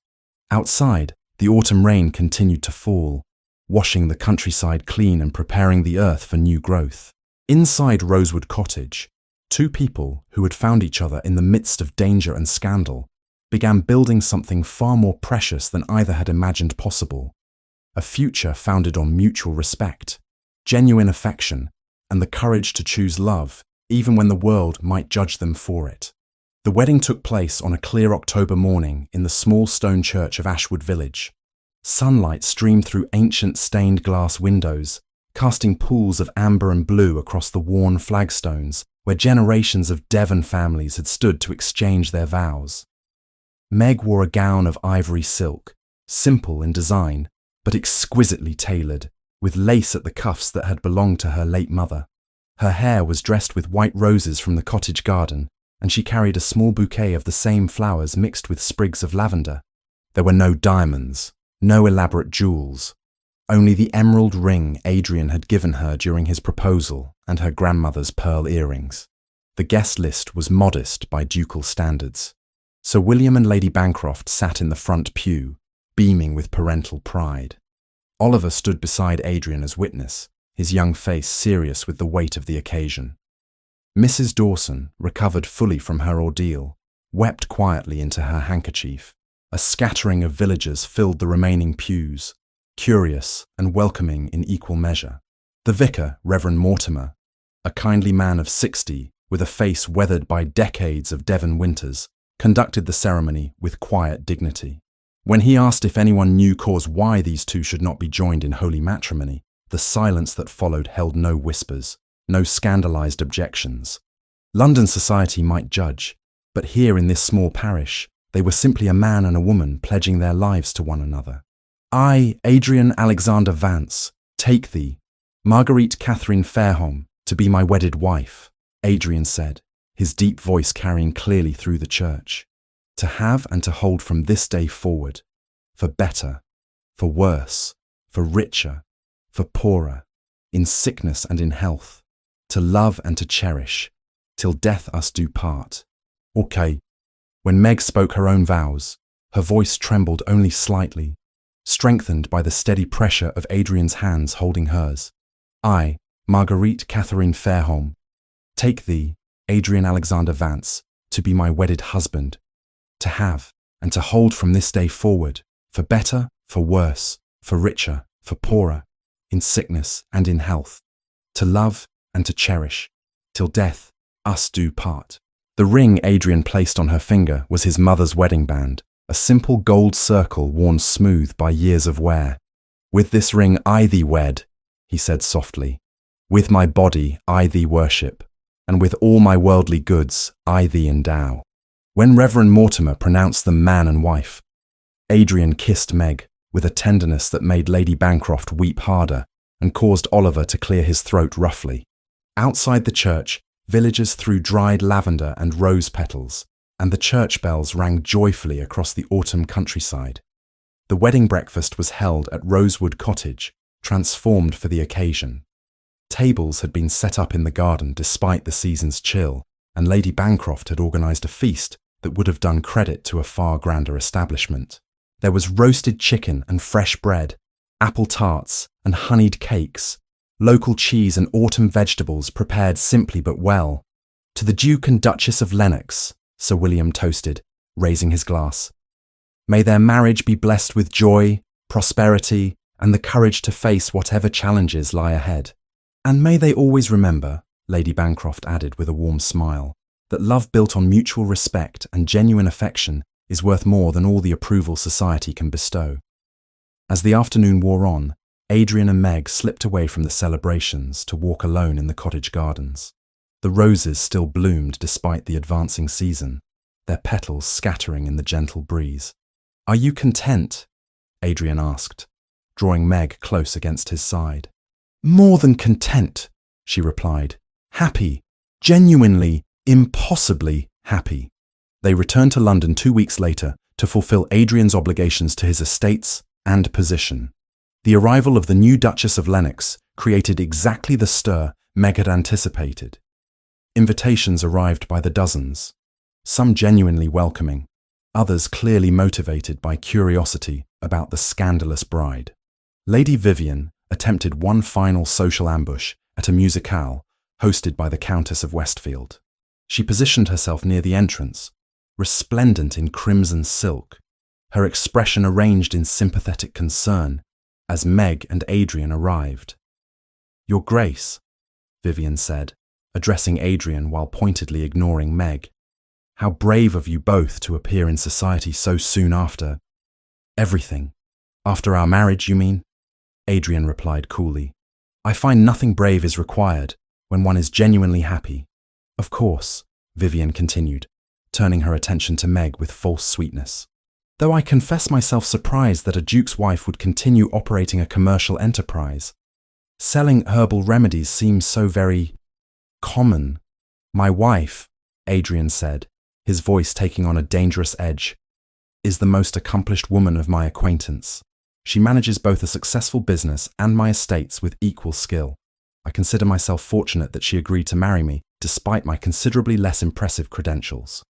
Outside, the autumn rain continued to fall, washing the countryside clean and preparing the earth for new growth. Inside Rosewood Cottage, two people who had found each other in the midst of danger and scandal began building something far more precious than either had imagined possible. A future founded on mutual respect, genuine affection, and the courage to choose love, even when the world might judge them for it. The wedding took place on a clear October morning in the small stone church of Ashwood Village. Sunlight streamed through ancient stained glass windows, casting pools of amber and blue across the worn flagstones where generations of Devon families had stood to exchange their vows. Meg wore a gown of ivory silk, simple in design, but exquisitely tailored, with lace at the cuffs that had belonged to her late mother. Her hair was dressed with white roses from the cottage garden, and she carried a small bouquet of the same flowers mixed with sprigs of lavender. There were no diamonds, no elaborate jewels, only the emerald ring Adrian had given her during his proposal and her grandmother's pearl earrings. The guest list was modest by ducal standards. Sir William and Lady Bancroft sat in the front pew, beaming with parental pride. Oliver stood beside Adrian as witness, his young face serious with the weight of the occasion. Mrs. Dawson, recovered fully from her ordeal, wept quietly into her handkerchief. A scattering of villagers filled the remaining pews, curious and welcoming in equal measure. The vicar, Reverend Mortimer, a kindly man of 60 with a face weathered by decades of Devon winters, conducted the ceremony with quiet dignity. When he asked if anyone knew cause why these two should not be joined in holy matrimony, the silence that followed held no whispers, no scandalized objections. London society might judge, but here in this small parish, they were simply a man and a woman pledging their lives to one another. "I, Adrian Alexander Vance, take thee, Marguerite Catherine Fairholme, to be my wedded wife," Adrian said, his deep voice carrying clearly through the church. "To have and to hold from this day forward, for better, for worse, for richer, for poorer, in sickness and in health, to love and to cherish, till death us do part." Okay. When Meg spoke her own vows, her voice trembled only slightly, strengthened by the steady pressure of Adrian's hands holding hers. "I, Marguerite Catherine Fairholme, take thee, Adrian Alexander Vance, to be my wedded husband, to have and to hold from this day forward, for better, for worse, for richer, for poorer, in sickness and in health, to love and to cherish, till death us do part." The ring Adrian placed on her finger was his mother's wedding band, a simple gold circle worn smooth by years of wear. "With this ring I thee wed," he said softly. "With my body I thee worship, and with all my worldly goods I thee endow." When Reverend Mortimer pronounced them man and wife, Adrian kissed Meg with a tenderness that made Lady Bancroft weep harder and caused Oliver to clear his throat roughly. Outside the church, villagers threw dried lavender and rose petals, and the church bells rang joyfully across the autumn countryside. The wedding breakfast was held at Rosewood Cottage, transformed for the occasion. Tables had been set up in the garden despite the season's chill, and Lady Bancroft had organised a feast that would have done credit to a far grander establishment. There was roasted chicken and fresh bread, apple tarts and honeyed cakes, local cheese and autumn vegetables prepared simply but well. To the Duke and Duchess of Lennox, Sir William toasted, raising his glass. May their marriage be blessed with joy, prosperity, and the courage to face whatever challenges lie ahead. And may they always remember, Lady Bancroft added with a warm smile, that love built on mutual respect and genuine affection is worth more than all the approval society can bestow. As the afternoon wore on, Adrian and Meg slipped away from the celebrations to walk alone in the cottage gardens. The roses still bloomed despite the advancing season, their petals scattering in the gentle breeze. "Are you content?" Adrian asked, drawing Meg close against his side. "More than content," she replied. "Happy, genuinely, impossibly happy." They returned to London 2 weeks later to fulfill Adrian's obligations to his estates and position. The arrival of the new Duchess of Lennox created exactly the stir Meg had anticipated. Invitations arrived by the dozens, some genuinely welcoming, others clearly motivated by curiosity about the scandalous bride. Lady Vivian attempted one final social ambush at a musicale hosted by the Countess of Westfield. She positioned herself near the entrance, resplendent in crimson silk, her expression arranged in sympathetic concern as Meg and Adrian arrived. "Your Grace," Vivian said, addressing Adrian while pointedly ignoring Meg. "How brave of you both to appear in society so soon after everything. After our marriage, you mean?" Adrian replied coolly. "I find nothing brave is required when one is genuinely happy." "Of course," Vivian continued, turning her attention to Meg with false sweetness. "Though I confess myself surprised that a duke's wife would continue operating a commercial enterprise. Selling herbal remedies seems so very common." "My wife," Adrian said, his voice taking on a dangerous edge, "is the most accomplished woman of my acquaintance. She manages both a successful business and my estates with equal skill. I consider myself fortunate that she agreed to marry me, despite my considerably less impressive credentials."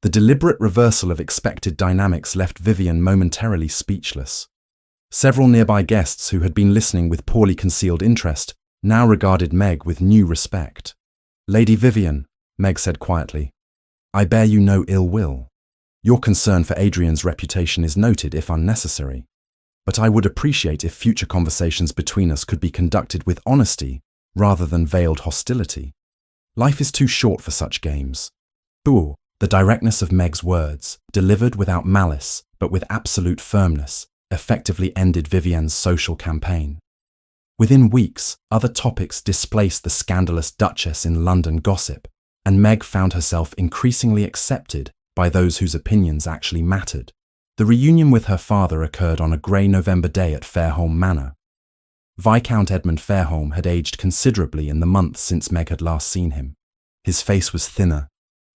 The deliberate reversal of expected dynamics left Vivian momentarily speechless. Several nearby guests who had been listening with poorly concealed interest now regarded Meg with new respect. "Lady Vivian," Meg said quietly, "I bear you no ill will. Your concern for Adrian's reputation is noted if unnecessary, but I would appreciate if future conversations between us could be conducted with honesty rather than veiled hostility. Life is too short for such games." Boo! The directness of Meg's words, delivered without malice but with absolute firmness, effectively ended Vivian's social campaign. Within weeks, other topics displaced the scandalous Duchess in London gossip, and Meg found herself increasingly accepted by those whose opinions actually mattered. The reunion with her father occurred on a grey November day at Fairholme Manor. Viscount Edmund Fairholme had aged considerably in the months since Meg had last seen him. His face was thinner,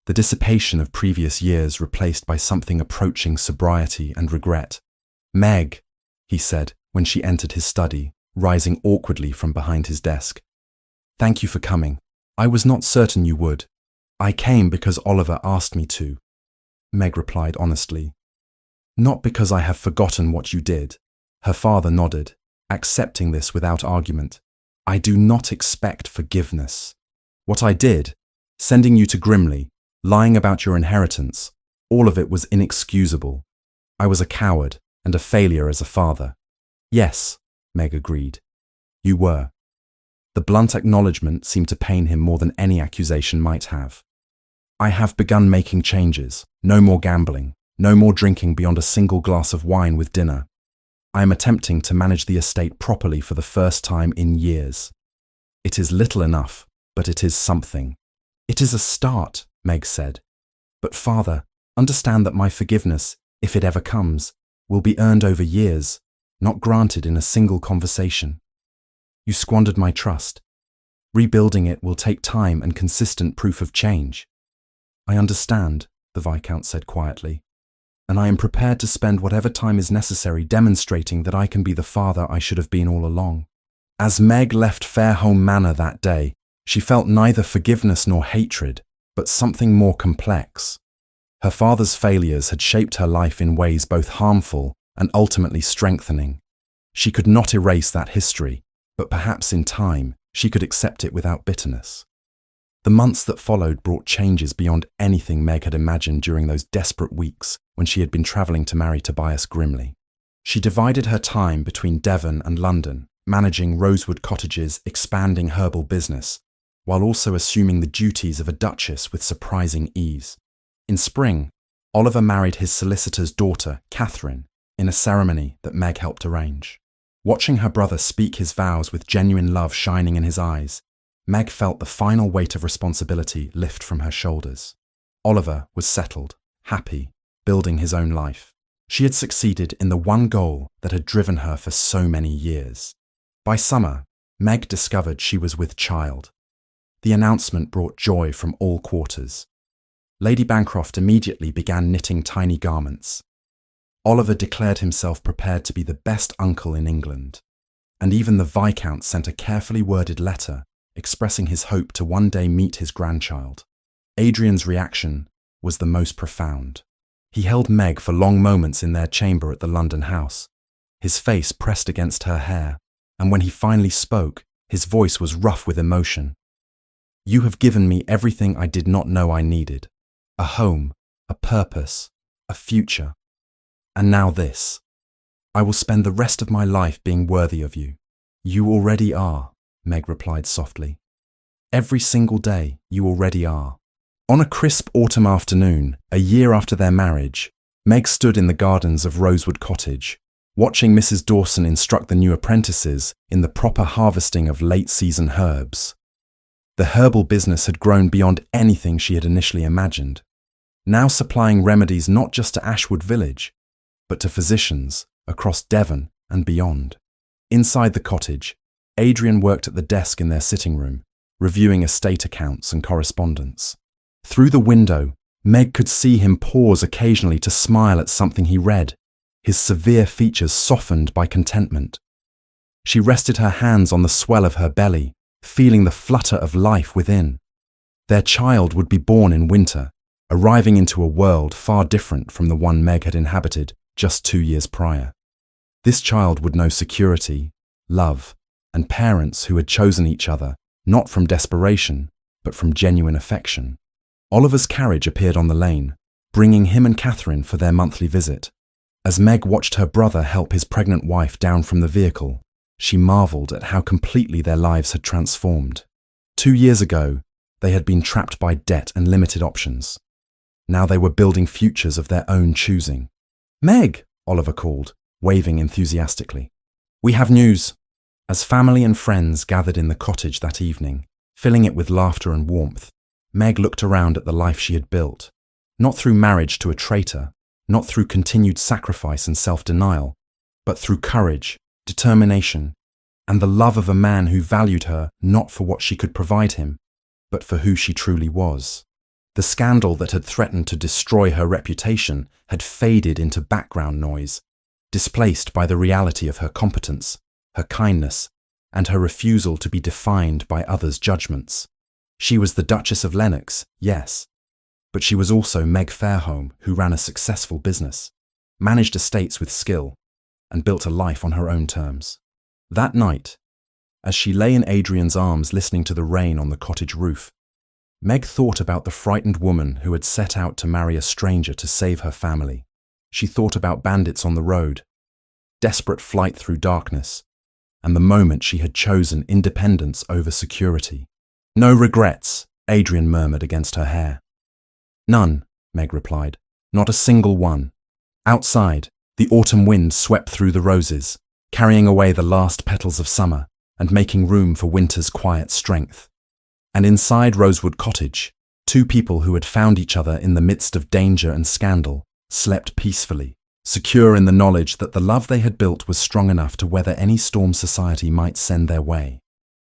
the dissipation of previous years replaced by something approaching sobriety and regret. "Meg," he said when she entered his study, rising awkwardly from behind his desk. "Thank you for coming. I was not certain you would. I came because Oliver asked me to," Meg replied honestly. "Not because I have forgotten what you did." Her father nodded, accepting this without argument. "I do not expect forgiveness. What I did, sending you to Grimley, lying about your inheritance, all of it was inexcusable. I was a coward and a failure as a father." "Yes," Meg agreed. "You were." The blunt acknowledgement seemed to pain him more than any accusation might have. "I have begun making changes. No more gambling. No more drinking beyond a single glass of wine with dinner. I am attempting to manage the estate properly for the first time in years. It is little enough, but it is something." "It is a start," Meg said. "But father, understand that my forgiveness, if it ever comes, will be earned over years, not granted in a single conversation. You squandered my trust. Rebuilding it will take time and consistent proof of change. I understand, the Viscount said quietly, "and I am prepared to spend whatever time is necessary demonstrating that I can be the father I should have been all along." As Meg left Fairholme Manor that day, she felt neither forgiveness nor hatred, but something more complex. Her father's failures had shaped her life in ways both harmful and ultimately strengthening. She could not erase that history, but perhaps in time she could accept it without bitterness. The months that followed brought changes beyond anything Meg had imagined during those desperate weeks when she had been travelling to marry Tobias Grimley. She divided her time between Devon and London, managing Rosewood Cottage's expanding herbal business, while also assuming the duties of a duchess with surprising ease. In spring, Oliver married his solicitor's daughter, Catherine, in a ceremony that Meg helped arrange. Watching her brother speak his vows with genuine love shining in his eyes, Meg felt the final weight of responsibility lift from her shoulders. Oliver was settled, happy, building his own life. She had succeeded in the one goal that had driven her for so many years. By summer, Meg discovered she was with child. The announcement brought joy from all quarters. Lady Bancroft immediately began knitting tiny garments. Oliver declared himself prepared to be the best uncle in England, and even the Viscount sent a carefully worded letter expressing his hope to one day meet his grandchild. Adrian's reaction was the most profound. He held Meg for long moments in their chamber at the London house, his face pressed against her hair, and when he finally spoke, his voice was rough with emotion. "You have given me everything I did not know I needed. A home, a purpose, a future. And now this. I will spend the rest of my life being worthy of you." "You already are," Meg replied softly. "Every single day, you already are." On a crisp autumn afternoon, a year after their marriage, Meg stood in the gardens of Rosewood Cottage, watching Mrs. Dawson instruct the new apprentices in the proper harvesting of late-season herbs. The herbal business had grown beyond anything she had initially imagined, now supplying remedies not just to Ashwood Village, but to physicians across Devon and beyond. Inside the cottage, Adrian worked at the desk in their sitting room, reviewing estate accounts and correspondence. Through the window, Meg could see him pause occasionally to smile at something he read, his severe features softened by contentment. She rested her hands on the swell of her belly, feeling the flutter of life within. Their child would be born in winter, arriving into a world far different from the one Meg had inhabited just 2 years prior. This child would know security, love, and parents who had chosen each other, not from desperation, but from genuine affection. Oliver's carriage appeared on the lane, bringing him and Catherine for their monthly visit. As Meg watched her brother help his pregnant wife down from the vehicle, she marvelled at how completely their lives had transformed. 2 years ago, they had been trapped by debt and limited options. Now they were building futures of their own choosing. "Meg!" Oliver called, waving enthusiastically. "We have news." As family and friends gathered in the cottage that evening, filling it with laughter and warmth, Meg looked around at the life she had built, not through marriage to a traitor, not through continued sacrifice and self-denial, but through courage, determination, and the love of a man who valued her not for what she could provide him, but for who she truly was. The scandal that had threatened to destroy her reputation had faded into background noise, displaced by the reality of her competence, her kindness, and her refusal to be defined by others' judgments. She was the Duchess of Lennox, yes, but she was also Meg Fairholme, who ran a successful business, managed estates with skill, and built a life on her own terms. That night, as she lay in Adrian's arms listening to the rain on the cottage roof, Meg thought about the frightened woman who had set out to marry a stranger to save her family. She thought about bandits on the road, desperate flight through darkness, and the moment she had chosen independence over security. "No regrets," Adrian murmured against her hair. "None," Meg replied. "Not a single one." Outside, the autumn wind swept through the roses, carrying away the last petals of summer and making room for winter's quiet strength. And inside Rosewood Cottage, 2 people who had found each other in the midst of danger and scandal slept peacefully, secure in the knowledge that the love they had built was strong enough to weather any storm society might send their way.